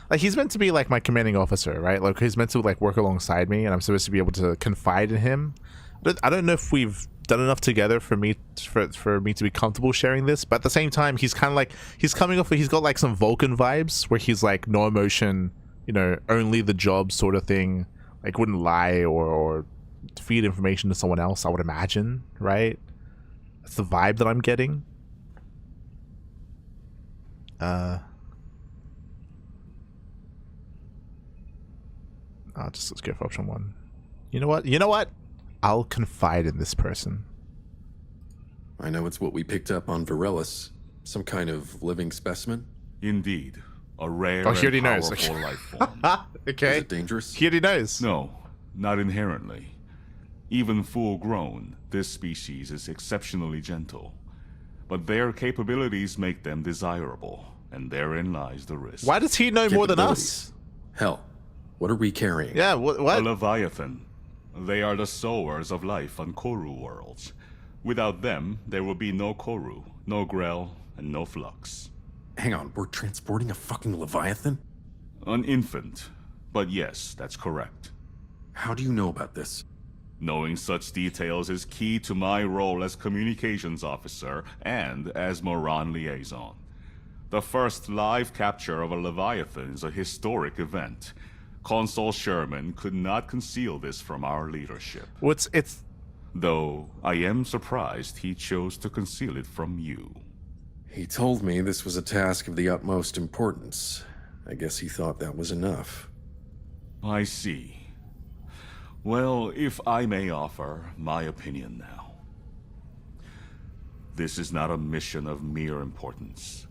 like, he's meant to be like my commanding officer, right? Like he's meant to like work alongside me, and I'm supposed to be able to confide in him. I don't know if we've done enough together for me to be comfortable sharing this, but at the same time he's kind of like, he's got like some Vulcan vibes where he's like no emotion, you know, only the job sort of thing, like wouldn't lie or feed information to someone else, I would imagine, right? That's the vibe that I'm getting. Let's go for option 1. You know what? I'll confide in this person. I know it's what we picked up on Virelis. Some kind of living specimen? Indeed. A rare he already and knows. powerful life form. Okay. Is it dangerous? He already knows. No, not inherently. Even full-grown, this species is exceptionally gentle. But their capabilities make them desirable, and therein lies the risk. Why does he know more than us? Hell, what are we carrying? Yeah, what? A Leviathan. They are the sowers of life on Koru worlds. Without them, there will be no Koru, no Grell, and no Flux. Hang on, we're transporting a fucking Leviathan? An infant. But yes, that's correct. How do you know about this? Knowing such details is key to my role as communications officer and as Moran liaison. The first live capture of a Leviathan is a historic event. Consul Sherman could not conceal this from our leadership. Though I am surprised he chose to conceal it from you. He told me this was a task of the utmost importance, I guess he thought that was enough. I see. Well, if I may offer my opinion now. This is not a mission of mere importance.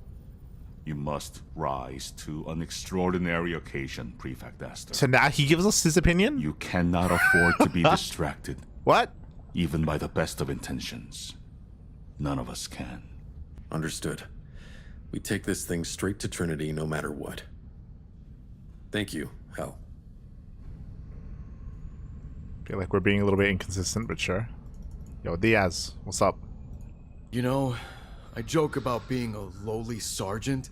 You must rise to an extraordinary occasion, Prefect Astor. So now he gives us his opinion? You cannot afford to be distracted. What? Even by the best of intentions. None of us can. Understood. We take this thing straight to Trinity no matter what. Thank you, Hell. Feel like we're being a little bit inconsistent, but sure. Yo, Diaz, what's up? You know, I joke about being a lowly sergeant,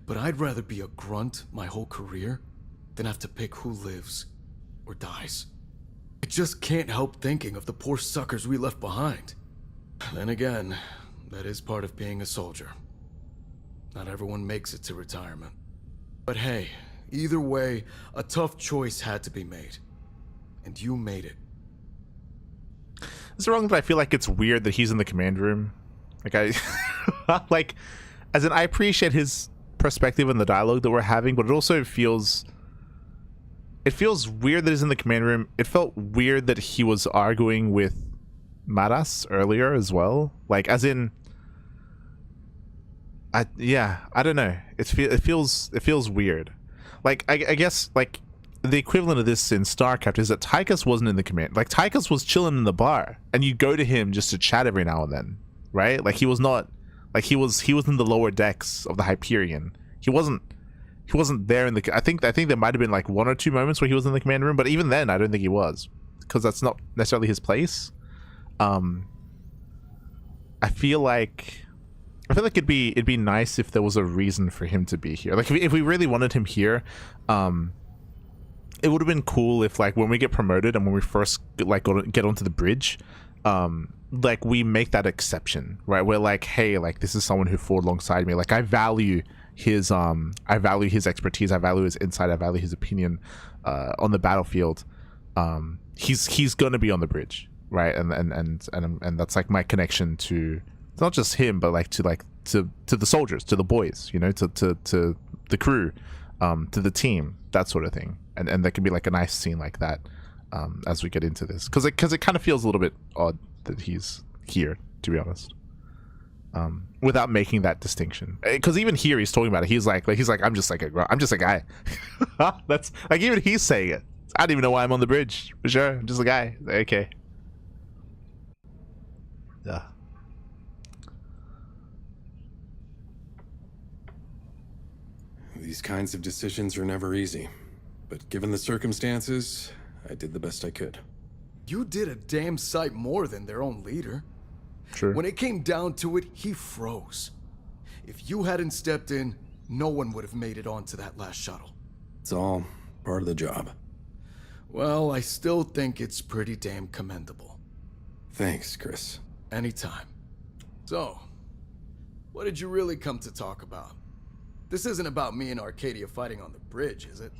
but I'd rather be a grunt my whole career than have to pick who lives or dies. I just can't help thinking of the poor suckers we left behind. Then again, that is part of being a soldier. Not everyone makes it to retirement. But hey, either way, a tough choice had to be made. And you made it. Is it wrong that I feel like it's weird that he's in the command room? Like like, as in, I appreciate his perspective and the dialogue that we're having, but it also feels weird that he's in the command room. It felt weird that he was arguing with Maras earlier as well. Like, as in, I don't know. It feels weird. Like, I guess, like, the equivalent of this in StarCraft is that Tychus wasn't in the command. Like, Tychus was chilling in the bar, and you go to him just to chat every now and then, right? Like, he was not, like, he was in the lower decks of the Hyperion. He wasn't there in the. I think there might have been like 1 or 2 moments where he was in the command room, but even then, I don't think he was, because that's not necessarily his place. I feel like it'd be nice if there was a reason for him to be here. Like, if we really wanted him here, it would have been cool if, like, when we get promoted and when we first like get onto the bridge, like, we make that exception, right? We're like, hey, like, this is someone who fought alongside me. Like, I value his expertise, I value his insight, I value his opinion on the battlefield. He's gonna be on the bridge, right? And that's like my connection to not just him, but like to the soldiers, to the boys, you know, to the crew, to the team, that sort of thing. And there could be like a nice scene like that as we get into this, because it kind of feels a little bit odd that he's here, to be honest, without making that distinction. Because even here he's talking about it. He's like I'm just a guy. That's like, even he's saying it. I don't even know why I'm on the bridge. For sure, I'm just a guy. Okay. Yeah. These kinds of decisions are never easy. But given the circumstances, I did the best I could. You did a damn sight more than their own leader. True. When it came down to it, he froze. If you hadn't stepped in, no one would have made it onto that last shuttle. It's all part of the job. Well, I still think it's pretty damn commendable. Thanks, Chris. Anytime. So, what did you really come to talk about? This isn't about me and Arcadia fighting on the bridge, is it?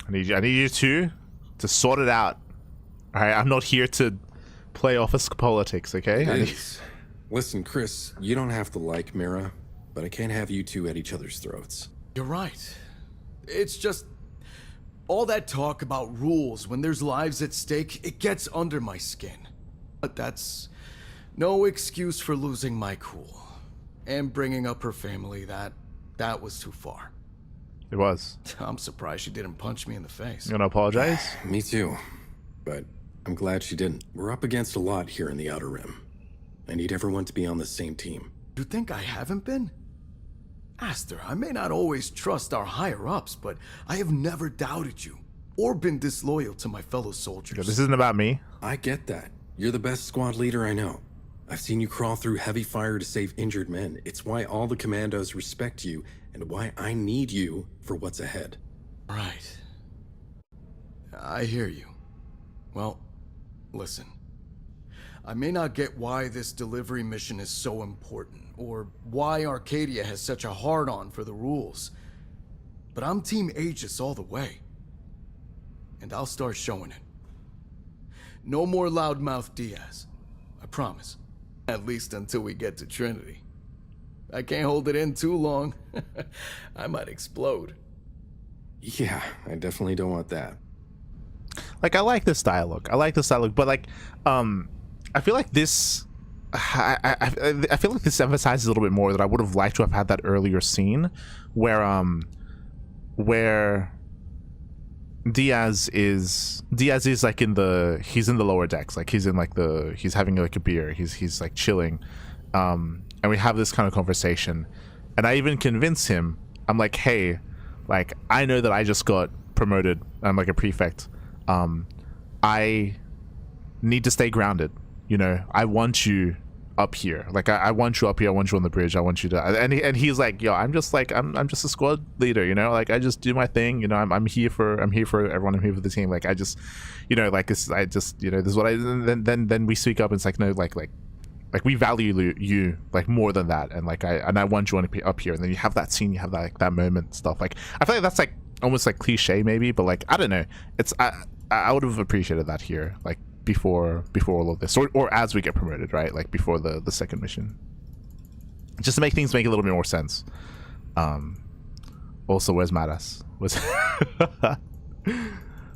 I need you to sort it out. All right, I'm not here to play office politics, okay? Listen, Chris, you don't have to like Mira, but I can't have you two at each other's throats. You're right. It's just all that talk about rules when there's lives at stake, it gets under my skin. But that's no excuse for losing my cool and bringing up her family. That was too far. It was. I'm surprised she didn't punch me in the face. You gonna apologize? Me too. But I'm glad she didn't. We're up against a lot here in the Outer Rim. I need everyone to be on the same team. You think I haven't been? Astor, I may not always trust our higher-ups, but I have never doubted you or been disloyal to my fellow soldiers. Yeah, this isn't about me. I get that. You're the best squad leader I know. I've seen you crawl through heavy fire to save injured men. It's why all the commandos respect you and why I need you for what's ahead. Right. I hear you. Well, listen. I may not get why this delivery mission is so important, or why Arcadia has such a hard-on for the rules, but I'm Team Aegis all the way. And I'll start showing it. No more loudmouth Diaz. I promise. At least until we get to Trinity. I can't hold it in too long. I might explode. Yeah, I definitely don't want that. Like, I like this dialogue. But like, I feel like this. I feel like this emphasizes a little bit more that I would have liked to have had that earlier scene, where Diaz is like he's in the lower decks, like he's having like a beer, he's like chilling, and we have this kind of conversation, and I even convince him. I'm like, hey, like, I know that I just got promoted. I'm like a prefect. I need to stay grounded. You know, I want you up here. Like, I want you up here. I want you on the bridge. I want you to. And he's like, yo, I'm just a squad leader. You know, like, I just do my thing. You know, I'm here for everyone. I'm here for the team. Like, I just, you know, like, this is what I. And then we speak up. And it's like, no, like we value you like more than that. And like I want you up here. And then you have that scene. You have that, like, that moment stuff. Like, I feel like that's like almost like cliche maybe, but like, I don't know. It's I would have appreciated that here. Like, before all of this, or as we get promoted, right? Like, before the second mission, just to make things make a little bit more sense. Also, where's Madas?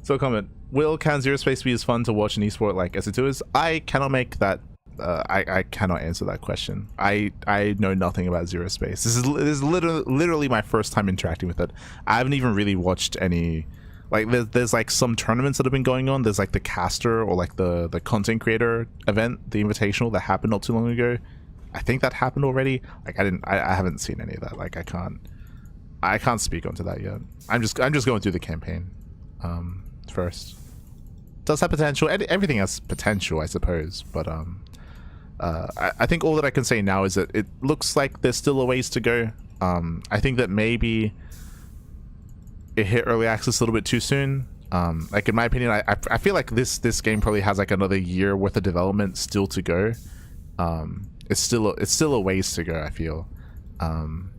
So, comment: will can ZeroSpace be as fun to watch an esport like SE2 is? I cannot make that. I cannot answer that question. I know nothing about ZeroSpace. This is literally my first time interacting with it. I haven't even really watched any. Like, there's like some tournaments that have been going on. There's like the caster, or like the content creator event, the invitational that happened not too long ago. I think that happened already. Like, I haven't seen any of that. Like, I can't speak onto that yet. I'm just going through the campaign first. Does have potential. Everything has potential, I suppose. But I think all that I can say now is that it looks like there's still a ways to go. I think that maybe it hit early access a little bit too soon. Like, in my opinion, I feel like this game probably has like another year worth of development still to go. It's still a ways to go, I feel. And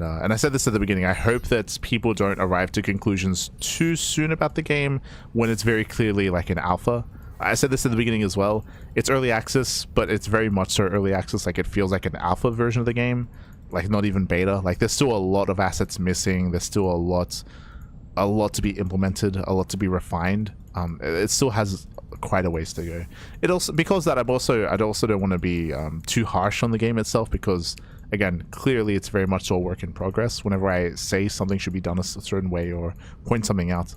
I said this at the beginning. I hope that people don't arrive to conclusions too soon about the game when it's very clearly like an alpha. I said this at the beginning as well. It's early access, but it's very much so early access. Like, it feels like an alpha version of the game. Like, not even beta. Like, there's still a lot of assets missing. There's still a lot to be implemented, a lot to be refined. It still has quite a ways to go. It also, because that, I also don't want to be too harsh on the game itself, because again, clearly it's very much so a work in progress. Whenever I say something should be done a certain way or point something out,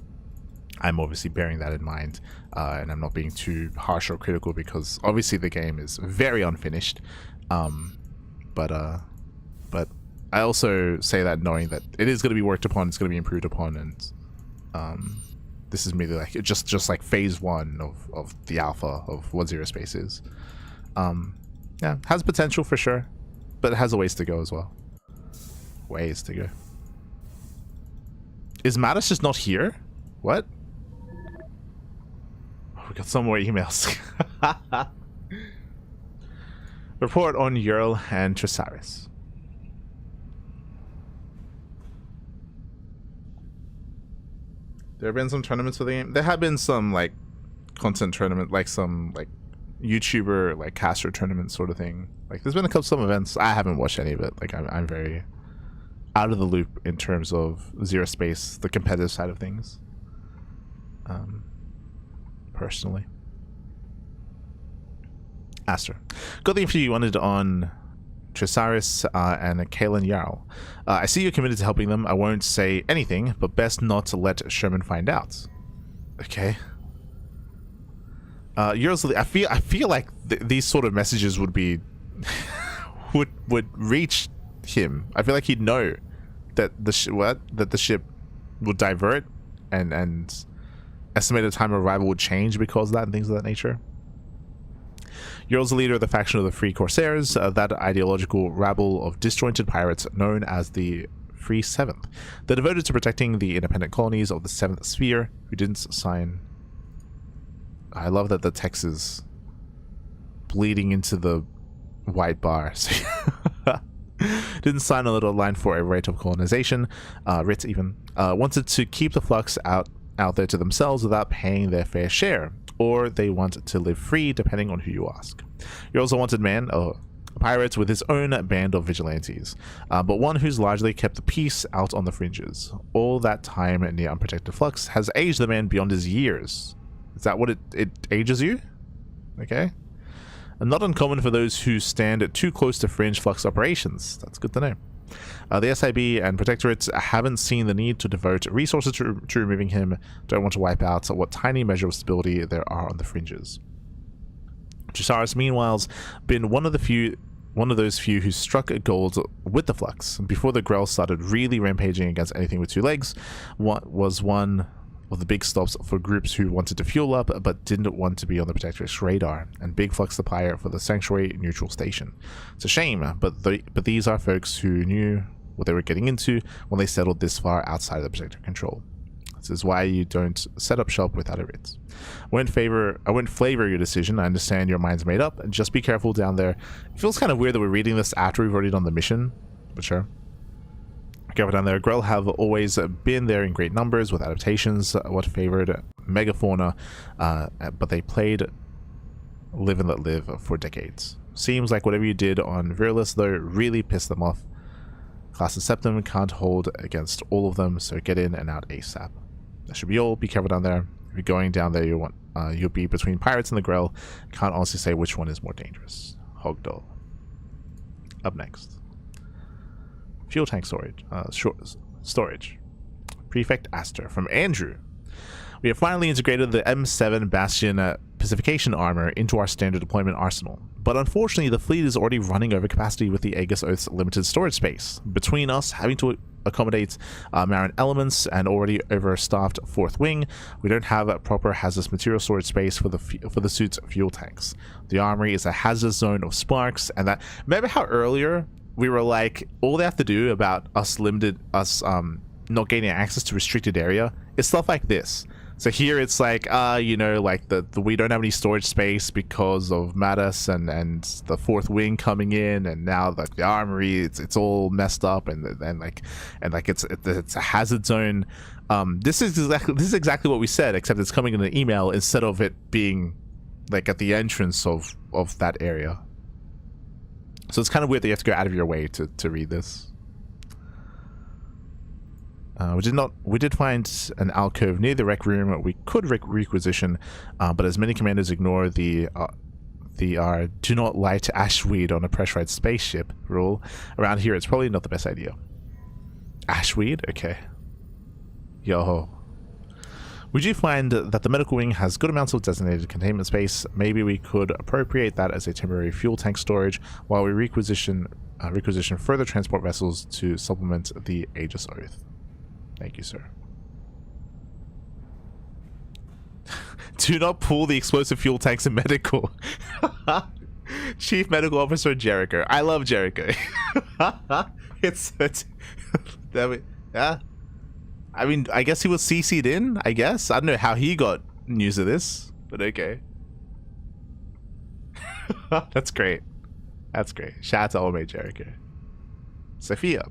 I'm obviously bearing that in mind, and I'm not being too harsh or critical, because obviously the game is very unfinished. But I also say that knowing that it is going to be worked upon, it's going to be improved upon, and this is merely like just like phase one of the alpha of what ZeroSpace is. Yeah, has potential for sure, but it has a ways to go as well. Ways to go. Is Mattis just not here? What? Oh, we got some more emails. Report on Ural and Tresaris. There have been some tournaments for the game. There have been some like content tournament, like some like YouTuber like caster tournament sort of thing. Like, there's been some events. I haven't watched any of it. Like, I'm very out of the loop in terms of ZeroSpace, the competitive side of things. Personally. Aster, got the info you wanted on Tresaris and Kalen Jarl. I see you're committed to helping them. I won't say anything, but best not to let Sherman find out. Okay. I feel like these sort of messages would be would reach him. I feel like he'd know that the ship would divert and estimated time of arrival would change because of that and things of that nature. Ural's the leader of the faction of the Free Corsairs, that ideological rabble of disjointed pirates known as the Free Seventh. They're devoted to protecting the independent colonies of the Seventh Sphere, who didn't sign... I love that the text is bleeding into the white bar. Didn't sign a little line for a rate of colonization, writ even. Wanted to keep the flux out there to themselves without paying their fair share. or they want to live free, depending on who you ask. You're also a wanted man, a pirate with his own band of vigilantes, but one who's largely kept the peace out on the fringes. All that time near unprotected Flux has aged the man beyond his years. Is that what it ages you? Okay. And not uncommon for those who stand too close to fringe Flux operations. That's good to know. The SIB and Protectorates haven't seen the need to devote resources to removing him, don't want to wipe out what tiny measure of stability there are on the fringes. Jasaris, meanwhile, has been one of those few who struck gold with the Flux. Before the Grell started really rampaging against anything with two legs, was one of the big stops for groups who wanted to fuel up but didn't want to be on the Protectorate's radar, and big Flux the Pirate for the Sanctuary neutral station. It's a shame, but these are folks who knew what they were getting into when they settled this far outside of the Protector control. This is why you don't set up shop without a writ. I wouldn't flavor your decision. I understand your mind's made up. Just be careful down there. It feels kind of weird that we're reading this after we've already done the mission, but sure. Careful down there. Grell have always been there in great numbers with adaptations, what favored megafauna, but they played live and let live for decades. Seems like whatever you did on Virilis, though, really pissed them off. Class of Septum can't hold against all of them, so get in and out ASAP. That should be all. Be careful down there. If you're going down there, you'll be between pirates and the Grell. Can't honestly say which one is more dangerous. Hogdoll. Up next. Fuel tank storage. Prefect Aster from Andrew. We have finally integrated the M7 Bastion pacification armor into our standard deployment arsenal, but unfortunately the fleet is already running over capacity with the Aegis Oath's limited storage space. Between us having to accommodate Marin elements and already overstaffed fourth wing, we don't have a proper hazardous material storage space for the suit's fuel tanks. The armory is a hazardous zone of sparks, and that, remember how earlier we were like, all they have to do about us not gaining access to restricted area is stuff like this. So here it's like, like the we don't have any storage space because of Mattis and the fourth wing coming in, and now the armory, it's all messed up, and it's a hazard zone. This is exactly what we said, except it's coming in an email instead of it being like at the entrance of that area. So it's kind of weird that you have to go out of your way to read this. We did find an alcove near the rec room we could requisition, but as many commanders ignore the do not light ashweed on a pressurized spaceship rule around here, it's probably not the best idea. Ashweed? Okay. Yo. We do find that the medical wing has good amounts of designated containment space. Maybe we could appropriate that as a temporary fuel tank storage while we requisition further transport vessels to supplement the Aegis Oath. Thank you, sir. Do not pull the explosive fuel tanks in medical. Chief Medical Officer Jericho. I love Jericho. it's yeah. I mean, I guess he was CC'd in, I guess. I don't know how he got news of this, but okay. That's great. That's great. Shout out to old mate Jericho. Sophia,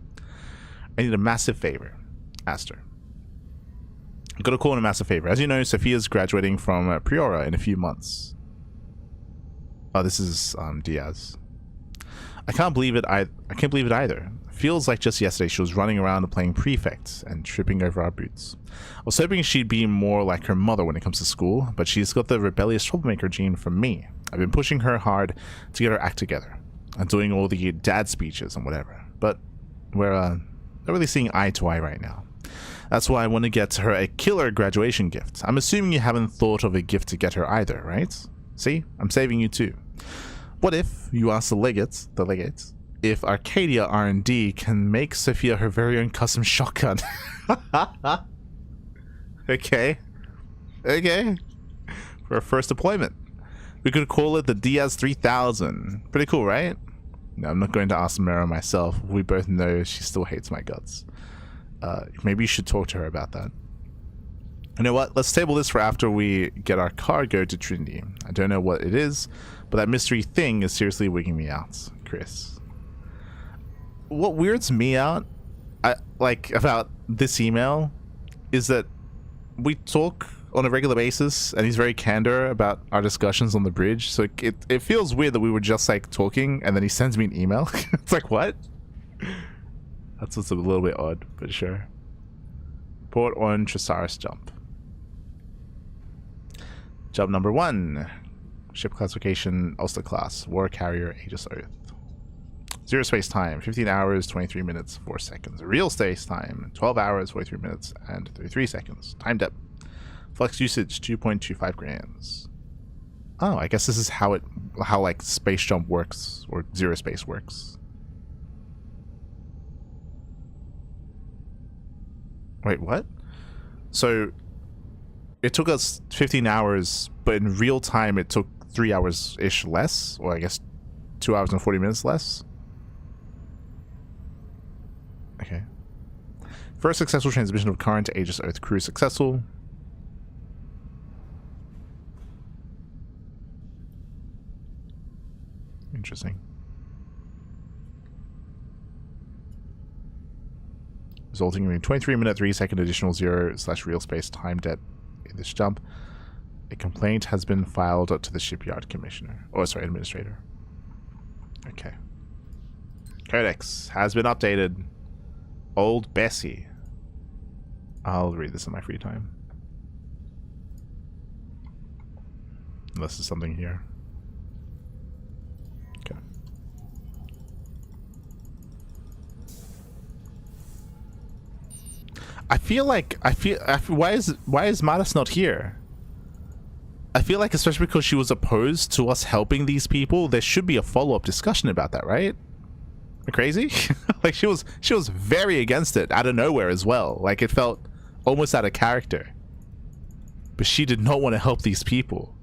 I need a massive favor. Aster. I'm gonna call in a massive favor. As you know, Sophia's graduating from Priora in a few months. Oh, this is Diaz. I can't believe it. I can't believe it either. Feels like just yesterday she was running around playing prefect and tripping over our boots. I was hoping she'd be more like her mother when it comes to school, but she's got the rebellious troublemaker gene from me. I've been pushing her hard to get her act together and doing all the dad speeches and whatever, but we're not really seeing eye to eye right now. That's why I want to get her a killer graduation gift. I'm assuming you haven't thought of a gift to get her either, right? See, I'm saving you too. What if you ask the legates, if Arcadia R&D can make Sophia her very own custom shotgun? Okay. For our first deployment. We could call it the Diaz 3000. Pretty cool, right? No, I'm not going to ask Mara myself. We both know she still hates my guts. Maybe you should talk to her about that. You know what? Let's table this for after we get our cargo to Trinity. I don't know what it is, but that mystery thing is seriously wigging me out, Chris. What weirds me out, about this email, is that we talk on a regular basis, and he's very candor about our discussions on the bridge. So it feels weird that we were just like talking, and then he sends me an email. It's like, what? That's what's a little bit odd, but sure. Port on Tresaris jump. Jump number 1. Ship classification, Ulster class, war carrier, Aegis Oath. ZeroSpace time, 15 hours, 23 minutes, 4 seconds. Real space time, 12 hours, 43 minutes, and 33 seconds. Time depth. Flux usage, 2.25 grams. Oh, I guess this is how like space jump works, or ZeroSpace works. Wait, what? So it took us 15 hours, but in real time it took 3 hours-ish less, or I guess 2 hours and 40 minutes less. Okay. First successful transmission of current to Aegis Earth crew successful. Interesting. Resulting in a 23-minute, 3-second additional 0/real space time depth in this jump. A complaint has been filed to the shipyard commissioner. Oh, sorry, administrator. Okay. Codex has been updated. Old Bessie. I'll read this in my free time. Unless there's something here. Okay. I feel why is Matas not here? I feel like, especially because she was opposed to us helping these people, there should be a follow-up discussion about that, right? Am I crazy? Like she was very against it out of nowhere as well. Like it felt almost out of character. But she did not want to help these people.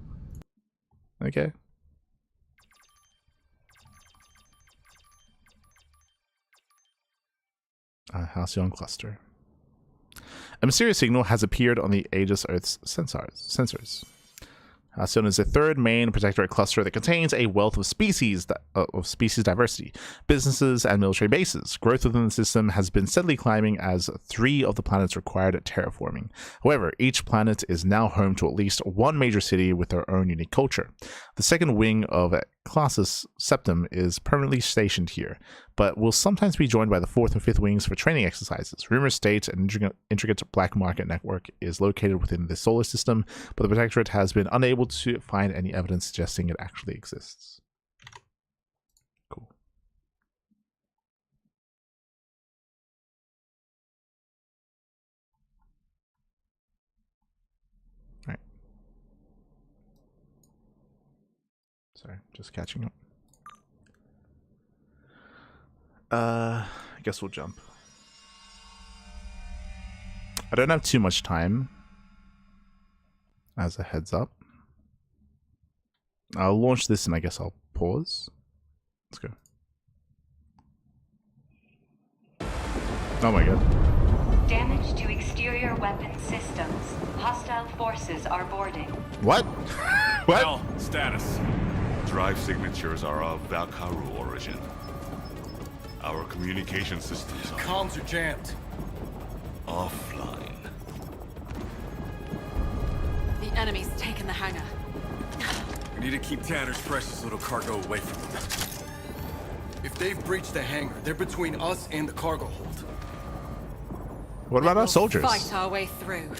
Okay. Halcyon cluster. A mysterious signal has appeared on the Aegis Earth's sensors. Halcyon is the third main protectorate cluster that contains a wealth of species diversity, businesses, and military bases. Growth within the system has been steadily climbing as 3 of the planets required terraforming. However, each planet is now home to at least one major city with their own unique culture. The second wing of Classus Septum is permanently stationed here, but will sometimes be joined by the 4th and 5th wings for training exercises. Rumors state an intricate black market network is located within the solar system, but the Protectorate has been unable to find any evidence suggesting it actually exists. Cool. All right. Sorry, just catching up. I guess we'll jump. I don't have too much time. As a heads up. I'll launch this and I guess I'll pause. Let's go. Oh my god. Damage to exterior weapon systems. Hostile forces are boarding. What? What? Well, status. Drive signatures are of Valkaru origin. Our communication systems are... Comms are jammed. Offline. The enemy's taken the hangar. We need to keep Tanner's precious little cargo away from them. If they've breached the hangar, they're between us and the cargo hold. What about our soldiers? Fight our way through.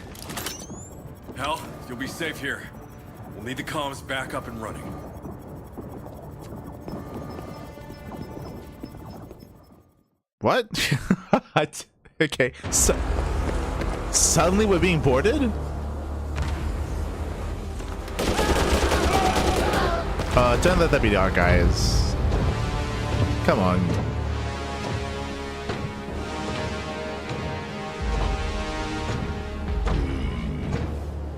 Hell, you'll be safe here. We'll need the comms back up and running. What? Okay, so suddenly we're being boarded? Don't let that be our guys. Come on.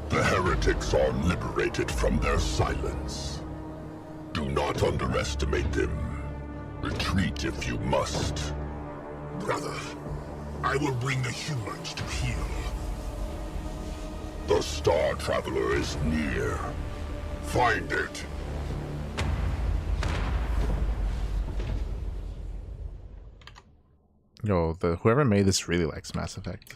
The heretics are liberated from their silence. Do not underestimate them. Retreat if you must. Brother, I will bring the humans to heal. The Star Traveler is near. Find it. Yo, whoever made this really likes Mass Effect.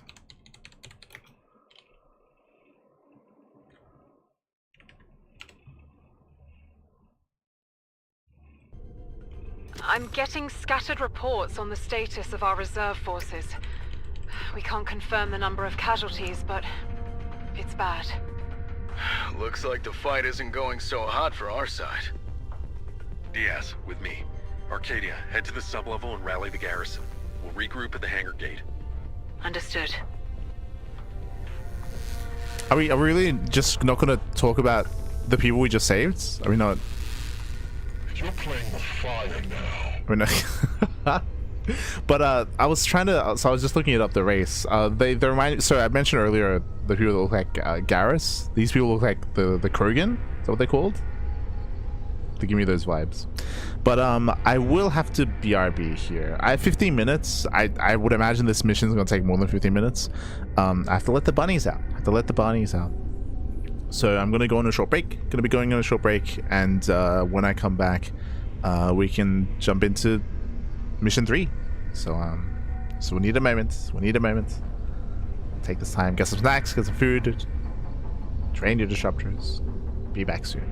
I'm getting scattered reports on the status of our reserve forces. We can't confirm the number of casualties, but it's bad. Looks like the fight isn't going so hot for our side. Diaz, with me. Arcadia, head to the sublevel and rally the garrison. We'll regroup at the hangar gate. Understood. Are we really just not going to talk about the people we just saved? Are we not? You're playing with fire now. We're not. But I was trying to, so I was just looking it up, the race. They remind. So I mentioned earlier the people that look like Garrus. These people look like the Krogan. Is that what they're called? They give me those vibes. But I will have to BRB here. I have 15 minutes. I would imagine this mission is going to take more than 15 minutes. I have to let the bunnies out. So I'm going to go on a short break. Going to be going on a short break, and when I come back, we can jump into mission 3. So we need a moment. Take this time, get some snacks, get some food, train your disruptors. Be back soon.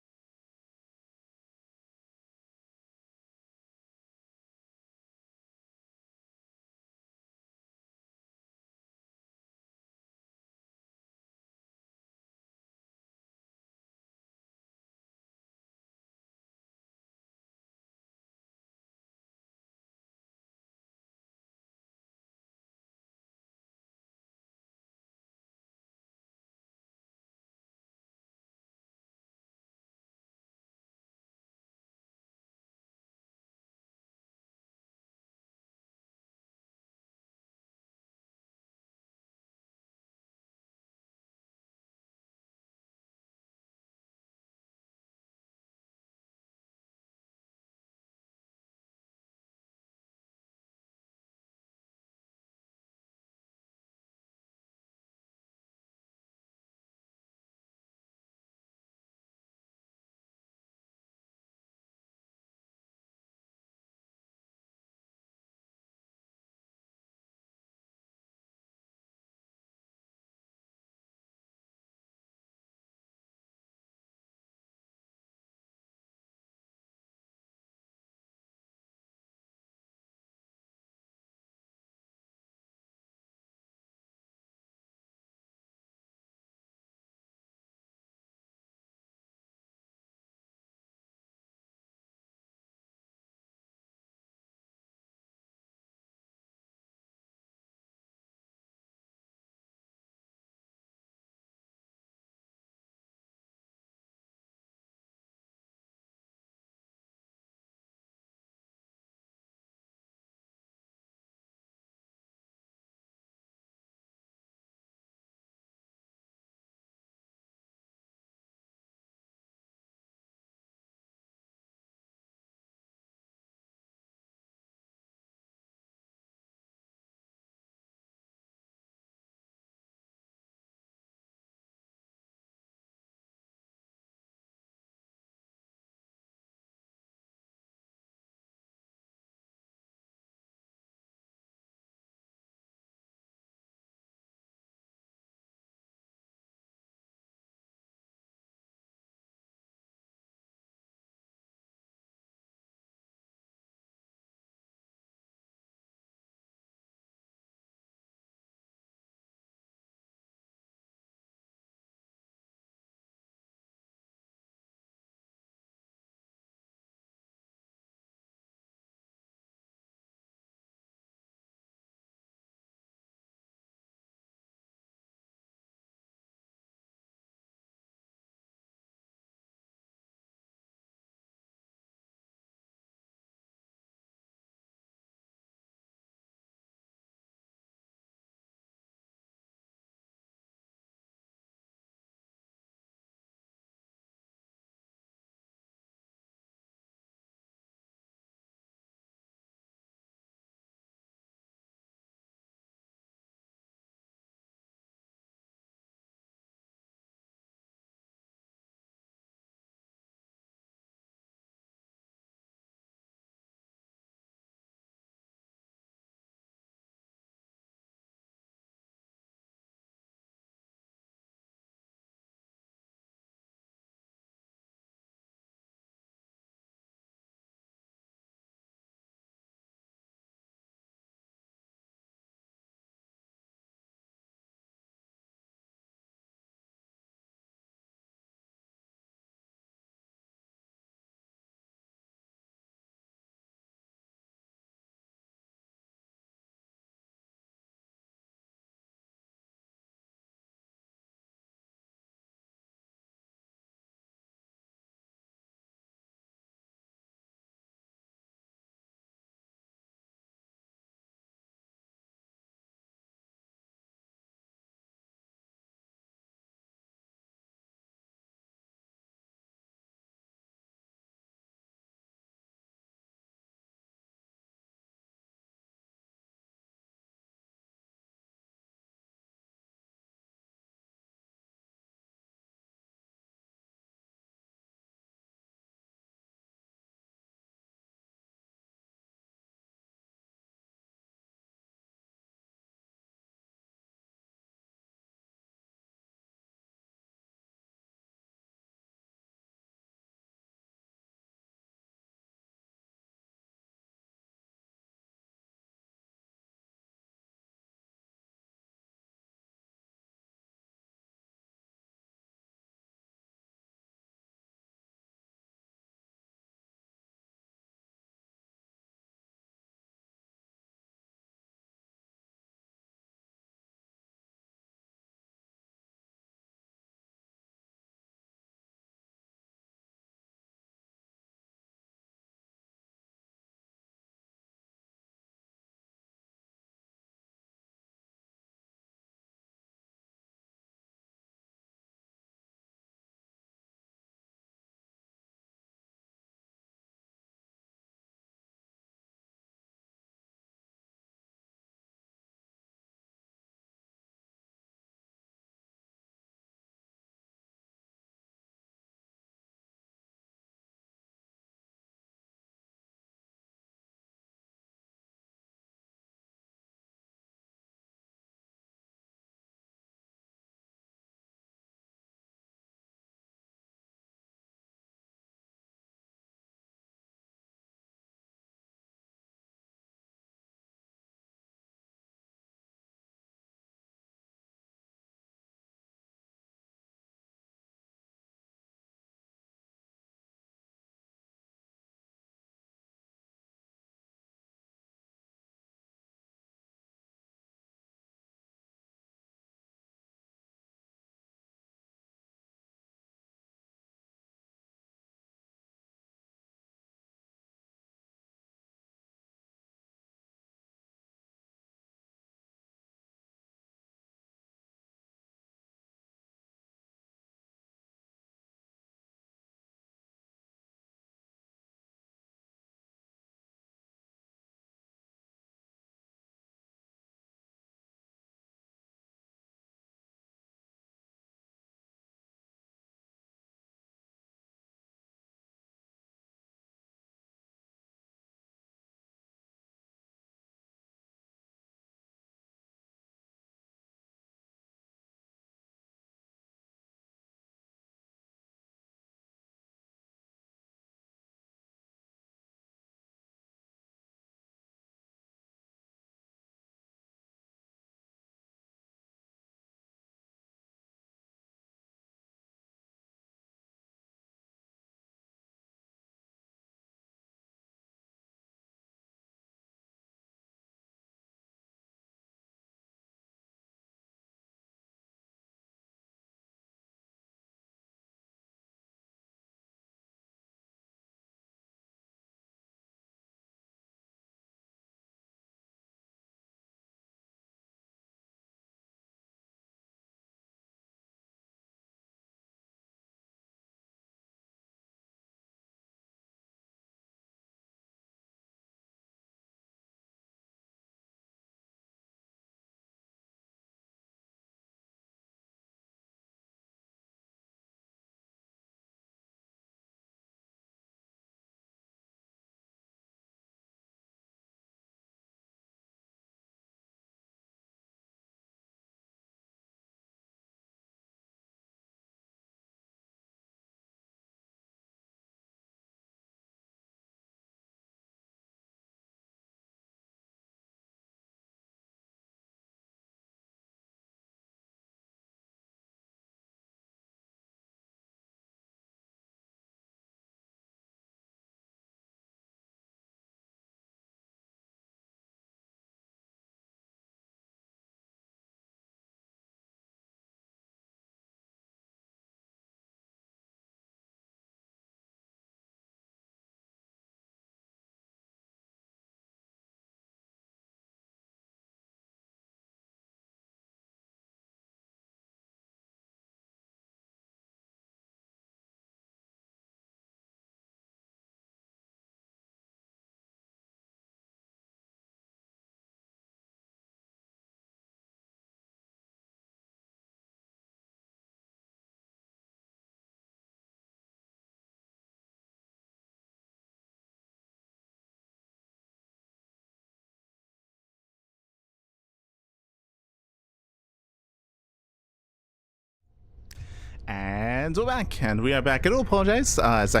And we're back, and we are back. I do apologize, as I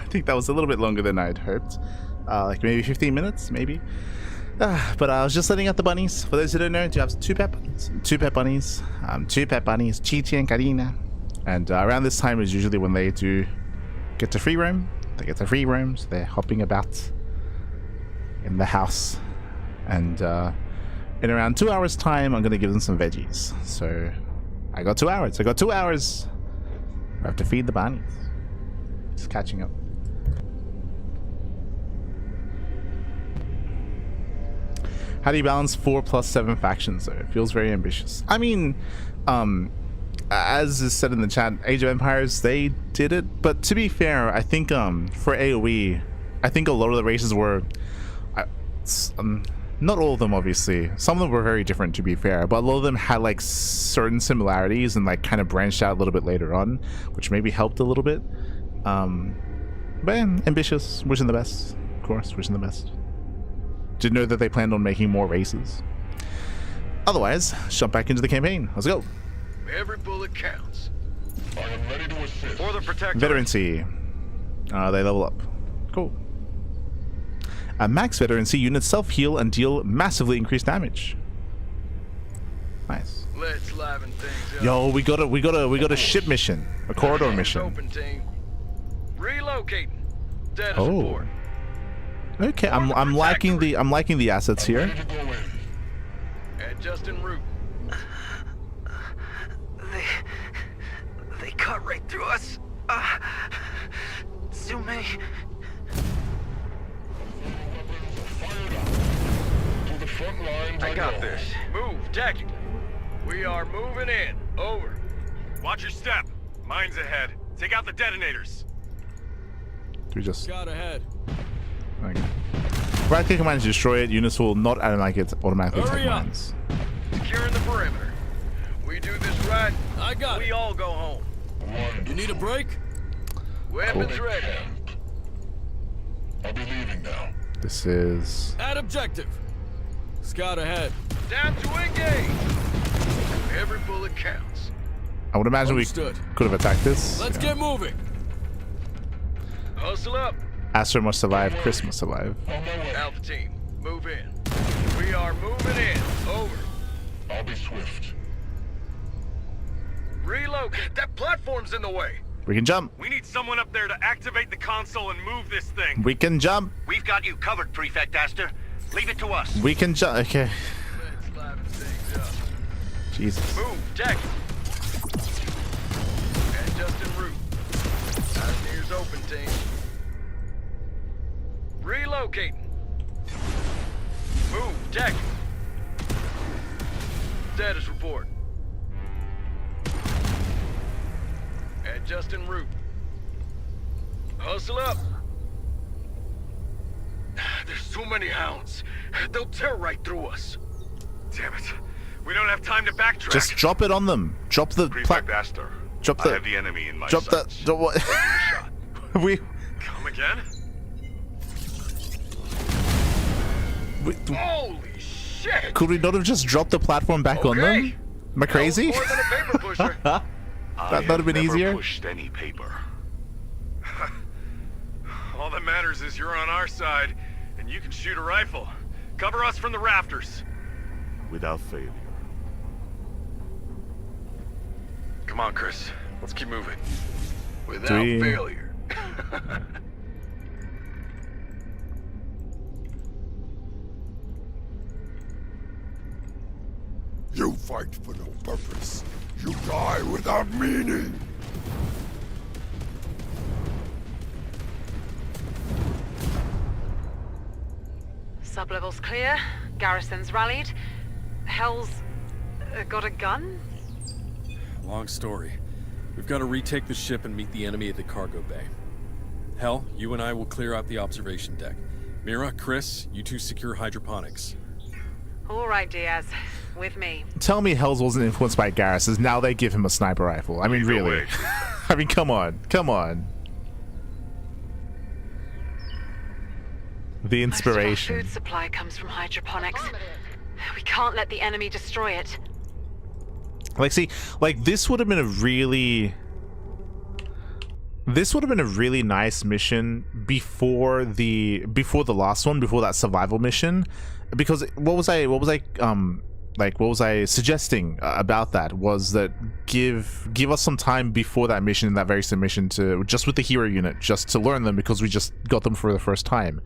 think that was a little bit longer than I'd hoped. Like maybe 15 minutes, maybe. But I was just letting out the bunnies. For those who don't know, you have two pet bunnies. Two pet bunnies, Chi-Chi and Karina. And around this time is usually when they do get to free roam. They get to free roam, so they're hopping about in the house. And in around 2 hours time, I'm going to give them some veggies. So I got 2 hours. I have to feed the bunnies. Just catching up. How do you balance 4 plus 7 factions though? It feels very ambitious. I mean, as is said in the chat, Age of Empires, they did it. But to be fair, I think for AoE, I think a lot of the races were... not all of them, obviously. Some of them were very different, to be fair, but a lot of them had like certain similarities and like kind of branched out a little bit later on, which maybe helped a little bit. But yeah, ambitious, wishing the best, of course, wishing the best. Didn't know that they planned on making more races. Otherwise, jump back into the campaign. Let's go. Every bullet counts. I am ready to assist. For the protector. Veterancy. They level up. Cool. Max veterancy units self-heal and deal massively increased damage. Nice. Let's liven things up. Yo, we got a ship mission, a corridor mission. Open, team. Relocating. Status Oh. report. Okay, I'm liking the assets here. Adjust en route. They cut right through us. Too many. I got this. Move, tactical. We are moving in. Over. Watch your step. Mine's ahead. Take out the detonators. Do we just... Got ahead. Okay. Right click command to destroy it. Units will not automatically take mines. Securing the perimeter. We do this right. I got we it. all go home. You need a break? Weapons ready. I'll be leaving now. This is... At objective. Scout ahead. Down to engage. Every bullet counts. I would imagine Understood. we could have attacked this. Let's get moving. Hustle up. Astro must survive. Chris must survive. Alpha team, move in. We are moving in. Over. I'll be swift. Relocate. That platform's in the way. We can jump. We need someone up there to activate the console and move this thing. We can jump. We've got you covered, Prefect Aster. Leave it to us. We can jump. Okay. Let's liven things up. Jesus. Move, tactical. Adjust en route. Eyes and ears open, team. Relocating. Move, tactical. Status report. Adjust en route. Hustle up. There's too many hounds. They'll tear right through us. Damn it. We don't have time to backtrack. Just drop it on them. Drop the Prefect Aster. Drop I the. have the enemy in my Drop sights. the. What? we. Come again? Holy shit! Could we not have just dropped the platform back on them? Am I crazy? More than a paper pusher. That would have been never easier. Pushed any paper. All that matters is you're on our side, and you can shoot a rifle. Cover us from the rafters. Without failure. Come on, Chris. Let's keep moving. Without Three. failure. You fight for no purpose. You die without meaning. Sublevel's clear. Garrison's rallied. Hell's got a gun? Long story. We've got to retake the ship and meet the enemy at the cargo bay. Hell, you and I will clear out the observation deck. Mira, Chris, you two secure hydroponics. All right, Diaz. With me. Tell me Hells wasn't influenced by Garrus, now they give him a sniper rifle. I mean, Either really. way. I mean, come on. Come on. The Most of our inspiration. food supply comes from hydroponics. We can't let the enemy destroy it. Like, see, like, this would have been a really This would have been a really nice mission before the last one, before that survival mission, because what was I suggesting about that was that give us some time before that mission, that very same mission, to just with the hero unit, just to learn them, because we just got them for the first time.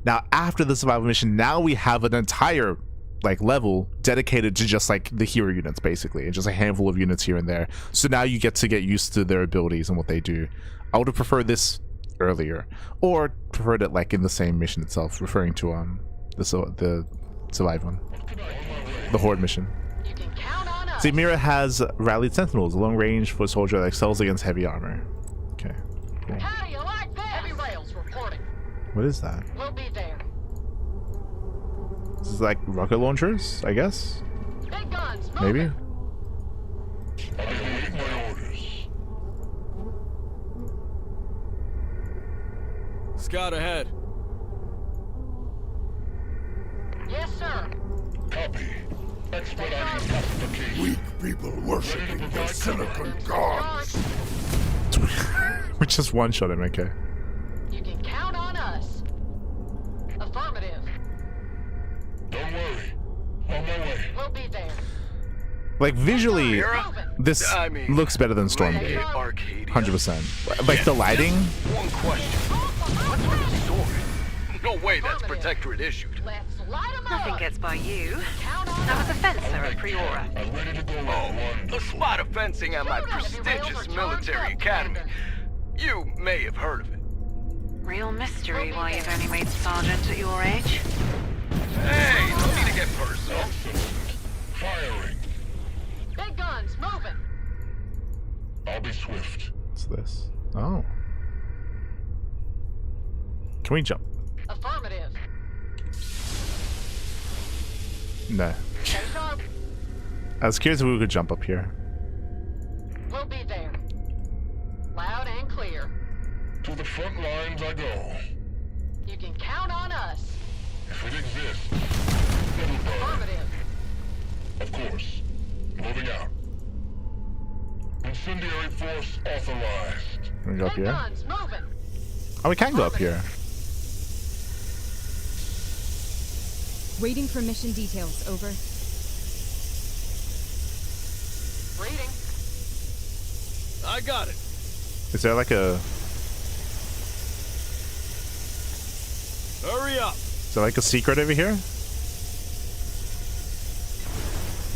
Now after the survival mission, now we have an entire like level dedicated to just like the hero units, basically, and just a handful of units here and there. So now you get used to their abilities and what they do. I would have preferred this earlier, or preferred it like in the same mission itself, referring to the survive one, the horde mission. See, Mira has rallied sentinels, a long range foot soldier that excels against heavy armor. Okay, cool. How do you like that? Heavy rails reporting. What is that? We'll be there. This is like rocket launchers, I guess. Big guns, maybe. Scout ahead. Yes, sir. Copy. Expediting classification. Weak people worshipping the silicon gods. We just one-shot him, okay. You can count on us. Affirmative. Don't worry. On my way. We'll be there. Like visually, this looks better than Stormgate. 100%. Like the lighting. One question. What's with the sword? No way that's Protectorate issued. Nothing gets by you. I was a fencer at Priora. Oh, a spot of fencing at my prestigious military academy. You may have heard of it. Real mystery why you've only made sergeant at your age. Hey, no need to get personal. Firing. Big guns, moving. I'll be swift. What's this? Oh. Can we jump? Affirmative. No. I was curious if we could jump up here. We'll be there. Loud and clear. To the front lines I go. You can count on us. If it exists, it'll burn. Affirmative. Of course. Moving out. Incendiary force authorized. Can we go up Big here? guns, moving. Oh, we can go up here. Waiting for mission details, over. Reading. I got it. Is there like a... Hurry up. Is there like a secret over here?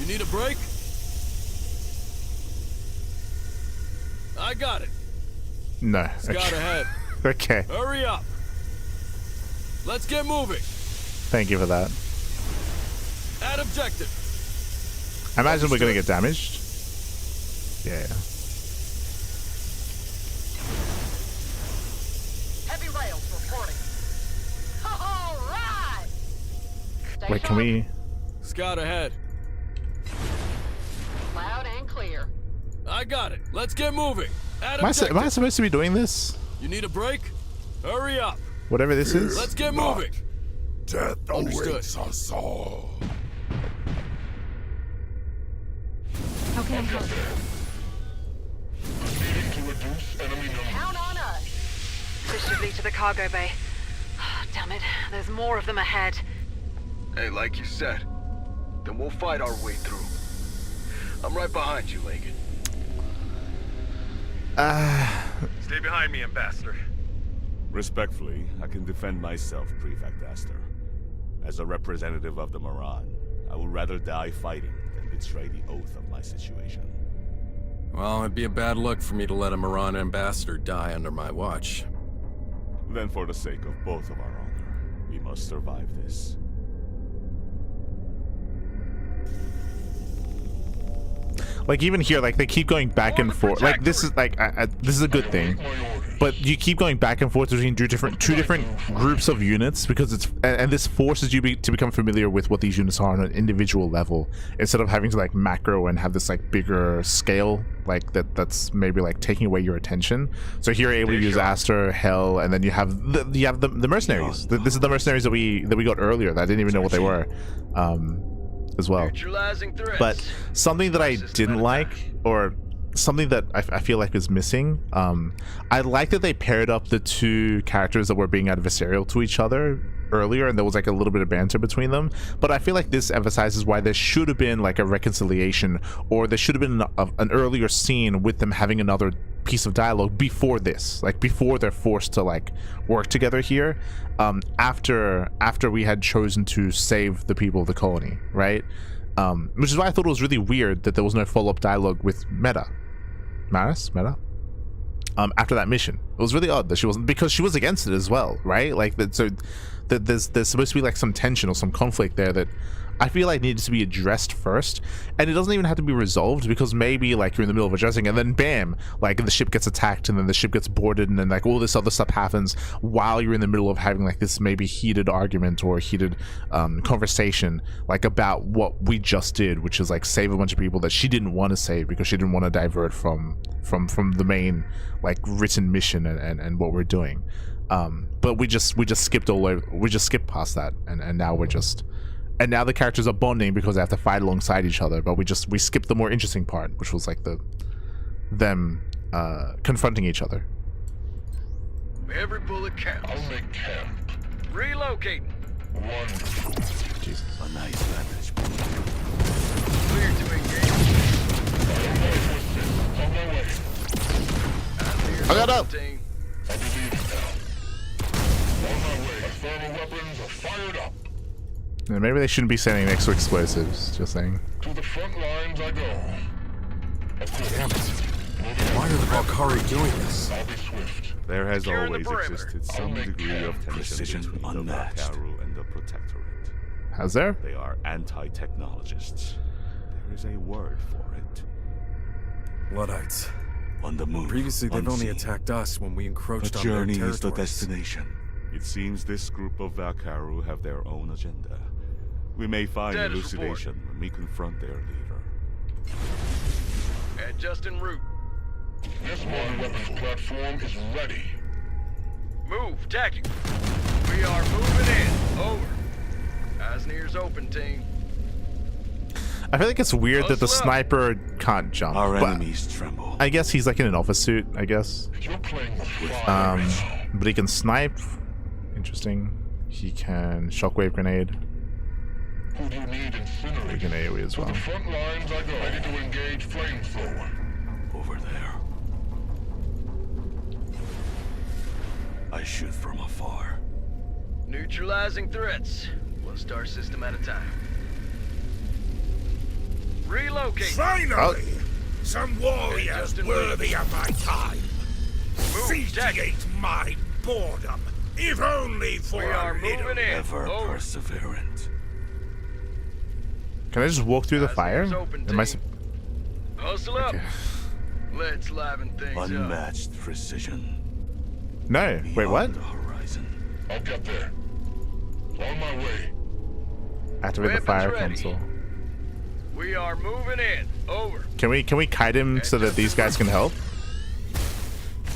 You need a break? I got it. No. Scout Okay. ahead. Okay. Hurry up. Let's get moving. Thank you for that. At objective. I imagine we're gonna get damaged. Yeah. Heavy rails reporting. All right. Wait, can we... Scout ahead. Loud and clear. I got it. Let's get moving. At Am I objective. supposed to be doing this? You need a break? Hurry up. Whatever this is? Let's get moving. Death Understood. awaits us all. How can I help? Needing to reduce enemy numbers. Count on us. This should lead to the cargo bay. Damn it, there's more of them ahead. Hey, like you said, then we'll fight our way through. I'm right behind you, Lagan. Stay behind me, Ambassador. Respectfully, I can defend myself, Prefect Astor. As a representative of the Moran, I would rather die fighting than betray the oath of my situation. Well, it'd be a bad look for me to let a Moran ambassador die under my watch. Then for the sake of both of our honor, we must survive this. Like even here, like they keep going back and forth. Like this is like this is a good thing, but you keep going back and forth between two different groups of units because it's and this forces you to become familiar with what these units are on an individual level instead of having to like macro and have this like bigger scale like that's maybe like taking away your attention. So here you're able to use Astor, Hell, and then you have the mercenaries. This is the mercenaries that we got earlier that I didn't even know what they were. As well. But something that I didn't like, or something that I feel like is missing. I like that they paired up the two characters that were being adversarial to each other earlier, and there was like a little bit of banter between them, but I feel like this emphasizes why there should have been like a reconciliation, or there should have been an earlier scene with them having another piece of dialogue before this, like before they're forced to like work together here, after we had chosen to save the people of the colony, right? Which is why I thought it was really weird that there was no follow-up dialogue with Meta after that mission. It was really odd that she wasn't, because she was against it as well, right? Like that, so that there's supposed to be like some tension or some conflict there that I feel like needed to be addressed first, and it doesn't even have to be resolved, because maybe like you're in the middle of addressing and then bam, like the ship gets attacked and then the ship gets boarded and then like all this other stuff happens while you're in the middle of having like this maybe heated argument or heated conversation like about what we just did, which is like save a bunch of people that she didn't want to save because she didn't want to divert from the main like written mission and what we're doing. But we just skipped all over, we just skipped past that, and now we're just. And now the characters are bonding because they have to fight alongside each other, but we skipped the more interesting part, which was like them confronting each other. Every bullet counts. I'll make camp. Relocating. Wonderful. Jesus. A nice vantage point. Clear to engage. On my way. I got up. I'll be leaving now. On my way. My thermal weapons are fired up. Yeah, maybe they shouldn't be standing next to explosives, just saying. To the front lines I go. Damn it. Why are the Valkyrie doing this? I'll be swift. There has Securing the always perimeter. existed some degree of tension Precision between the unmatched. Valkyrie and the Protectorate. Has there? They are anti-technologists. There is a word for it. Luddites. On the moon. Previously, they've only unseen. attacked us when we The encroached on their journey is the territories. destination. It seems this group of Valkyrie have their own agenda. We may find Status elucidation when we confront their leader. Adjust en route. This modern weapons platform is ready. Move, tacking. We are moving in. Over. Eyes and ears open, team. I feel like it's weird that the Close up. sniper can't jump. Our but enemies tremble. I guess he's like in an office suit, I guess. You're playing with fire. But he can snipe. Interesting. He can shockwave grenade. Who do you need incinerate? He can AoE as To well. the front lines I go. Ready to engage flamethrower. Over there. I shoot from afar. Neutralizing threats. One star system at a time. Relocate. Finally! Some warriors Justin worthy of my time. Move, tacking. Satiate my boredom, if only for We are a little. moving in. Ever Over. perseverant. Can I just walk through the Eyes and fire? ears open, Am I? team. Hustle up. Okay. Let's liven things up. Unmatched precision. No. Wait, what? Beyond the horizon. I'll get there. On my way. Activate the Weapons fire ready. console. We are moving in. Over. Can we kite him so that these guys can help?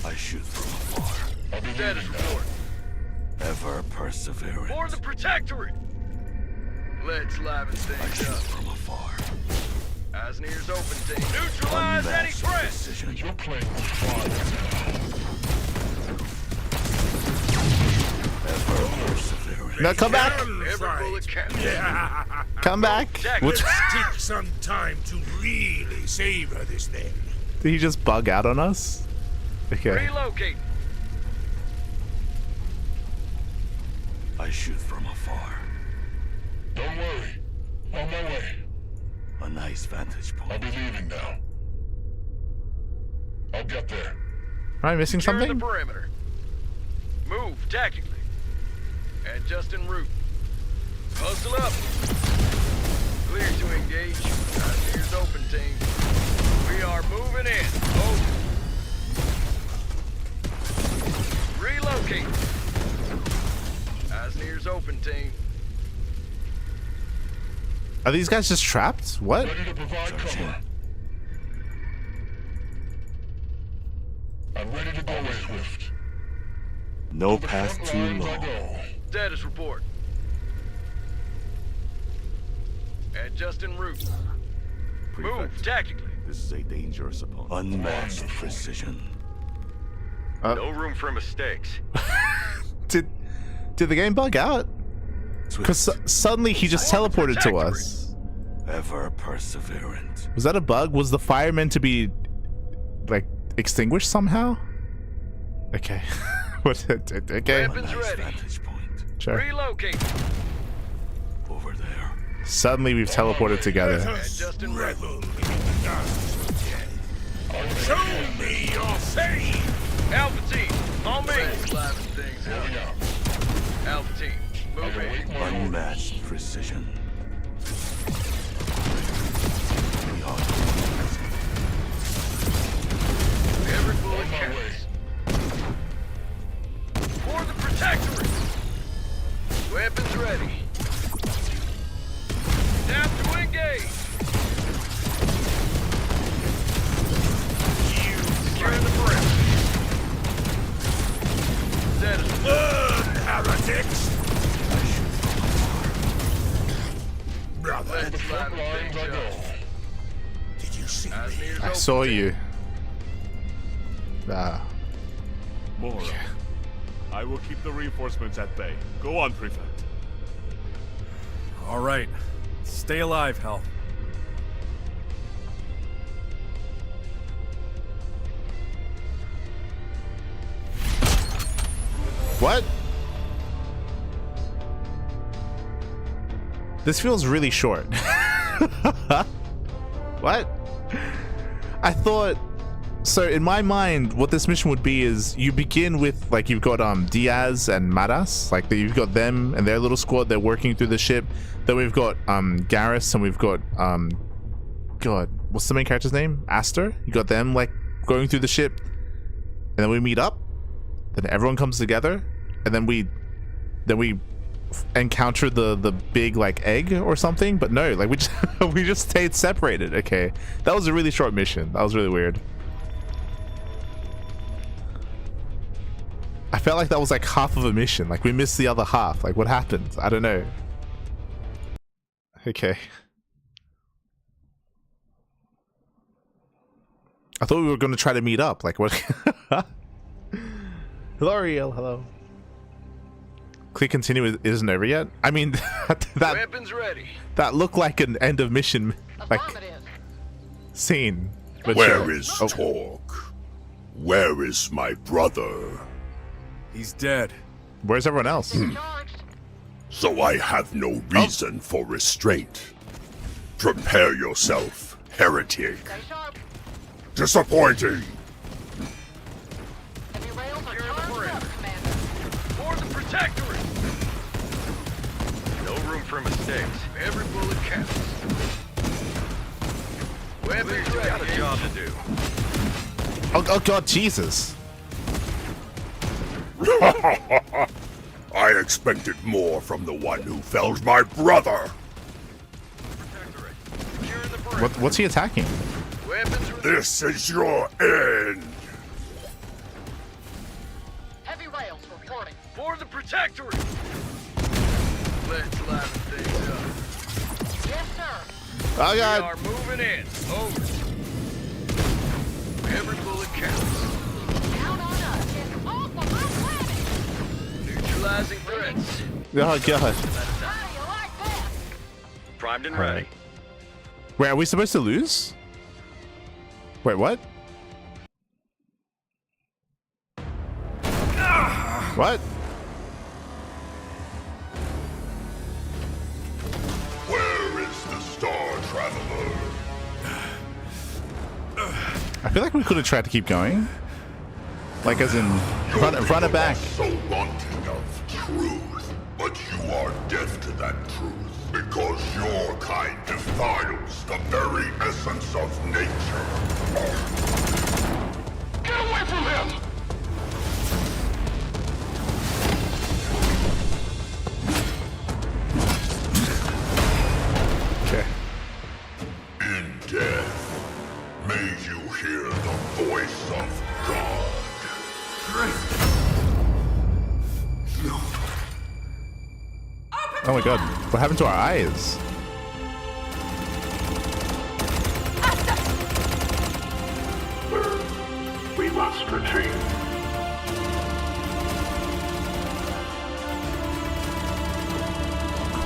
I shoot from afar. Status report. Ever perseverant. For the Protectorate. Let's liven I things shoot up. from afar. Eyes and ears open, team. Neutralize any Unmatched threat. precision. You're playing with fire. Ever perseverant. No, come back! Every bullet counts. Come back! What? Let's take some time to really savor this then. Did he just bug out on us? Okay. Relocate. I shoot from afar. Don't worry. On my way. A nice vantage I'll point. be leaving now. I'll get there. Am I missing Secure something? the perimeter. Move tactically. Adjust en route. Hustle up. Clear to engage. Eyes and ears open, team. We are moving in. Over. Relocate. Eyes and ears open, team. Are these guys just trapped? What? Ready to provide cover. I'm ready to go away, Swift. No To the path front too lines I long. go. Status report. Adjust en route. Move tactically. This is a dangerous opponent. Unmatched precision. No room for mistakes. Did the game bug out? Because suddenly he just teleported to us. Ever perseverant. Was that a bug? Was the fire meant to be like extinguished somehow? Okay. Okay. Weapons ready. Sure. Relocate. Over there. Suddenly we've teleported together. Justin Revel in the dust. Show me your fame. Alpha team, on me. Alpha team, move in. Unmatched precision. Every bullet counts. For the Protectorate. Weapons ready. Time to engage. Securing the perimeter. Burn, heretics! Brother, Did you see me? I saw you. Mora, I will keep the reinforcements at bay. Go on, Prefect. All right. Stay alive, Hell. What? This feels really short. What? I thought... So in my mind, what this mission would be is you begin with, like, you've got Diaz and Madas, like you've got them and their little squad, they're working through the ship. Then we've got Garrus and we've got God, what's the main character's name? Aster? You got them like going through the ship, and then we meet up, then everyone comes together, and then we encounter the big like egg or something. But no, like we just stayed separated. Okay, that was a really short mission. That was really weird. I felt like that was like half of a mission. Like we missed the other half. Like what happened? I don't know. Okay. I thought we were going to try to meet up. Like what? Hello, Ariel. Hello. Click continue isn't over yet. I mean, Weapons ready. that looked like an end of mission like scene. But Where sure. is Torque? Where is my brother? He's dead. Where's everyone else? So I have no reason for restraint. Prepare yourself, heretic. Disappointing. For the Protectorate. No room for mistakes. Every bullet counts. Weapons ready. Got a job to do. Oh God, Jesus. I expected more from the one who felled my brother. What's he attacking? This is your end. Heavy rails reporting. For the Protectorate. Let's liven things up. Yes, sir. Oh God. We are moving in. Over. Every bullet counts. Count on us. It's all for my planet. Neutralizing threats. Oh God. Primed and All ready. right. Wait, are we supposed to lose? Wait, what? What? Where is the Star Traveler? I feel like we could have tried to keep going. Like as in, run it back. So wanting of truth, but you are deaf to that truth because your kind defiles the very essence of nature. Get away from him! Okay. In death, may you hear the voice of God. Oh my God, what happened to our eyes? retreat.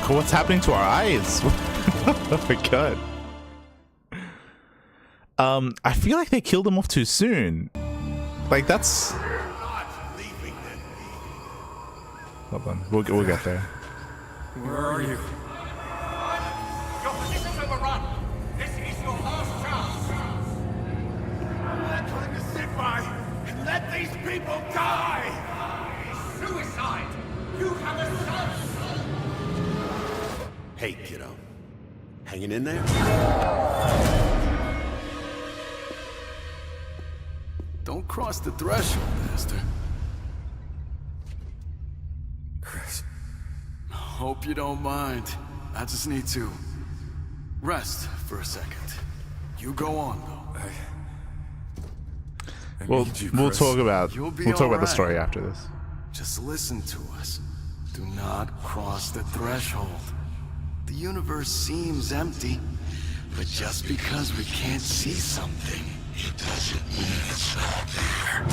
What's happening to our eyes? Oh my god. I feel like they killed him off too soon. Like that's. Hold on, we'll get there. Where are you? Your position's overrun. This is your last chance. We're trying to sit by and let these people die. Suicide. You have a son. Hey, kiddo. Hanging in there? Don't cross the threshold, Master. Chris. Hope you don't mind. I just need to rest for a second. You go on, though. We'll talk about the story after this. Just listen to us. Do not cross the threshold. The universe seems empty, but just because we can't see something, it doesn't mean it's not there.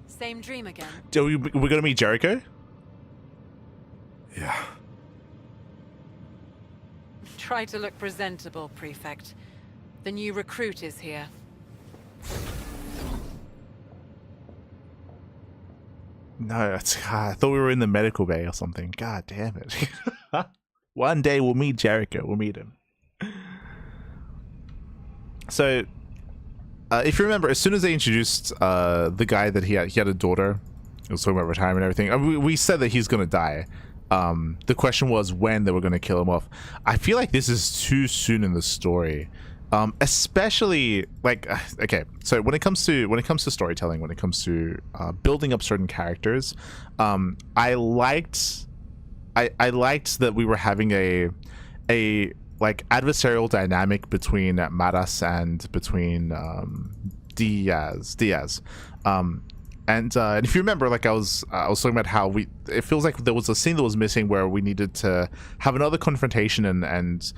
Same dream again. We're gonna meet Jericho? Yeah. Try to look presentable, Prefect. The new recruit is here. No, I thought we were in the medical bay or something. God damn it. One day we'll meet Jericho. We'll meet him. So, if you remember, as soon as they introduced the guy that he had a daughter, he was talking about retirement and everything. We said that he's going to die. The question was when they were going to kill him off. I feel like this is too soon in the story. Especially like okay, so when it comes to storytelling, when it comes to building up certain characters, I liked that we were having a like adversarial dynamic between Maras and between Diaz. And if you remember, like I was talking about how it feels like there was a scene that was missing where we needed to have another confrontation and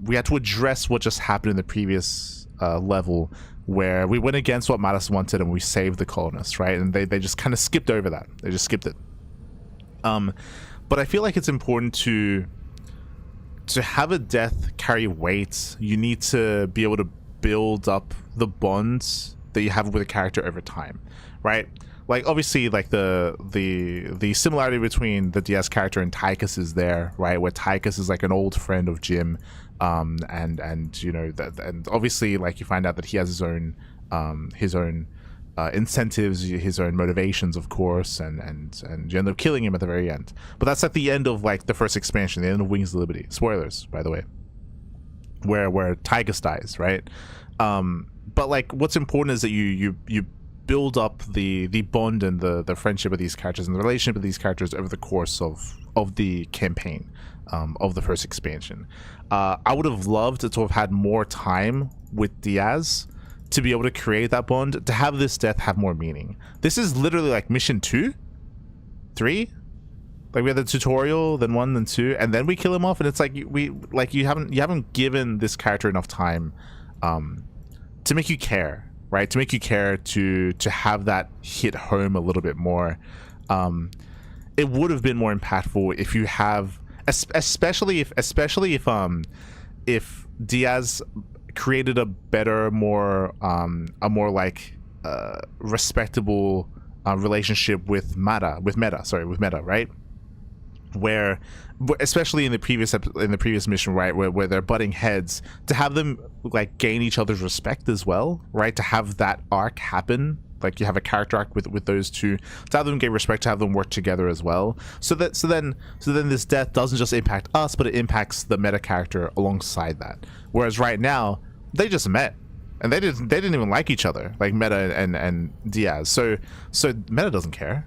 we had to address what just happened in the previous level, where we went against what Maras wanted and we saved the colonists, right? And they just kind of skipped over that. They just skipped it. But I feel like it's important to have a death carry weight. You need to be able to build up the bonds that you have with a character over time, right? Like obviously, like the similarity between the Diaz character and Tychus is there, right? Where Tychus is like an old friend of Jim, and you know that, and obviously like you find out that he has his own incentives, his own motivations, of course, and you end up killing him at the very end. But that's at the end of like the first expansion, the end of Wings of Liberty. Spoilers, by the way. Where Tychus dies, right? But like what's important is that you build up the bond and the friendship of these characters and the relationship of these characters over the course of the campaign of the first expansion. I would have loved to have had more time with Diaz to be able to create that bond, to have this death have more meaning. This is literally like mission 2, 3. Like we had the tutorial, then 1, then 2, and then we kill him off, and it's like you haven't given this character enough time to make you care, right? To make you care, to have that hit home a little bit more. It would have been more impactful if you have, especially if Diaz created a better, more like respectable relationship with Meta, right? Where, especially in the previous mission, right, where they're butting heads, to have them like gain each other's respect as well, right? To have that arc happen, like you have a character arc with those two, to have them gain respect, to have them work together as well. So then this death doesn't just impact us, but it impacts the Meta character alongside that. Whereas right now they just met and they didn't even like each other, like Meta and Diaz. So Meta doesn't care.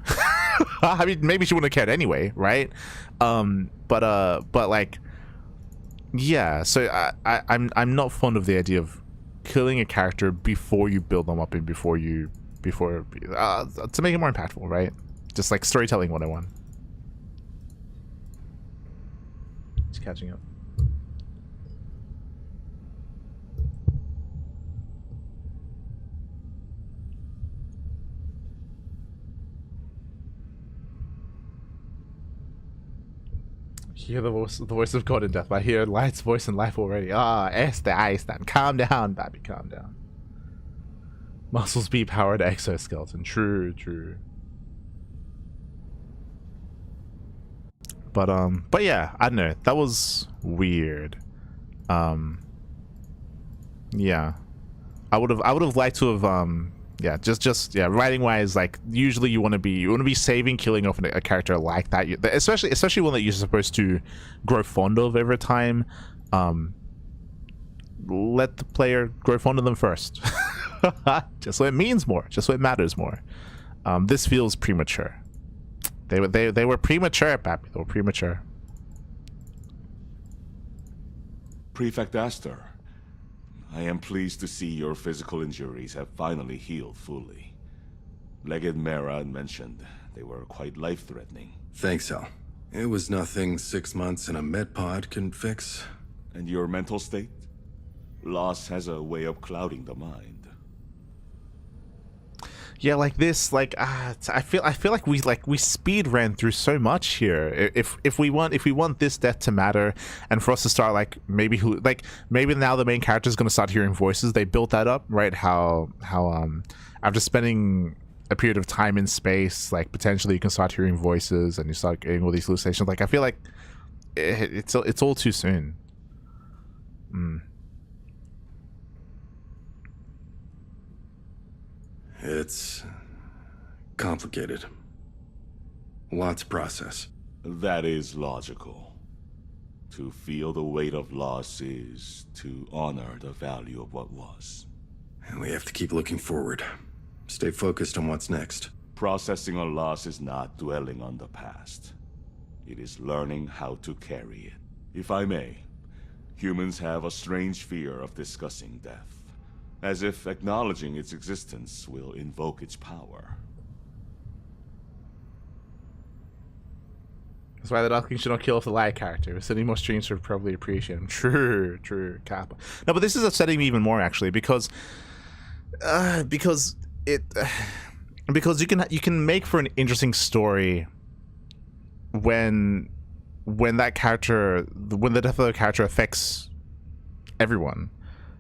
I mean, maybe she wouldn't have cared anyway, right? But like, yeah. So I'm not fond of the idea of killing a character before you build them up and before to make it more impactful, right? Just like storytelling 101. Just catching up. Hear the voice of God in death. I hear Light's voice in life already. Ah, I stand. Calm down, Babby, calm down. Muscles be powered exoskeleton. True, true. But yeah, I don't know. That was weird. Yeah. I would have liked to have yeah, just writing wise, like usually you want to be saving killing off a character like that, especially one that you're supposed to grow fond of over time. Let the player grow fond of them first. Just so it means more, just so it matters more. This feels premature. They were premature, Pappy. They were premature. Prefect Astor, I am pleased to see your physical injuries have finally healed fully. Legate Mera mentioned they were quite life-threatening. Thanks, Al. It was nothing 6 months in a med pod couldn't fix. And your mental state? Loss has a way of clouding the mind. Yeah, like this, like I feel like we speed ran through so much here. If we want this death to matter, and for us to start maybe now the main character is gonna start hearing voices. They built that up, right? How after spending a period of time in space, like potentially you can start hearing voices and you start getting all these hallucinations. Like I feel like it's all too soon. It's complicated. Lots to process. That is logical. To feel the weight of loss is to honor the value of what was. And we have to keep looking forward. Stay focused on what's next. Processing a loss is not dwelling on the past. It is learning how to carry it. If I may, humans have a strange fear of discussing death. As if acknowledging its existence will invoke its power. That's why the Ducklings should not kill off the Light character. Sending more streams would probably appreciate him. True, Kappa. No, but this is upsetting me even more actually because you can make for an interesting story when the death of the character affects everyone.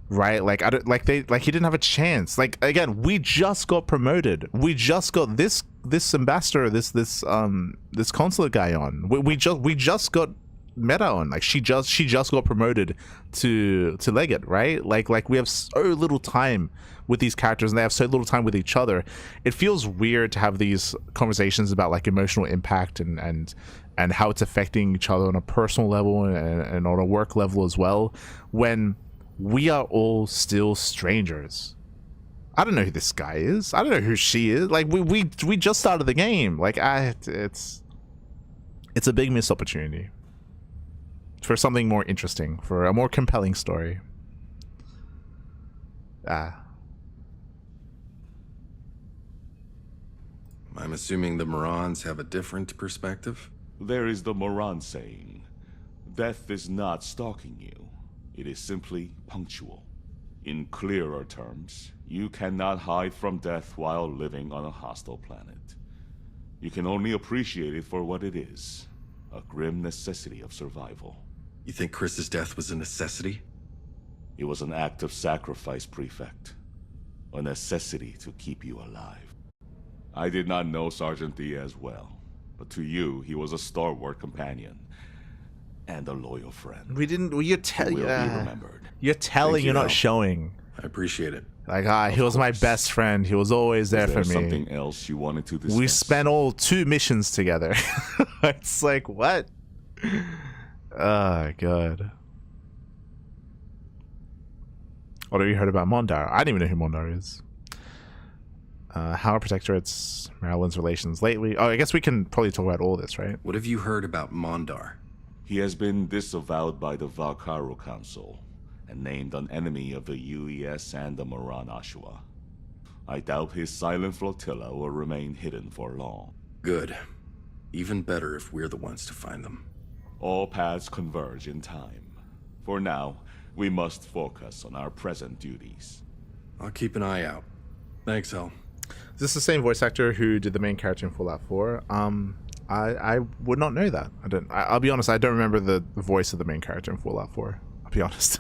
Right, like he didn't have a chance. Like again, we just got promoted. We just got this ambassador, this consulate guy on. We just got Meta on. Like she just got promoted to Legate, right? Like we have so little time with these characters and they have so little time with each other. It feels weird to have these conversations about like emotional impact and how it's affecting each other on a personal level and on a work level as well, when we are all still strangers. I don't know who this guy is. I don't know who she is. Like we just started the game. Like it's a big missed opportunity for something more interesting, for a more compelling story. I'm assuming the Morans have a different perspective? There is the Moran saying, death is not stalking you. It is simply punctual. In clearer terms, you cannot hide from death while living on a hostile planet. You can only appreciate it for what it is, a grim necessity of survival. You think Chris's death was a necessity? It was an act of sacrifice, Prefect. A necessity to keep you alive. I did not know Sergeant Diaz well, but to you, he was a stalwart companion. And a loyal friend. You're telling, you're not showing. I appreciate it. Like, he was my best friend. He was always there for me. Something else you wanted to discuss? We spent all 2 missions together. It's like, what? Oh, God. What have you heard about Mondar? I didn't even know who Mondar is. How Protectorate's Maryland's relations lately. Oh, I guess we can probably talk about all this, right? What have you heard about Mondar? He has been disavowed by the Valkyro Council and named an enemy of the UES and the Moran Ashua. I doubt his silent flotilla will remain hidden for long. Good. Even better if we're the ones to find them. All paths converge in time. For now, we must focus on our present duties. I'll keep an eye out. Thanks, Al. Is this the same voice actor who did the main character in Fallout 4? I would not know that. I'll be honest, I don't remember the voice of the main character in Fallout 4. I'll be honest.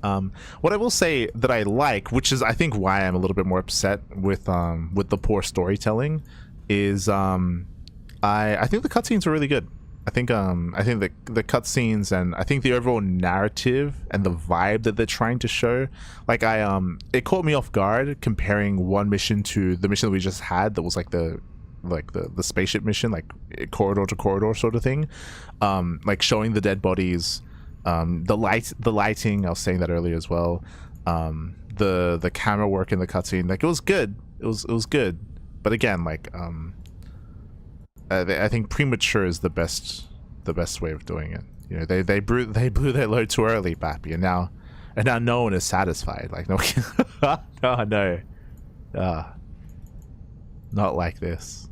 What I will say that I like, which is I think why I'm a little bit more upset with the poor storytelling, is I think the cutscenes are really good. I think the cutscenes and I think the overall narrative and the vibe that they're trying to show, like it caught me off guard comparing one mission to the mission that we just had that was like the spaceship mission, like corridor to corridor sort of thing, like showing the dead bodies, the lighting, I was saying that earlier as well, the camera work in the cutscene, like it was good, it was good, but again, like I think premature is the best way of doing it. You know, they blew their load too early, Pappy, and now no one is satisfied. Like no, not like this.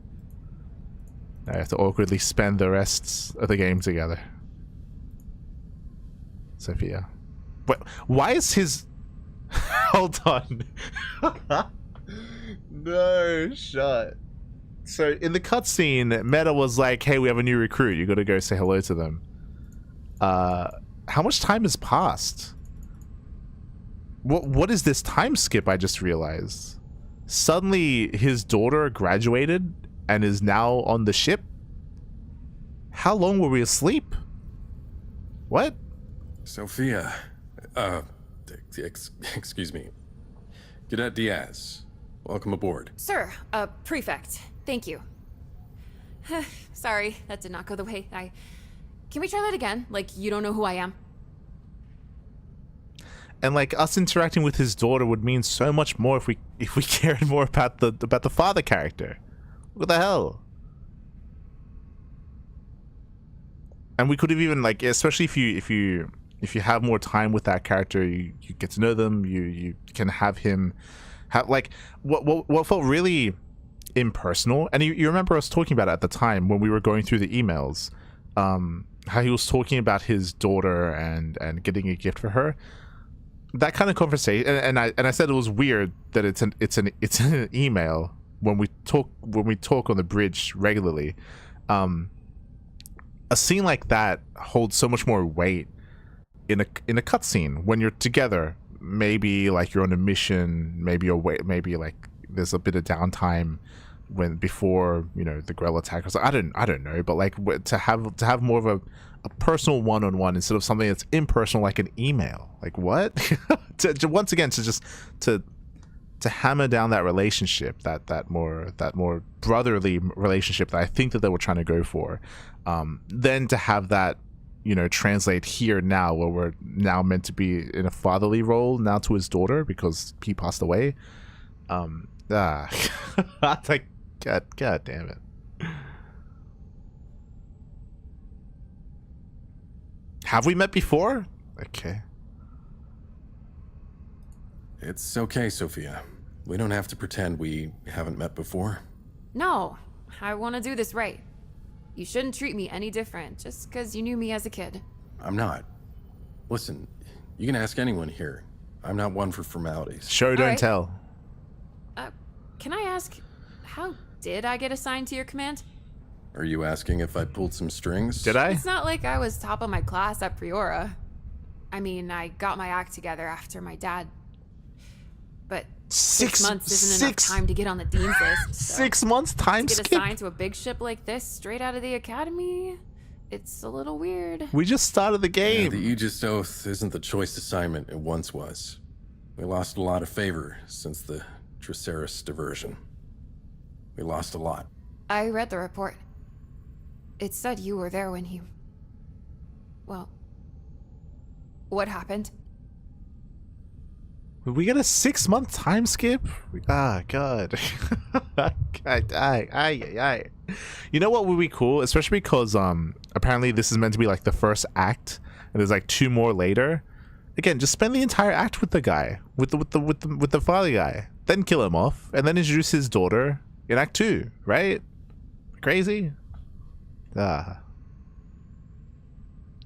I have to awkwardly spend the rest of the game together. Sophia, why is his? Hold on. No shot. So in the cutscene, Meta was like, "Hey, we have a new recruit. You got to go say hello to them." How much time has passed? What is this time skip? I just realized. Suddenly, his daughter graduated and is now on the ship. How long were we asleep? What? Sophia, excuse me, Cadet Diaz, welcome aboard. Sir, Prefect. Thank you. Sorry, that did not go the way I... Can we try that again? Like, you don't know who I am? And like us interacting with his daughter would mean so much more if we cared more about the father character. What the hell? And we could have even, like, especially if you have more time with that character, you get to know them. You can have him have like what felt really impersonal, and you remember us talking about it at the time when we were going through the emails, how he was talking about his daughter and getting a gift for her. That kind of conversation, and I said it was weird that it's an email when we talk on the bridge regularly. A scene like that holds so much more weight in a cutscene when you're together. Maybe like you're on a mission, maybe like there's a bit of downtime before, you know, the Grell attack. So I don't know, but like to have more of a personal one-on-one instead of something that's impersonal like an email. Like what? Once again, to hammer down that relationship, that more brotherly relationship that I think that they were trying to go for, then to have that, you know, translate here now where we're now meant to be in a fatherly role now to his daughter because he passed away. Like, God damn it. Have we met before? Okay. It's okay, Sophia. We don't have to pretend we haven't met before. No, I want to do this right. You shouldn't treat me any different just because you knew me as a kid. I'm not. Listen, you can ask anyone here. I'm not one for formalities. Show, don't tell. Can I ask, how did I get assigned to your command? Are you asking if I pulled some strings? Did I? It's not like I was top of my class at Priora. I mean, I got my act together after my dad. But 6 months isn't enough time to get on the dean's list. So 6 months time to skip? get assigned to a big ship like this straight out of the academy, it's a little weird. We just started the game. Yeah, the Aegis Oath isn't the choice assignment it once was. We lost a lot of favor since the Triceris diversion. We lost a lot. I read the report. It said you were there when he... Well... What happened? We get a 6 month time skip? Ah, God. You know what would be cool? Especially because apparently this is meant to be like the first act, and there's like 2 more later. Again, just spend the entire act with the guy, with the father guy, then kill him off, and then introduce his daughter in Act 2, right? Crazy?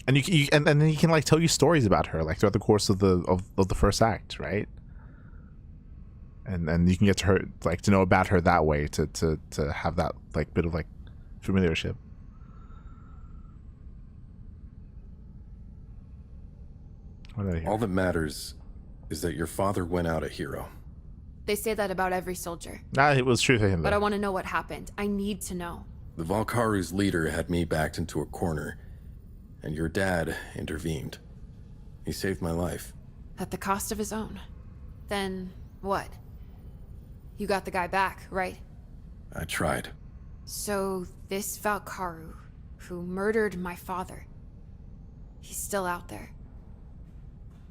And and then he can like tell you stories about her like throughout the course of the first act, right? and you can get to her, like, to know about her that way, to have that like bit of like familiarship. What did I hear? All that matters is that your father went out a hero. They say that about every soldier. Nah, it was true for him though. But I want to know what happened. I need to know. The Valkaru's leader had me backed into a corner, and your dad intervened. He saved my life. At the cost of his own. Then what? You got the guy back, right? I tried. So this Valkaru, who murdered my father, he's still out there.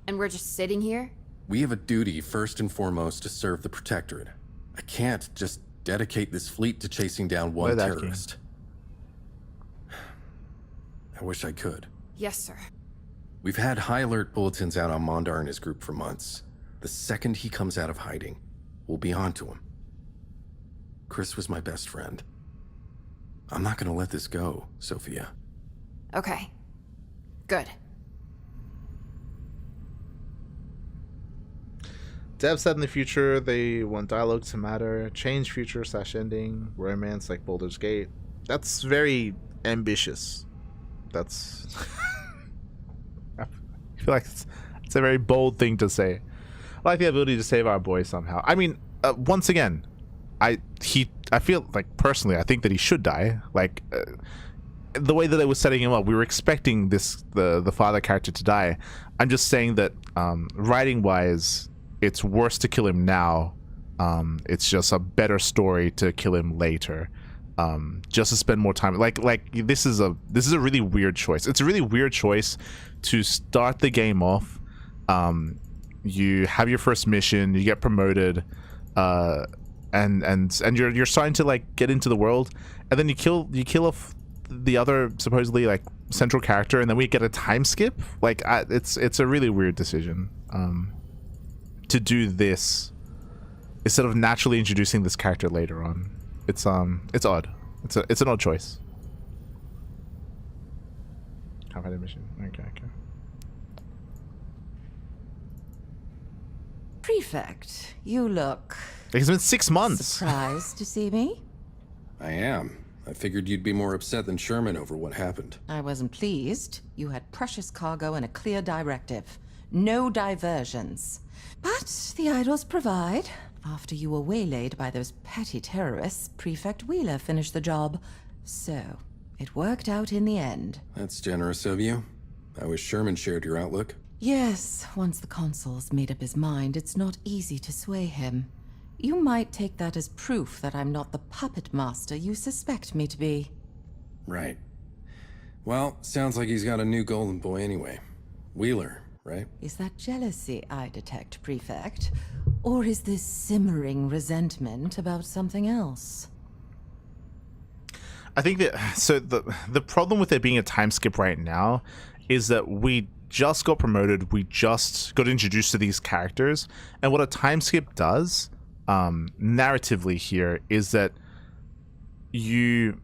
And we're just sitting here? We have a duty, first and foremost, to serve the Protectorate. I can't just dedicate this fleet to chasing down one terrorist. I wish I could. Yes, sir. We've had high alert bulletins out on Mondar and his group for months. The second he comes out of hiding, we'll be on to him. Chris was my best friend. I'm not gonna let this go, Sophia. Okay. Good. Dev said in the future they want dialogue to matter, change future / ending, romance like Baldur's Gate. That's very ambitious. That's I feel like it's a very bold thing to say. I like the ability to save our boy somehow. I mean, once again, I feel like personally I think that he should die. Like the way that it was setting him up, we were expecting the father character to die. I'm just saying that writing wise, it's worse to kill him now. It's just a better story to kill him later. Just to spend more time. Like this is a really weird choice. It's a really weird choice to start the game off. You have your first mission, you get promoted, and you're starting to like get into the world, and then you kill off the other supposedly like central character, and then we get a time skip. Like it's a really weird decision. To do this instead of naturally introducing this character later on. It's odd. It's an odd choice. Have had a mission. Okay. Prefect, you look... It's been 6 months. Surprised to see me? I am. I figured you'd be more upset than Sherman over what happened. I wasn't pleased. You had precious cargo and a clear directive. No diversions. But the idols provide. After you were waylaid by those petty terrorists, Prefect Wheeler finished the job. So, it worked out in the end. That's generous of you. I wish Sherman shared your outlook. Yes, once the consul's made up his mind, it's not easy to sway him. You might take that as proof that I'm not the puppet master you suspect me to be. Right. Well, sounds like he's got a new golden boy anyway. Wheeler, right? Is that jealousy I detect, Prefect? Or is this simmering resentment about something else? I think that so the problem with there being a time skip right now is that we just got promoted, we just got introduced to these characters, and what a time skip does narratively here is that you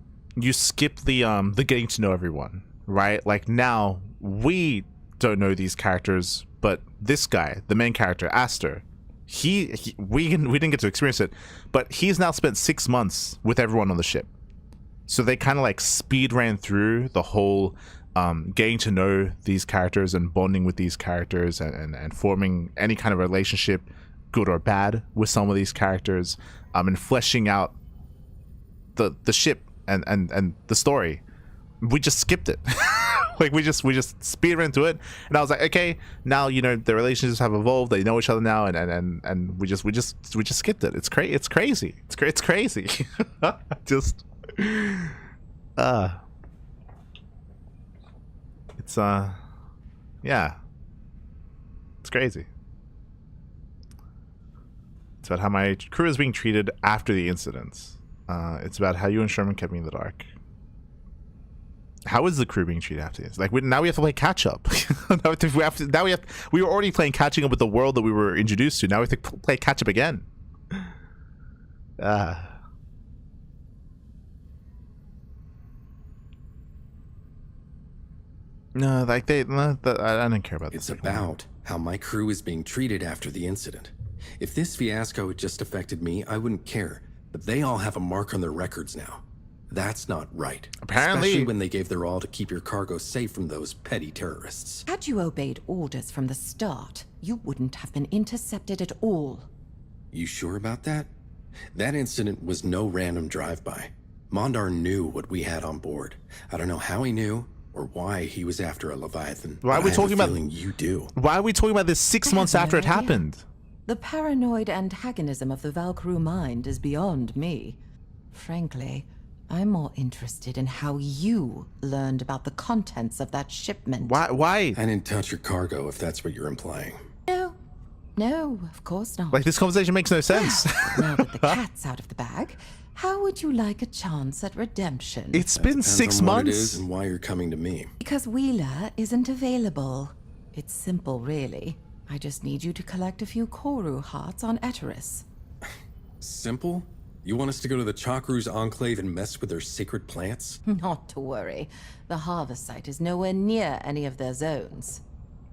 skip the getting to know everyone, right? Like now we don't know these characters, but this guy, the main character, Aster, we didn't get to experience it, but he's now spent 6 months with everyone on the ship. So they kind of like speed ran through the whole getting to know these characters and bonding with these characters and forming any kind of relationship, good or bad, with some of these characters, and fleshing out the ship and the story. We just skipped it. Like we just speed ran through it, and I was like, okay, now you know the relationships have evolved, they know each other now, and we just skipped it. It's crazy. It's crazy. Just it's yeah, it's crazy. It's about how my crew is being treated after the incidents. It's about how you and Sherman kept me in the dark. How is the crew being treated after this? Like now we have to play catch up. We were already playing catching up with the world that we were introduced to. Now we have to play catch up again. No, like I don't care about this. It's about how my crew is being treated after the incident. If this fiasco had just affected me, I wouldn't care. But they all have a mark on their records now. That's not right. Apparently. Especially when they gave their all to keep your cargo safe from those petty terrorists. Had you obeyed orders from the start, you wouldn't have been intercepted at all. You sure about that? That incident was no random drive-by. Mondar knew what we had on board. I don't know how he knew or why he was after a Leviathan. Why are we talking about? You do. Why are we talking about this 6 months after it happened? The paranoid antagonism of the Valkyrie mind is beyond me. Frankly, I'm more interested in how you learned about the contents of that shipment. Why? I didn't touch your cargo, if that's what you're implying. No, of course not. Like, this conversation makes no sense. Now that the cat's out of the bag, how would you like a chance at redemption? It's been 6 on what months. It is and why you're coming to me. Because Wheeler isn't available. It's simple, really. I just need you to collect a few Koru hearts on Eteris. Simple? You want us to go to the Chakru's enclave and mess with their sacred plants? Not to worry. The harvest site is nowhere near any of their zones.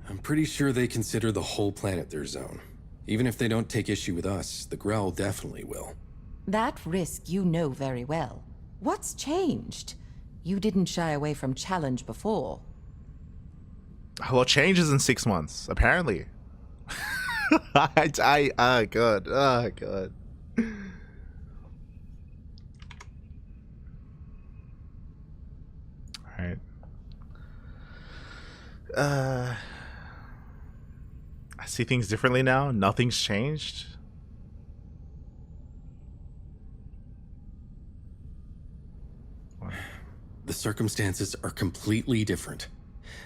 I'm pretty sure they consider the whole planet their zone. Even if they don't take issue with us, the Grell definitely will. That risk you know very well. What's changed? You didn't shy away from challenge before. Well, changes in 6 months, apparently. Oh god. Oh god. Alright. I see things differently now. Nothing's changed. The circumstances are completely different.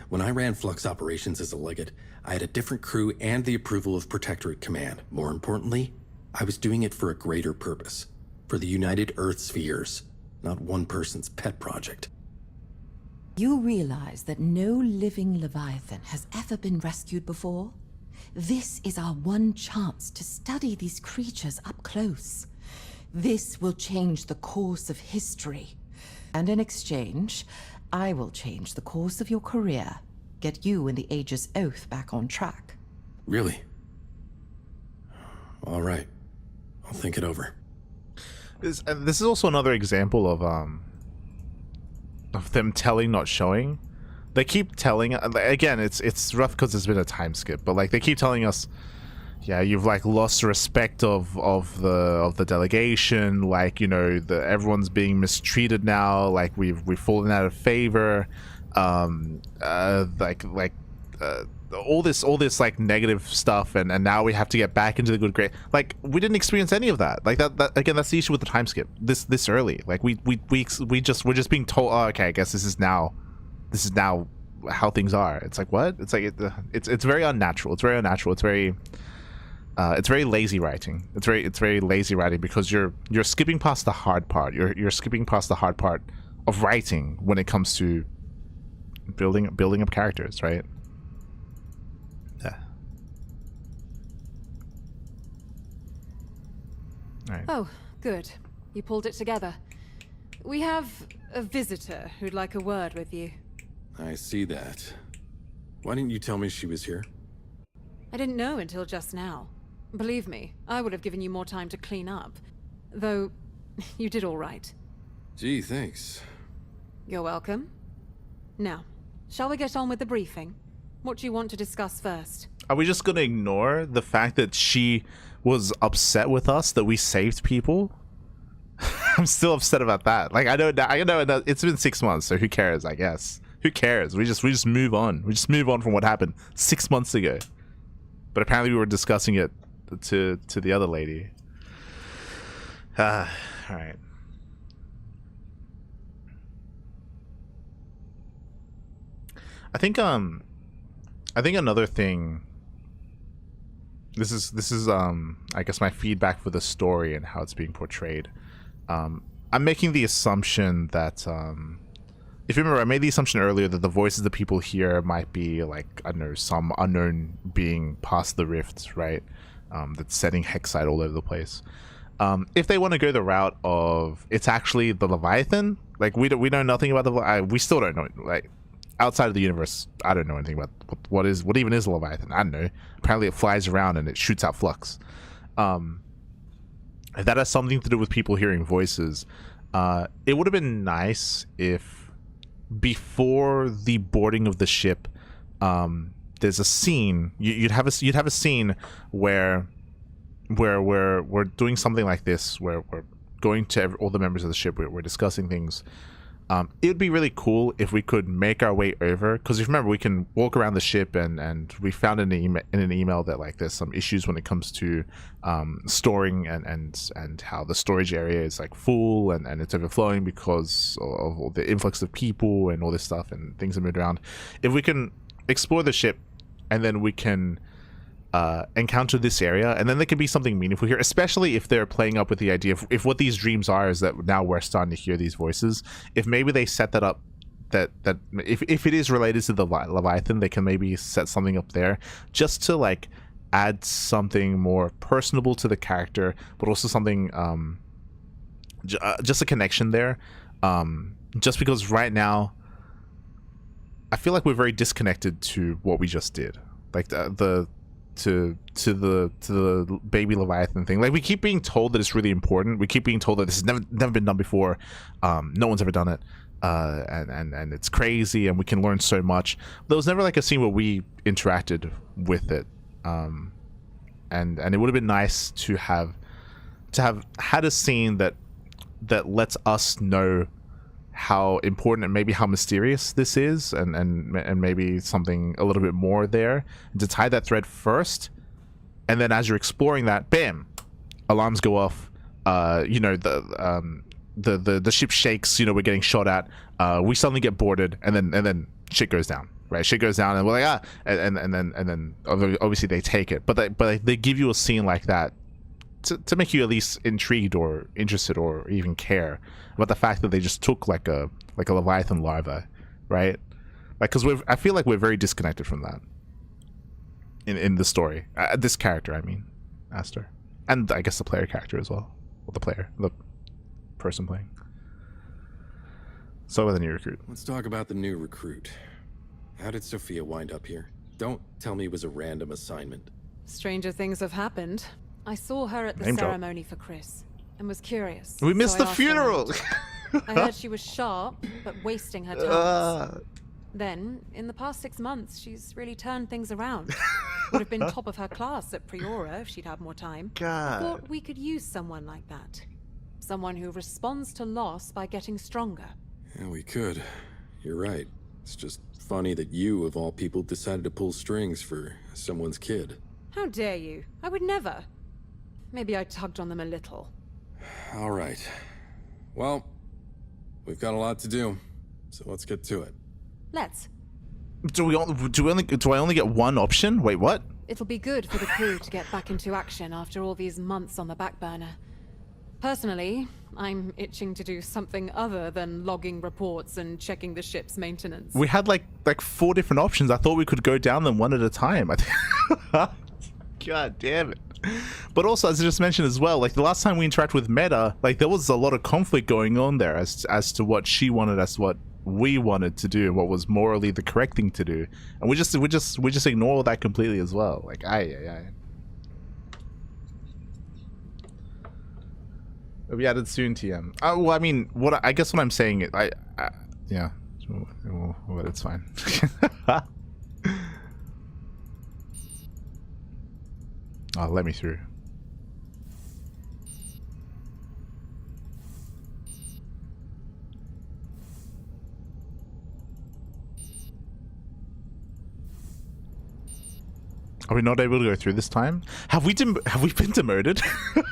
When I ran Flux operations as a legate, I had a different crew and the approval of Protectorate Command. More importantly, I was doing it for a greater purpose. For the United Earth Spheres, not one person's pet project. You realize that no living Leviathan has ever been rescued before? This is our one chance to study these creatures up close. This will change the course of history. And in exchange, I will change the course of your career. Get you and the Aegis Oath back on track. Really? All right. I'll think it over. This is also another example of them telling, not showing. They keep telling, again, it's rough because there's been a time skip, but like they keep telling us, yeah, you've like lost respect of the delegation, like, you know, everyone's being mistreated now, like we've fallen out of favor, all this like negative stuff, and now we have to get back into the good grade. Like, we didn't experience any of that. Like that again, that's the issue with the time skip. This early, like we're just being told, oh, okay, I guess this is now how things are. It's like, what? It's like it's very unnatural. It's very unnatural. It's very lazy writing. It's very lazy writing because you're skipping past the hard part. You're skipping past the hard part of writing when it comes to building up characters, right? Yeah. All right. Oh, good. You pulled it together. We have a visitor who'd like a word with you. I see that. Why didn't you tell me she was here? I didn't know until just now. Believe me, I would have given you more time to clean up. Though, you did all right. Gee, thanks. You're welcome. Now, shall we get on with the briefing? What do you want to discuss first? Are we just gonna ignore the fact that she was upset with us that we saved people? I'm still upset about that. Like, I know that it's been 6 months, so who cares, I guess. Who cares? We just move on. We just move on from what happened 6 months ago. But apparently we were discussing it to the other lady. All right. I think another thing. This is I guess my feedback for the story and how it's being portrayed. I'm making the assumption that if you remember, I made the assumption earlier that the voices of people here might be like, I don't know, some unknown being past the rifts, right? That's setting Hexite all over the place. If they want to go the route of it's actually the Leviathan, like we know nothing about we still don't know, like outside of the universe, I don't know anything about what even is a Leviathan. I don't know. Apparently it flies around and it shoots out flux. if that has something to do with people hearing voices, it would have been nice if before the boarding of the ship, there's a scene. You'd have a scene where we're doing something like this, where we're going to all the members of the ship. We're discussing things. It would be really cool if we could make our way over, because if you remember, we can walk around the ship, and we found in an email that like there's some issues when it comes to storing and how the storage area is like full and it's overflowing because of all the influx of people and all this stuff and things are moved around. If we can explore the ship and then we can encounter this area, and then there could be something meaningful here, especially if they're playing up with the idea of if what these dreams are is that now we're starting to hear these voices. If maybe they set that up, that if it is related to the Leviathan, they can maybe set something up there just to like add something more personable to the character, but also something just a connection there, just because right now I feel like we're very disconnected to what we just did, like to the baby Leviathan thing. Like, we keep being told that it's really important. We keep being told that this has never been done before. No one's ever done it, and it's crazy, and we can learn so much. There was never like a scene where we interacted with it, and it would have been nice to have had a scene that lets us know how important and maybe how mysterious this is, and maybe something a little bit more there, and to tie that thread first, and then as you're exploring that, bam, alarms go off. You know, the ship shakes. You know, we're getting shot at. We suddenly get boarded, and then shit goes down. Right, shit goes down, and we're like and then obviously they take it, but they give you a scene like that to make you at least intrigued or interested or even care about the fact that they just took like a Leviathan larva, right? Like, because I feel like we're very disconnected from that in the story. This character, I mean, Aster, and I guess the player character as well, or the person playing. So with the new recruit. Let's talk about the new recruit. How did Sophia wind up here? Don't tell me it was a random assignment. Stranger things have happened. I saw her at the ceremony for Chris and was curious. We missed the funeral. I heard she was sharp, but wasting her talents. Then, in the past 6 months, she's really turned things around. Would have been top of her class at Priora if she'd had more time. God. I thought we could use someone like that. Someone who responds to loss by getting stronger. Yeah, we could. You're right. It's just funny that you, of all people, decided to pull strings for someone's kid. How dare you? I would never. Maybe I tugged on them a little. All right. Well, we've got a lot to do, so let's get to it. Let's. Do I only get one option? Wait, what? It'll be good for the crew to get back into action after all these months on the back burner. Personally, I'm itching to do something other than logging reports and checking the ship's maintenance. We had like 4 different options. I thought we could go down them one at a time. God damn it. But also, as I just mentioned as well, like the last time we interacted with Meta, like there was a lot of conflict going on there as to what she wanted, as to what we wanted to do, what was morally the correct thing to do, and we just ignore that completely as well. Like, It'll be added soon, TM. Well, I mean, I guess what I'm saying, yeah, well, it's fine. Oh, let me through. Are we not able to go through this time? Have we been demoted?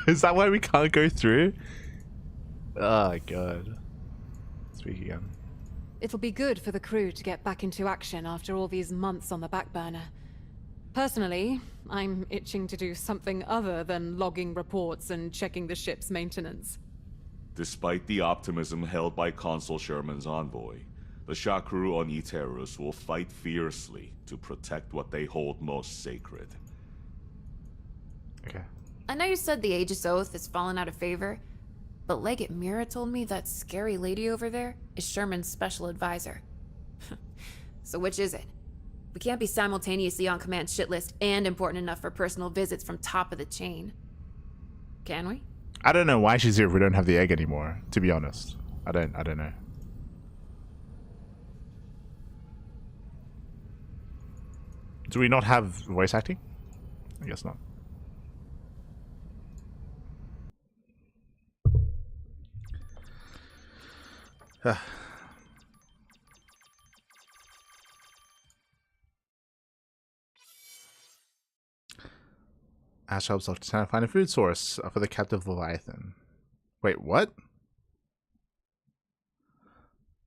Is that why we can't go through? Oh god. Speak again. It'll be good for the crew to get back into action after all these months on the back burner. Personally, I'm itching to do something other than logging reports and checking the ship's maintenance. Despite the optimism held by Consul Sherman's envoy, the Shah crew on Eterus will fight fiercely to protect what they hold most sacred. Okay. I know you said the Aegis Oath has fallen out of favor, but Legate Mira told me that scary lady over there is Sherman's special advisor. So which is it? We can't be simultaneously on command shit list and important enough for personal visits from top of the chain. Can we? I don't know why she's here if we don't have the egg anymore, to be honest. I don't know. Do we not have voice acting? I guess not. Ash helps Dr. Tanner find a food source for the captive Leviathan. Wait, what?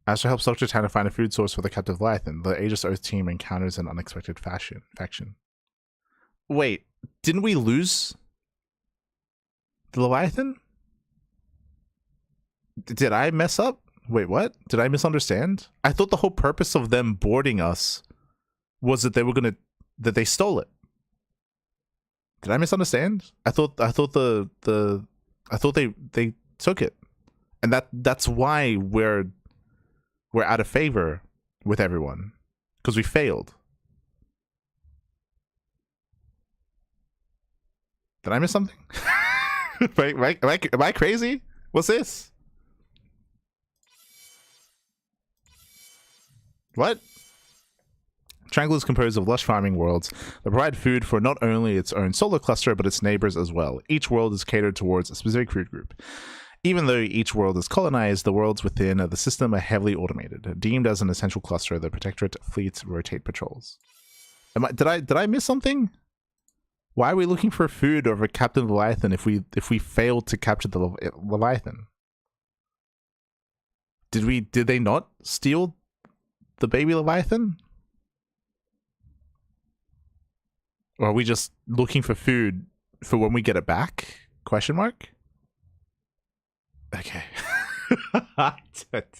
Asher helps Dr. Tanner find a food source for the captive Leviathan. The Aegis Oath team encounters an unexpected faction. Wait, didn't we lose the Leviathan? Did I mess up? Wait, what? Did I misunderstand? I thought the whole purpose of them boarding us was that they stole it. Did I misunderstand? I thought they took it, and that's why we're out of favor with everyone, because we failed. Did I miss something? Am I crazy? What's this? What? Triangle is composed of lush farming worlds that provide food for not only its own solar cluster, but its neighbors as well. Each world is catered towards a specific food group. Even though each world is colonized, the worlds within the system are heavily automated. Deemed as an essential cluster, the Protectorate fleets rotate patrols. Did I miss something? Why are we looking for food over Captain Leviathan if we failed to capture the Leviathan? Did they not steal the baby Leviathan? Or are we just looking for food for when we get it back? Question mark? Okay.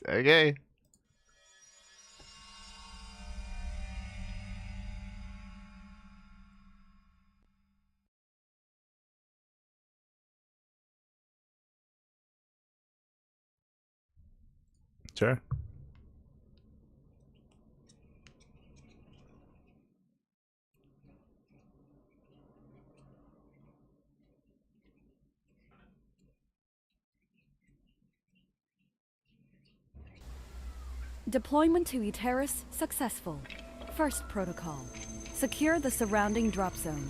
Okay. Sure. Deployment to Eteris successful. First protocol. Secure the surrounding drop zone.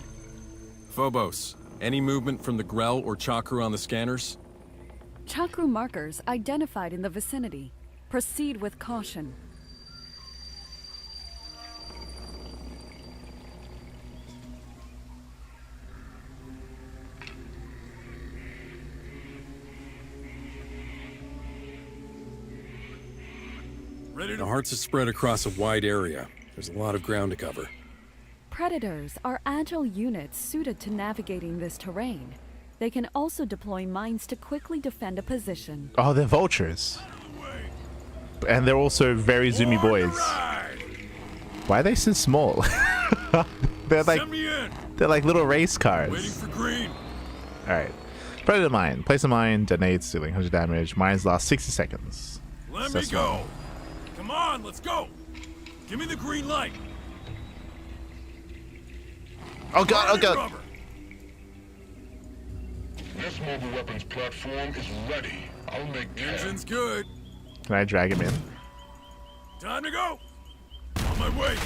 Phobos, any movement from the Grell or Chakra on the scanners? Chakra markers identified in the vicinity. Proceed with caution. The hearts are spread across a wide area. There's a lot of ground to cover. Predators are agile units suited to navigating this terrain. They can also deploy mines to quickly defend a position. Oh, they're vultures. And they're also very zoomy boys. Why are they so small? they're like little race cars. Waiting for green. Alright. Predator mine. Place a mine, detonates, dealing 100 damage. Mines last 60 seconds. Let me go. Come on, let's go. Give me the green light. Oh god, oh god. This mobile weapons platform is ready. I'll make engine's good. Can I drag him in? Time to go. On my way.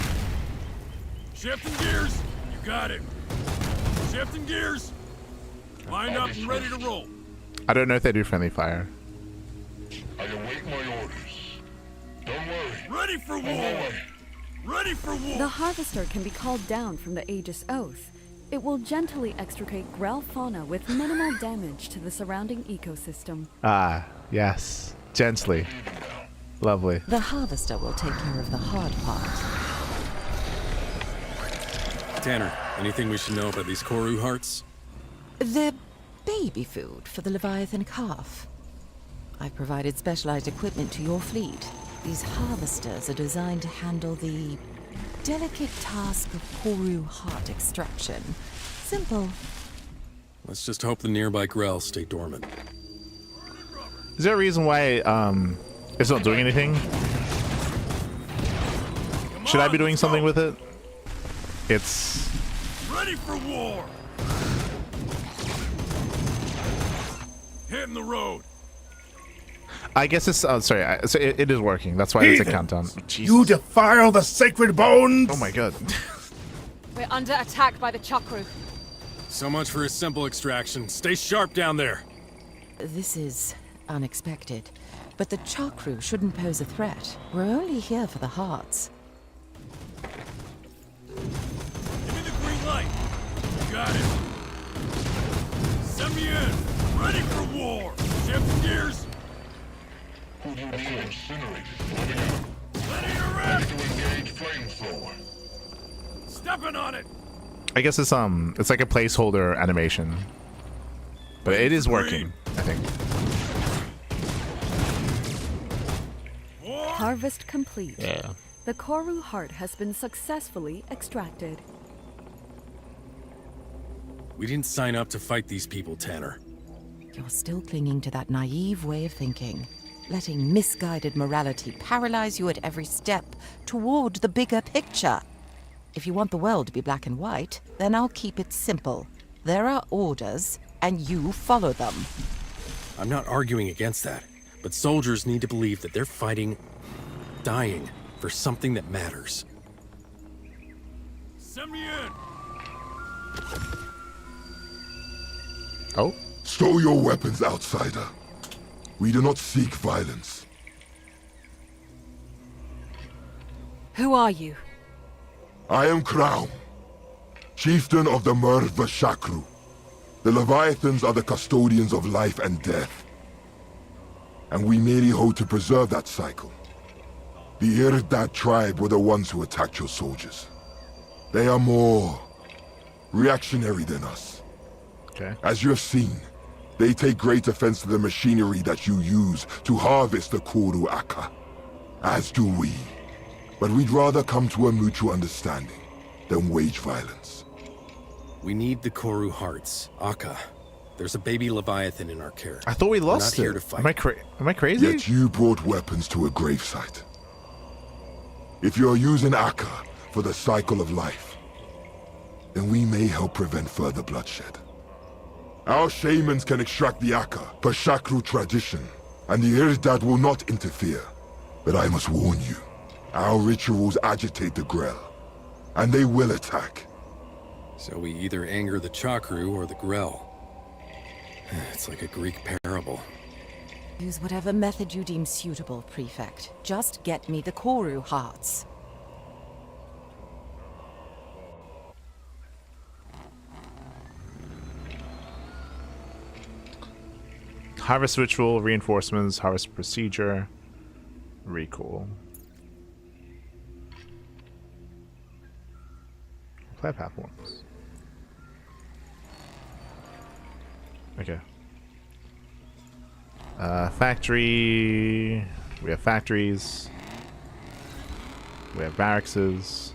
Shifting gears. You got it. Shifting gears. Lined up and ready to roll. I don't know if they do friendly fire. I await my orders. Don't worry. Ready for war. Ready for war. The Harvester can be called down from the Aegis Oath. It will gently extricate Grell fauna with minimal damage to the surrounding ecosystem. Ah, yes. Gently. Lovely. The Harvester will take care of the hard part. Tanner, anything we should know about these Koru hearts? They're baby food for the Leviathan calf. I've provided specialized equipment to your fleet. These harvesters are designed to handle the delicate task of Koru heart extraction. Simple. Let's just hope the nearby Grell stay dormant. Is there a reason why it's not doing anything? Should I be doing something with it? It's ready for war. Hitting the road. I guess it's sorry. So it is working. That's why it's a countdown. You defile the sacred bones! Oh my god. We're under attack by the Chakru. So much for a simple extraction. Stay sharp down there. This is unexpected, but the Chakru shouldn't pose a threat. We're only here for the hearts. Give me the green light. Got it. Send me in. Ready for war. Shift gears. Let it erect. Stepping on it. I guess it's like a placeholder animation, but it is working. I think. Harvest complete. Yeah. The Koru heart has been successfully extracted. We didn't sign up to fight these people, Tanner. You're still clinging to that naive way of thinking, letting misguided morality paralyze you at every step toward the bigger picture. If you want the world to be black and white, then I'll keep it simple. There are orders, and you follow them. I'm not arguing against that, but soldiers need to believe that they're fighting, dying, for something that matters. Send me in! Oh? Stow your weapons, outsider. We do not seek violence. Who are you? I am Crown, chieftain of the Merva Chakru. The Leviathans are the custodians of life and death. And we merely hope to preserve that cycle. The Irdad tribe were the ones who attacked your soldiers. They are more reactionary than us. Okay. As you have seen, they take great offense to the machinery that you use to harvest the Koru Aka. As do we. But we'd rather come to a mutual understanding than wage violence. We need the Koru hearts. Aka. There's a baby Leviathan in our care. I thought we lost We're not it. here to fight. Am I crazy? Yet you brought weapons to a gravesite. If you're using Aka for the cycle of life, then we may help prevent further bloodshed. Our shamans can extract the Aka per Chakru tradition, and the Irdad will not interfere. But I must warn you, our rituals agitate the Grell, and they will attack. So we either anger the Chakru or the Grell. It's like a Greek parable. Use whatever method you deem suitable, Prefect. Just get me the Koru hearts. Harvest ritual, reinforcements, harvest procedure, recall. Play platforms. Okay. Factory. We have factories. We have barracks. We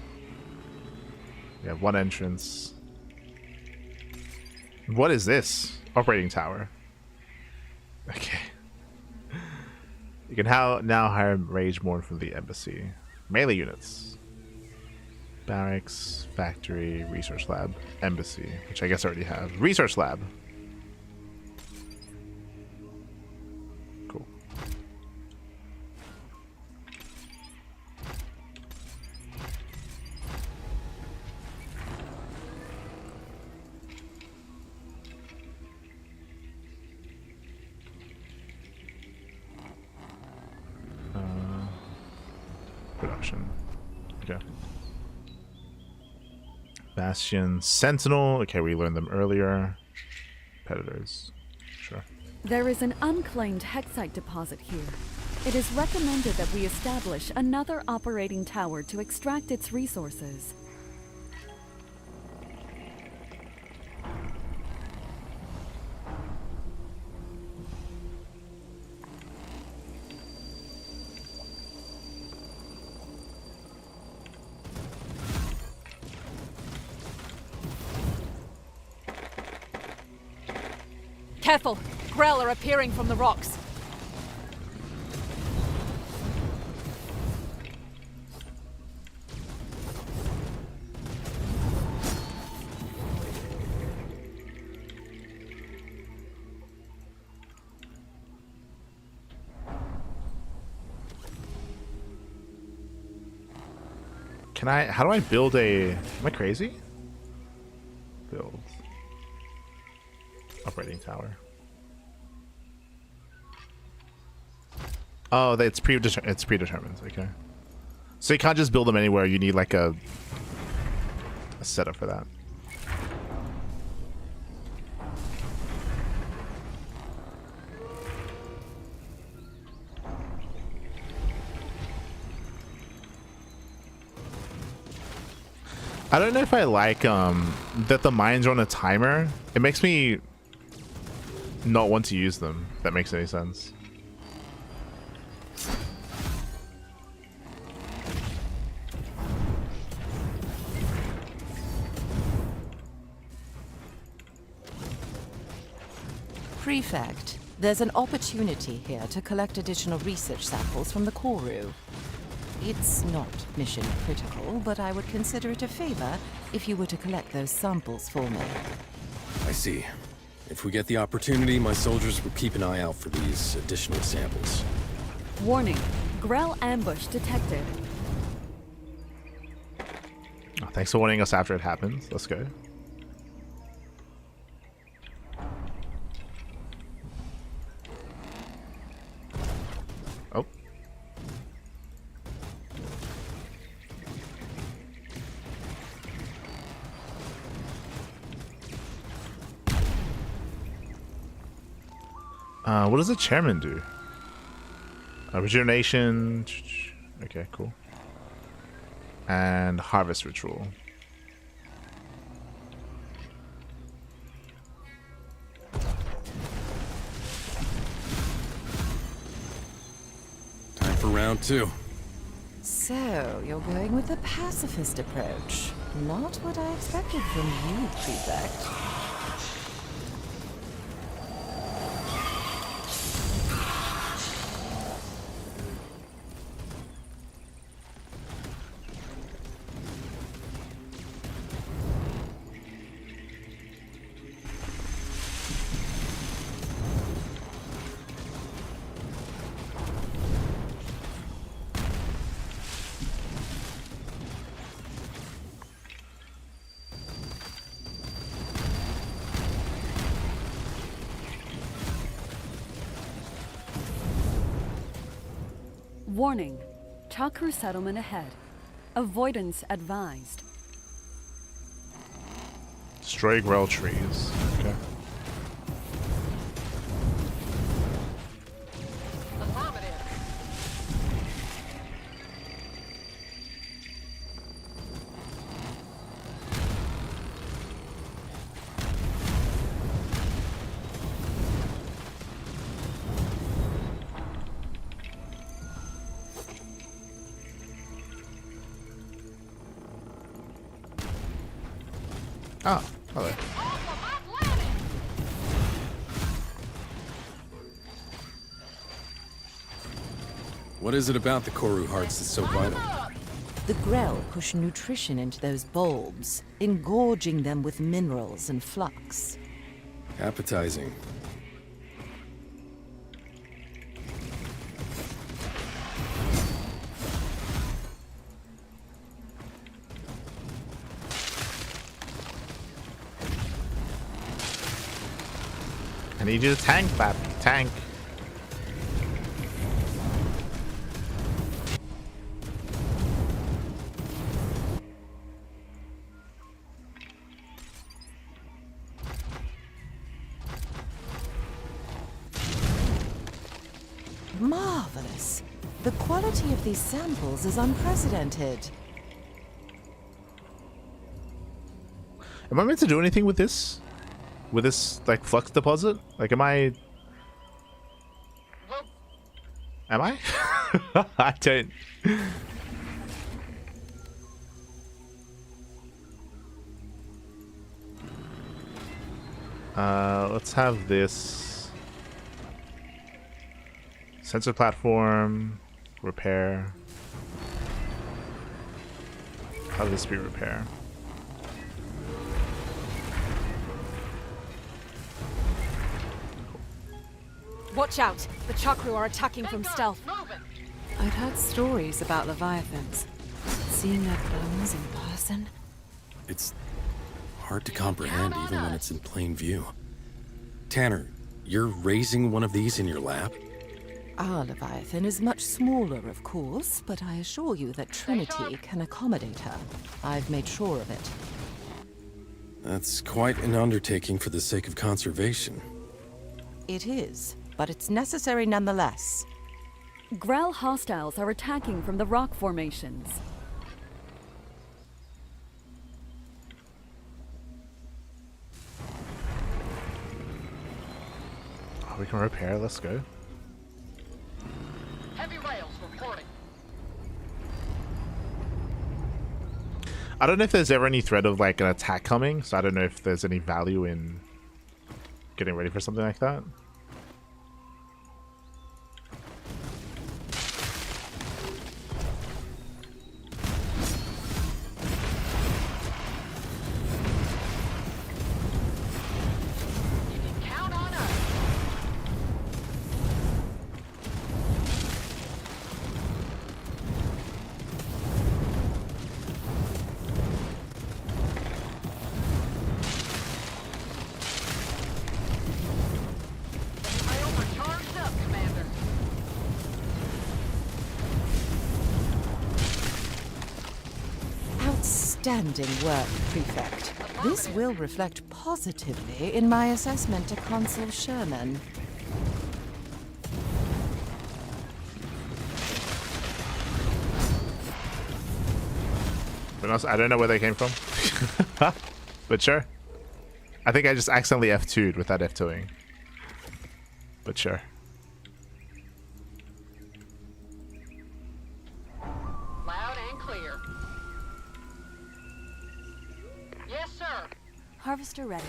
have one entrance. What is this? Operating tower. Okay. You can now hire Rage Morn from the embassy. Melee units. Barracks, factory, research lab, embassy, which I guess I already have. Research lab. Cool. Production. Okay. Bastion, Sentinel. Okay, we learned them earlier. Competitors. Sure. There is an unclaimed hexite deposit here. It is recommended that we establish another operating tower to extract its resources. Careful! Grell are appearing from the rocks. Can I? How do I build a? Am I crazy? Build operating tower. Oh, it's predetermined. Okay, so you can't just build them anywhere. You need like a setup for that. I don't know if I like that the mines are on a timer. It makes me not want to use them, if that makes any sense. Prefect, there's an opportunity here to collect additional research samples from the Koru. It's not mission critical, but I would consider it a favor if you were to collect those samples for me. I see. If we get the opportunity, my soldiers will keep an eye out for these additional samples. Warning, Grell ambush detected. Oh, thanks for warning us after it happens. Let's go. Oh. What does the chairman do? Rejuvenation. Okay, cool. And harvest ritual. Time for round 2. So, you're going with the pacifist approach. Not what I expected from you, Prefect. Warning, Chakru settlement ahead. Avoidance advised. Destroy Grell trees. Okay. Oh, hello. What is it about the Koru hearts that's so vital? The Grell push nutrition into those bulbs, engorging them with minerals and flux. Appetizing. I need you to tank that. Tank. Marvelous. The quality of these samples is unprecedented. Am I meant to do anything with this? With this, like, flux deposit? Like, am I? I don't. Let's have this. Sensor platform. Repair. How does this be repair? Watch out! The Chakru are attacking from stealth. I've heard stories about Leviathans. seeing their clones in person? It's hard to comprehend even when it's in plain view. Tanner, you're raising one of these in your lab? Our Leviathan is much smaller, of course, but I assure you that Trinity can accommodate her. I've made sure of it. That's quite an undertaking for the sake of conservation. It is, but it's necessary nonetheless. Grell hostiles are attacking from the rock formations. Oh, we can repair, let's go. Heavy rails reporting. I don't know if there's ever any threat of like an attack coming, so I don't know if there's any value in getting ready for something like that. Count on us. I overcharged up, Commander. Outstanding work, Prefect. This will reflect positively in my assessment to Consul Sherman. But also, I don't know where they came from. But sure. I think I just accidentally F2'd without F2ing. But sure. Loud and clear. Yes, sir. Harvester ready.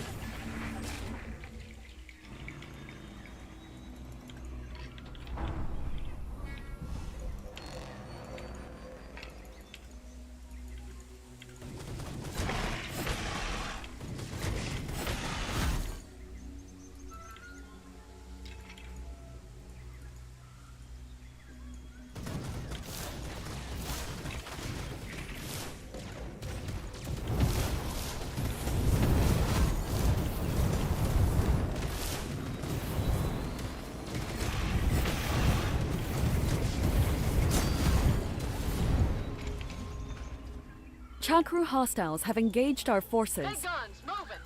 Chakru hostiles have engaged our forces. Big guns moving.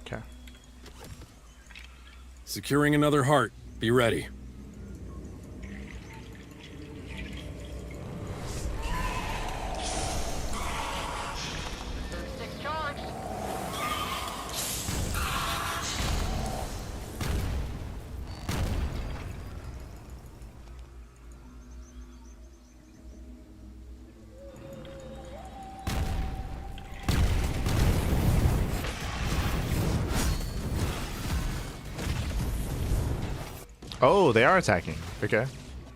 Okay. Securing another heart. Be ready. Six charged. Oh, they are attacking. Okay.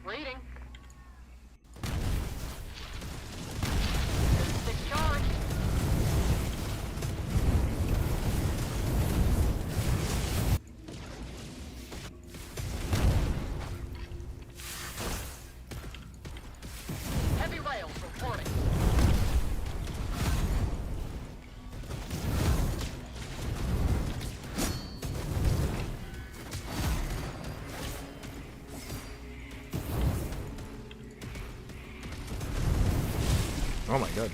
Reading. Six charged. Heavy rails reporting. Oh my god.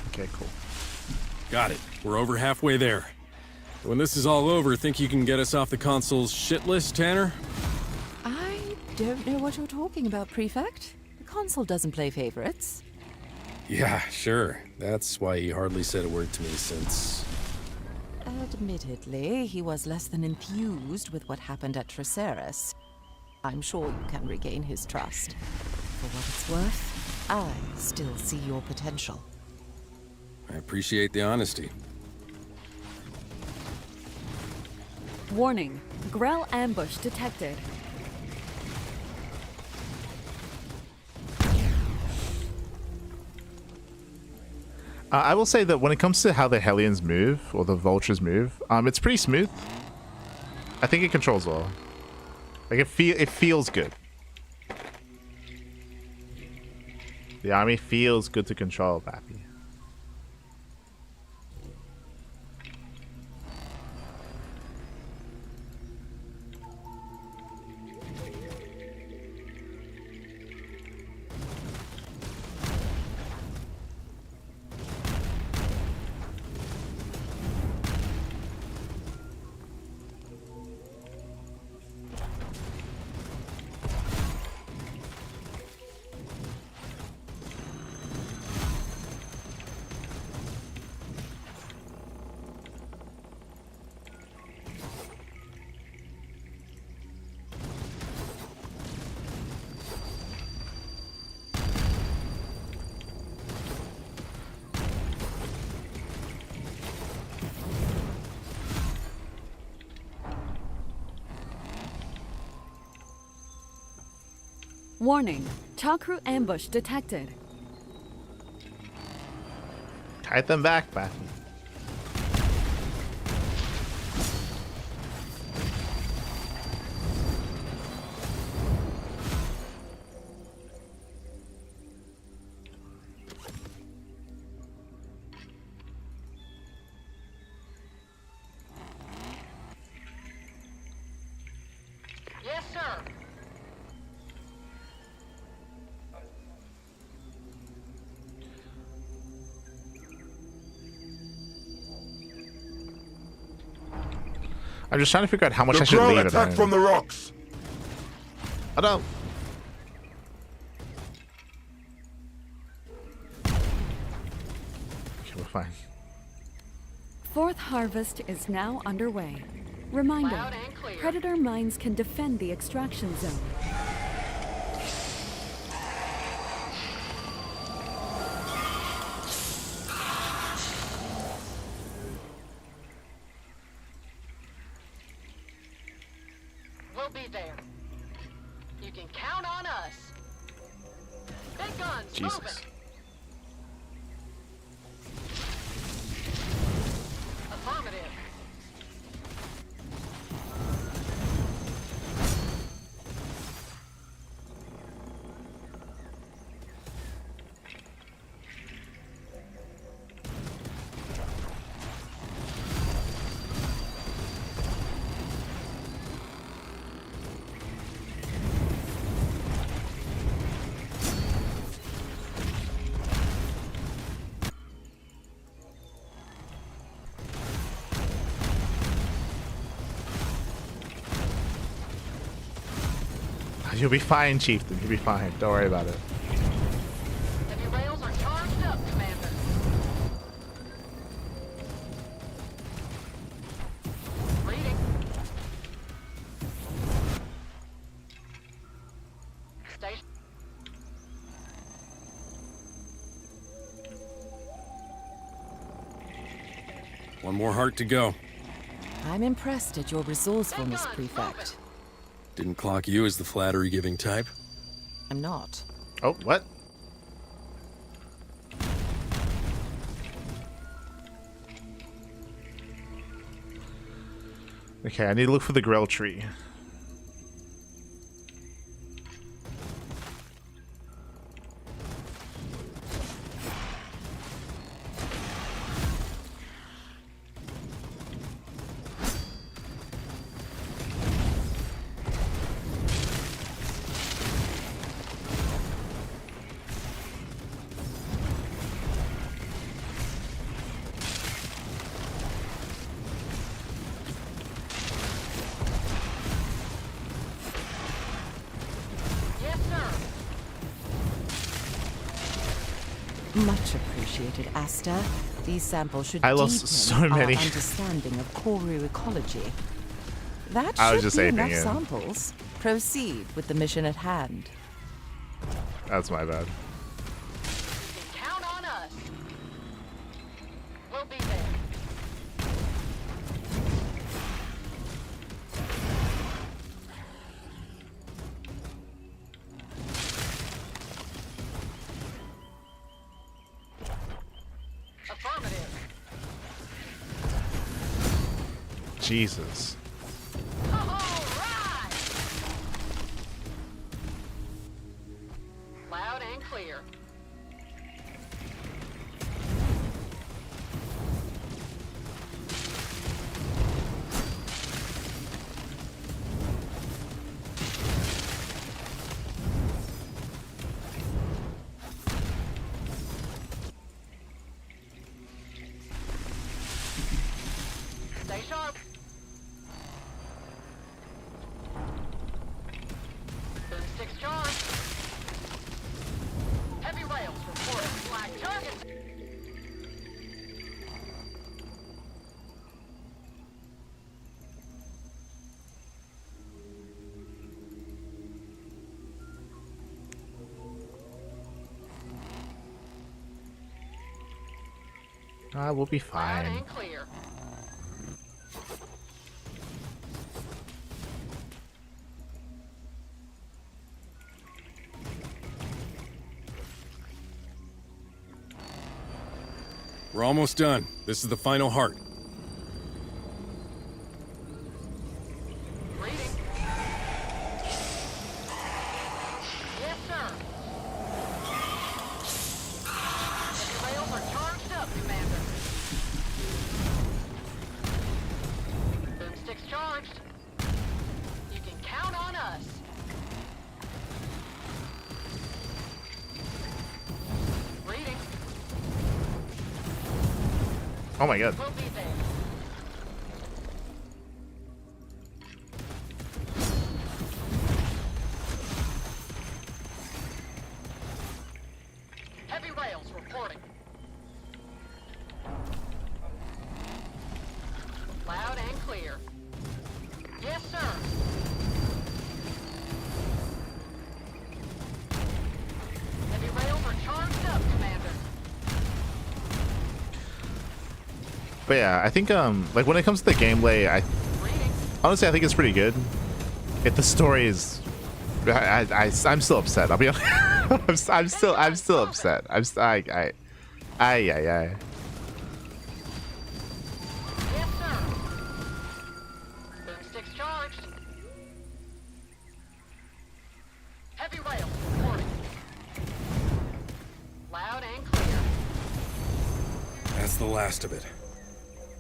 Okay, cool. Got it. We're over halfway there. When this is all over, think you can get us off the console's shit list, Tanner? I don't know what you're talking about, Prefect. The Consul doesn't play favorites. Yeah, sure. That's why he hardly said a word to me since... Admittedly, he was less than enthused with what happened at Traceris. I'm sure you can regain his trust. For what it's worth, I still see your potential. I appreciate the honesty. Warning. Grell ambush detected. I will say that when it comes to how the Hellions move, or the Vultures move, it's pretty smooth. I think it controls well. Like, it feels good. The army feels good to control, Pappy. Warning, Chakru ambush detected. Kite them back, Pappy. Yes, sir. I'm just trying to figure out how much I should leave it. Attack from the rocks. I don't. Okay, we're fine. Fourth harvest is now underway. Reminder, Loud and clear. Predator mines can defend the extraction zone. We'll be there. You can count on us. Big guns, Jesus. moving. Affirmative. You'll be fine, Chieftain. You'll be fine. Don't worry about it. Heavy rails are charged up, Commander. Reading. Station. One more heart to go. I'm impressed at your resourcefulness, Prefect. Didn't clock you as the flattery-giving type. I'm not. Oh, what? Okay, I need to look for the Grell tree. Much appreciated, Asta. These samples should I lost deepen so our many. understanding of Koru ecology. That I was should just be aping enough it. samples. Proceed with the mission at hand. That's my bad. Count on us. We'll be there. Jesus. Loud and clear. Stay sharp. Boomstick's charged. Heavy rails reporting black targets. We'll be Loud fine. and clear. We're almost done. This is the final heart. Reading. Yes, sir. Heavy rails are charged up, Commander. Boomstick's charged. You can count on us. Reading. Oh my god. We'll be there. Heavy rails reporting. Loud and clear. Yes, sir. Heavy rails are charged up, Commander. But yeah, I think like when it comes to the gameplay, honestly I think it's pretty good. If the story is, I'm still upset. I'll be honest. I'm still upset. I. Yes, sir. Boomstick's charged. Heavy rails reporting. Loud and clear. That's the last of it.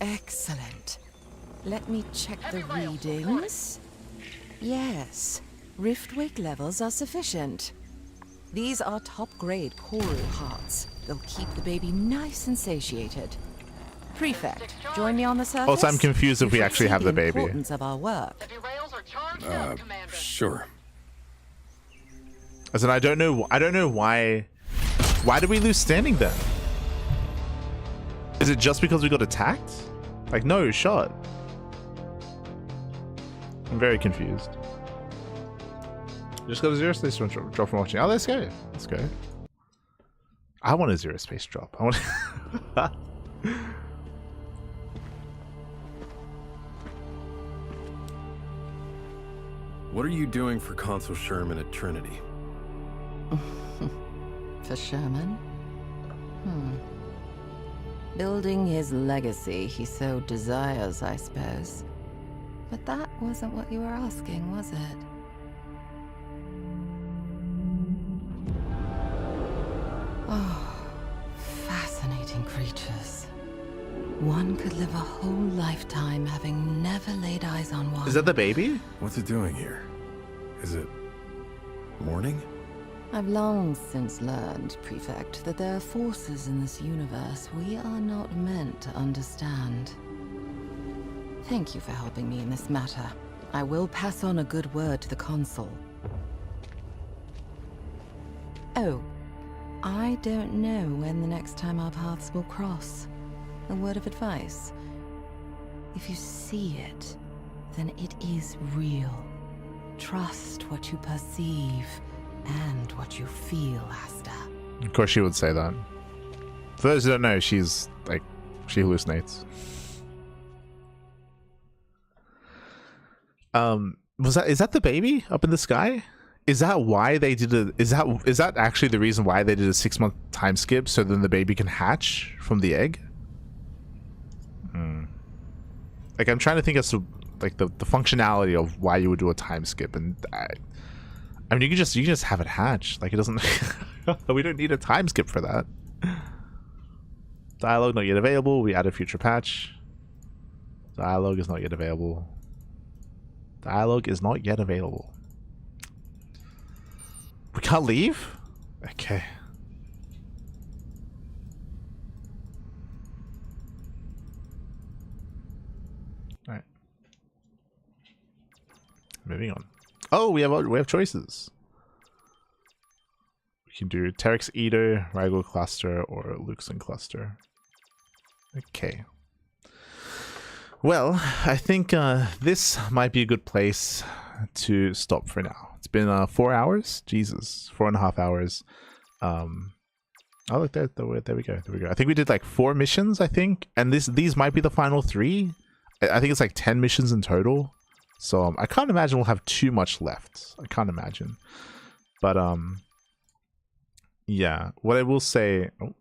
Excellent. Let me check the readings. Yes, riftwake levels are sufficient. These are top-grade Koru hearts. They'll keep the baby nice and satiated. Prefect, join me on the surface. Also, I'm confused if we actually have the baby. Importance of our work. Sure. As in, I don't know why. Why did we lose standing then? Is it just because we got attacked? Like, no shot. I'm very confused. Just got a ZeroSpace drop from watching. Oh, let's go. Let's go. I want a ZeroSpace drop. I want. What are you doing for Consul Sherman at Trinity? For Sherman? Building his legacy he so desires, I suppose. But that wasn't what you were asking, was it? Oh, fascinating creatures. One could live a whole lifetime having never laid eyes on one. Is that the baby? What's it doing here? Is it morning? I've long since learned, Prefect, that there are forces in this universe we are not meant to understand. Thank you for helping me in this matter. I will pass on a good word to the Consul. Oh, I don't know when the next time our paths will cross. A word of advice. If you see it, then it is real. Trust what you perceive and what you feel, Asta. Of course she would say that. For those who don't know, she's like, she hallucinates. Is that the baby up in the sky? Is that why they did a, is that actually the reason why they did a 6-month time skip so then the baby can hatch from the egg? like I'm trying to think as to like the functionality of why you would do a time skip, and I mean you can just have it hatch. Like it doesn't. We don't need a time skip for that. Dialogue not yet available. We add a future patch. Dialogue is not yet available. Dialogue is not yet available. We can't leave? Okay. Alright. Moving on. Oh, we have choices. We can do Terex Eater, Rigel Cluster, or Luxon Cluster. Okay. Well, I think this might be a good place to stop for now. It's been 4 hours. Jesus, 4.5 hours. Oh, look there. There we go. There we go. I think we did like 4 missions. I think, and these might be the final 3. I think it's like 10 missions in total. So I can't imagine we'll have too much left. I can't imagine. But yeah. What I will say. Oh,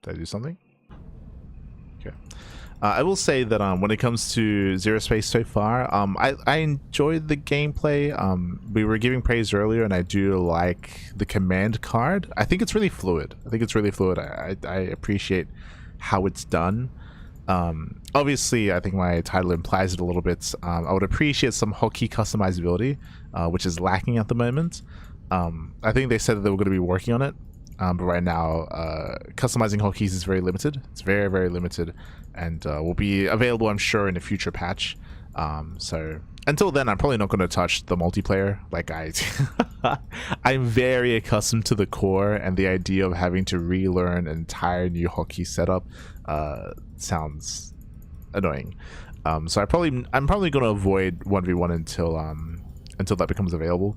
did I do something? Okay. I will say that when it comes to ZeroSpace so far, I enjoyed the gameplay. We were giving praise earlier, and I do like the command card. I think it's really fluid. I appreciate how it's done. Obviously, I think my title implies it a little bit. I would appreciate some hotkey customizability, which is lacking at the moment. I think they said that they were going to be working on it. But right now, customizing hotkeys is very limited. It's very, very limited, and will be available, I'm sure, in a future patch. So until then, I'm probably not going to touch the multiplayer. Like I'm very accustomed to the core, and the idea of having to relearn an entire new hotkey setup sounds annoying. So I'm probably going to avoid 1v1 until that becomes available.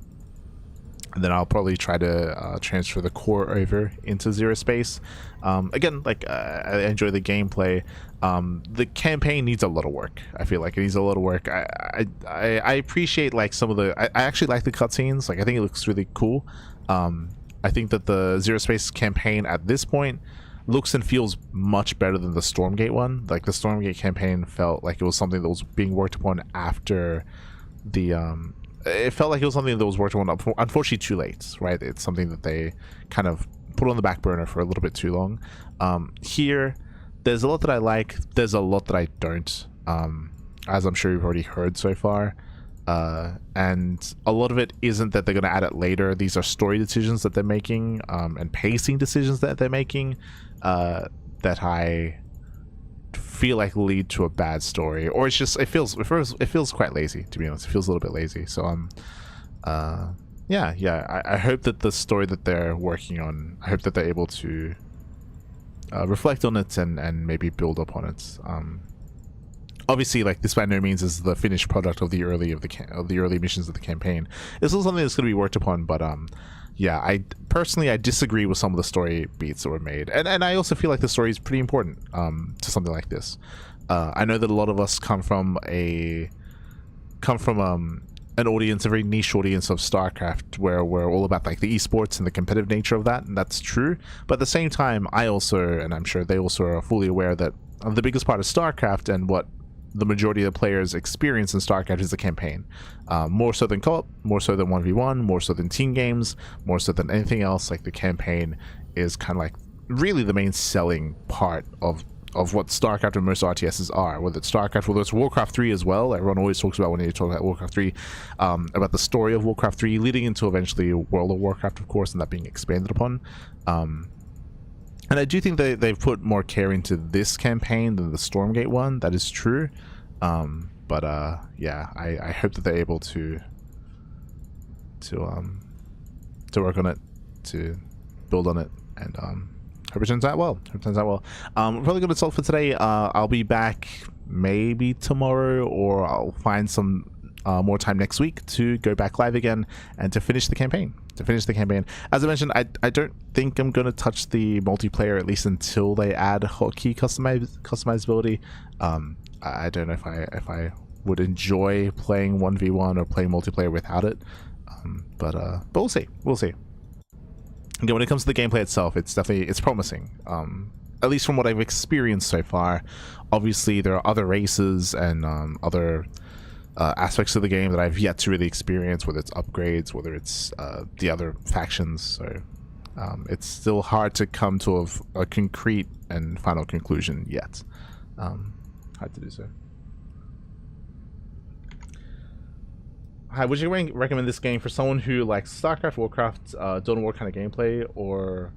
And then I'll probably try to transfer the core over into ZeroSpace. Again, like I enjoy the gameplay. The campaign needs a lot of work. I feel like it needs a lot of work. I appreciate like some of the. I actually like the cutscenes. Like I think it looks really cool. I think that the ZeroSpace campaign at this point looks and feels much better than the Stormgate one. Like the Stormgate campaign felt like it was something that was being worked upon after the. It felt like it was something that was worked on, unfortunately, too late, right? It's something that they kind of put on the back burner for a little bit too long. Here, there's a lot that I like. There's a lot that I don't, as I'm sure you've already heard so far. And a lot of it isn't that they're going to add it later. These are story decisions that they're making, and pacing decisions that they're making, that I feel like lead to a bad story, or it's just it feels quite lazy, to be honest. It feels a little bit lazy. So I hope that the story that they're working on, I hope that they're able to reflect on it and maybe build upon it. Obviously, like this by no means is the finished product of the early missions of the campaign. It's still something that's going to be worked upon, but yeah, I personally disagree with some of the story beats that were made, and I also feel like the story is pretty important to something like this. I know that a lot of us come from an audience, a very niche audience of StarCraft, where we're all about like the esports and the competitive nature of that, and that's true. But at the same time, I also, and I'm sure they also are fully aware that the biggest part of StarCraft and what the majority of the players experience in StarCraft is the campaign. More so than co-op, more so than 1v1, more so than team games, more so than anything else. Like the campaign is kind of like really the main selling part of what StarCraft and most RTSs are. Whether it's StarCraft, whether it's Warcraft 3 as well. Everyone always talks about when you talk about Warcraft 3, about the story of Warcraft 3 leading into eventually World of Warcraft, of course, and that being expanded upon. And I do think they've put more care into this campaign than the Stormgate one. That is true. But yeah, I hope that they're able to work on it, to build on it, and hope it turns out well. We're probably going to solve for today. I'll be back maybe tomorrow, or I'll find some more time next week to go back live again and to finish the campaign. As I mentioned, I don't think I'm going to touch the multiplayer, at least until they add hotkey customizability. I don't know if I would enjoy playing 1v1 or playing multiplayer without it, but we'll see. Again, when it comes to the gameplay itself, it's promising. at least from what I've experienced so far. Obviously, there are other races and other aspects of the game that I've yet to really experience, whether it's upgrades, whether it's the other factions. So it's still hard to come to a concrete and final conclusion yet. Hard to do so. Hi, would you recommend this game for someone who likes StarCraft, Warcraft, Dawn of War kind of gameplay, or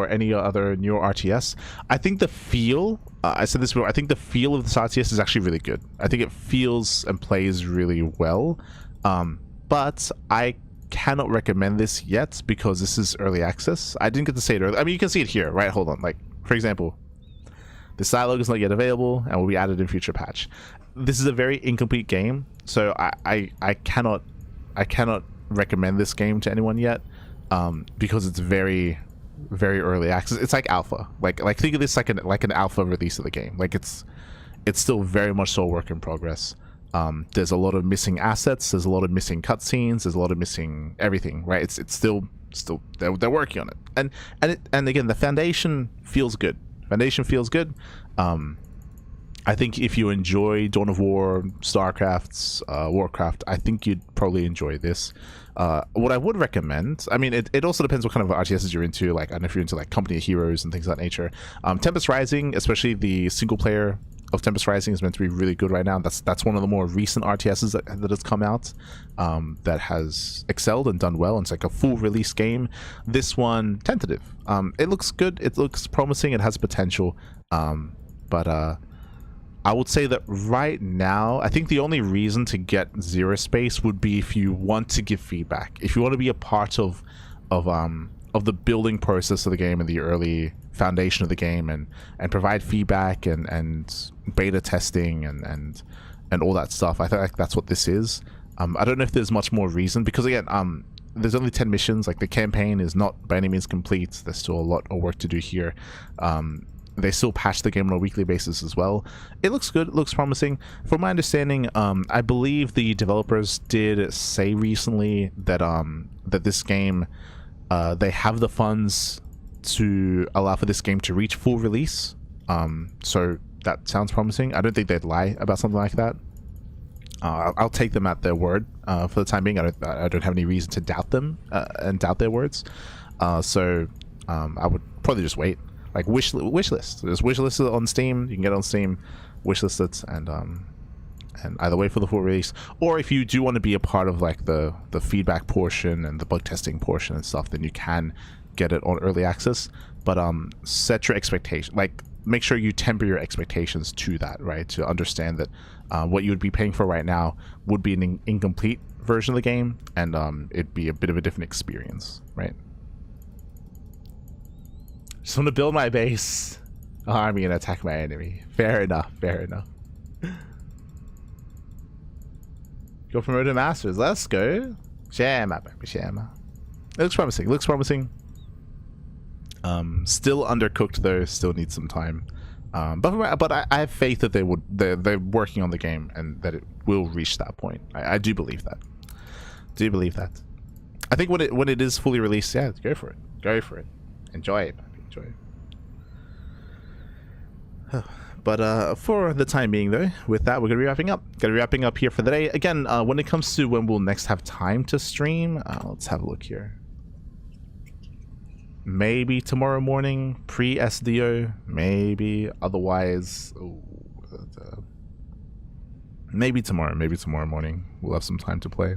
any other newer RTS? I think the feel, I said this before, I think the feel of this RTS is actually really good. I think it feels and plays really well, but I cannot recommend this yet because this is early access. I didn't get to say it earlier. I mean, you can see it here, right? Hold on. Like, for example, the dialogue is not yet available and will be added in future patch. This is a very incomplete game, so I cannot recommend this game to anyone yet, because it's very early access. It's like alpha. Like think of this like an alpha release of the game. Like it's still very much so a work in progress. There's a lot of missing assets. There's a lot of missing cutscenes. There's a lot of missing everything. Right? It's still they're working on it. And again, the foundation feels good. Foundation feels good. I think if you enjoy Dawn of War, StarCraft's, Warcraft, I think you'd probably enjoy this. What I would recommend, I mean, it also depends what kind of RTSs you're into. Like, I don't know if you're into like Company of Heroes and things of that nature. Tempest Rising, especially the single player of Tempest Rising, is meant to be really good right now. That's one of the more recent RTSs that has come out, that has excelled and done well. And it's like a full release game. This one, tentative. It looks good. It looks promising. It has potential. But I would say that right now, I think the only reason to get ZeroSpace would be if you want to give feedback. If you want to be a part of the building process of the game and the early foundation of the game, and provide feedback and beta testing and all that stuff. I think like that's what this is. I don't know if there's much more reason, because again, there's only 10 missions. Like, the campaign is not by any means complete. There's still a lot of work to do here. They still patch the game on a weekly basis as well. It looks good. It looks promising. From my understanding, I believe the developers did say recently that that this game, they have the funds to allow for this game to reach full release. So that sounds promising. I don't think they'd lie about something like that. I'll take them at their word for the time being. I don't have any reason to doubt them and doubt their words. So I would probably just wait. Like wish list. There's wish lists on Steam. You can get it on Steam, wish list it, and either wait for the full release, or if you do want to be a part of like the feedback portion and the bug testing portion and stuff, then you can get it on early access. But set your expectation. Like, make sure you temper your expectations to that, right? To understand that what you would be paying for right now would be an incomplete version of the game, and it'd be a bit of a different experience, right? Just want to build my base, army, and attack my enemy. Fair enough. Fair enough. Go from Road to Masters. Let's go. Shama, baby, shama. It looks promising. It looks promising. Still undercooked though. Still needs some time. But I have faith that they're working on the game and that it will reach that point. I do believe that. Do believe that. I think when it is fully released, yeah, go for it. Go for it. Enjoy it. Enjoy it. But for the time being though, with that, we're gonna be wrapping up. Gonna be wrapping up here for the day. Again, when it comes to when we'll next have time to stream, let's have a look here. Maybe tomorrow morning, pre-SDO, maybe. Otherwise, maybe tomorrow morning we'll have some time to play.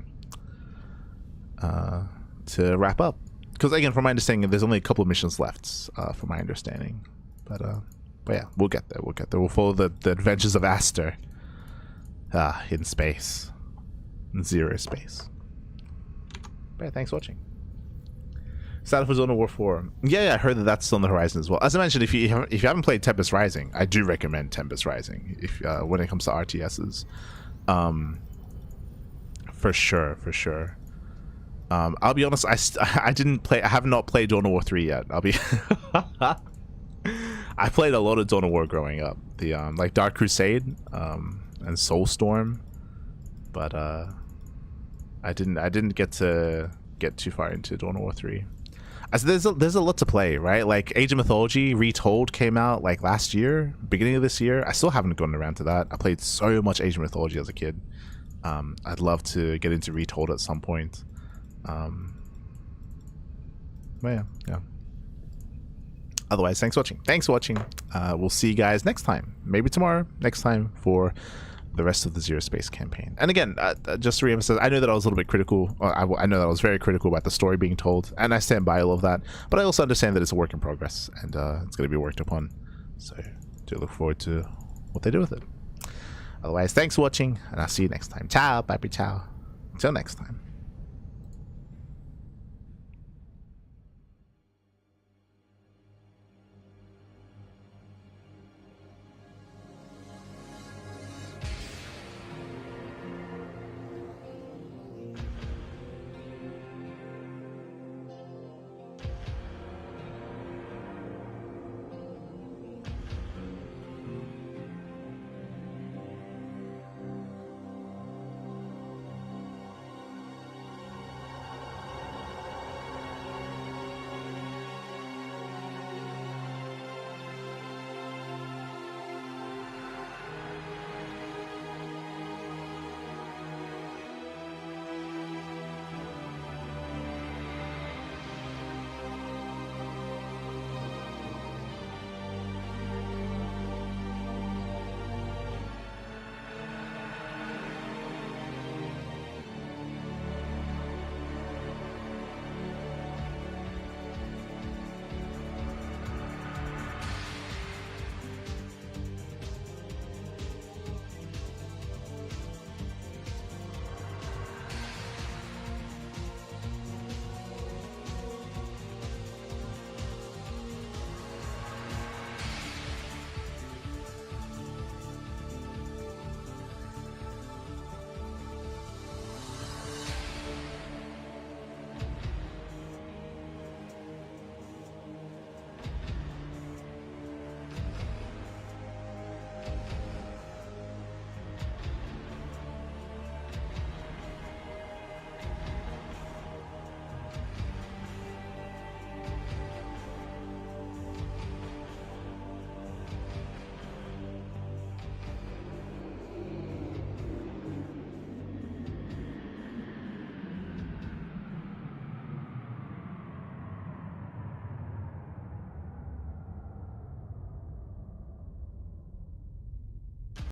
To wrap up. Because again, from my understanding, there's only a couple of missions left, from my understanding. But yeah, we'll get there. We'll get there. We'll follow the adventures of Aster, in space, in ZeroSpace. But yeah, thanks for watching. Started for Dawn of War 4. Yeah, I heard that that's on the horizon as well. As I mentioned, if you haven't played Tempest Rising, I do recommend Tempest Rising if when it comes to RTSs, for sure. I'll be honest, I have not played Dawn of War 3 yet. I played a lot of Dawn of War growing up. The like Dark Crusade, and Soulstorm, but I didn't get too far into Dawn of War 3. there's a lot to play, right? Like Age of Mythology Retold came out like last year, beginning of this year. I still haven't gotten around to that. I played so much Age of Mythology as a kid. I'd love to get into Retold at some point. But yeah. Otherwise, thanks for watching. We'll see you guys next time, maybe tomorrow, next time for the rest of the ZeroSpace campaign. And again, just to reemphasize, I know that I was a little bit critical. I know that I was very critical about the story being told, and I stand by all of that. But I also understand that it's a work in progress, and it's going to be worked upon. So do look forward to what they do with it. Otherwise, thanks for watching, and I'll see you next time. Ciao, bye, ciao. Until next time.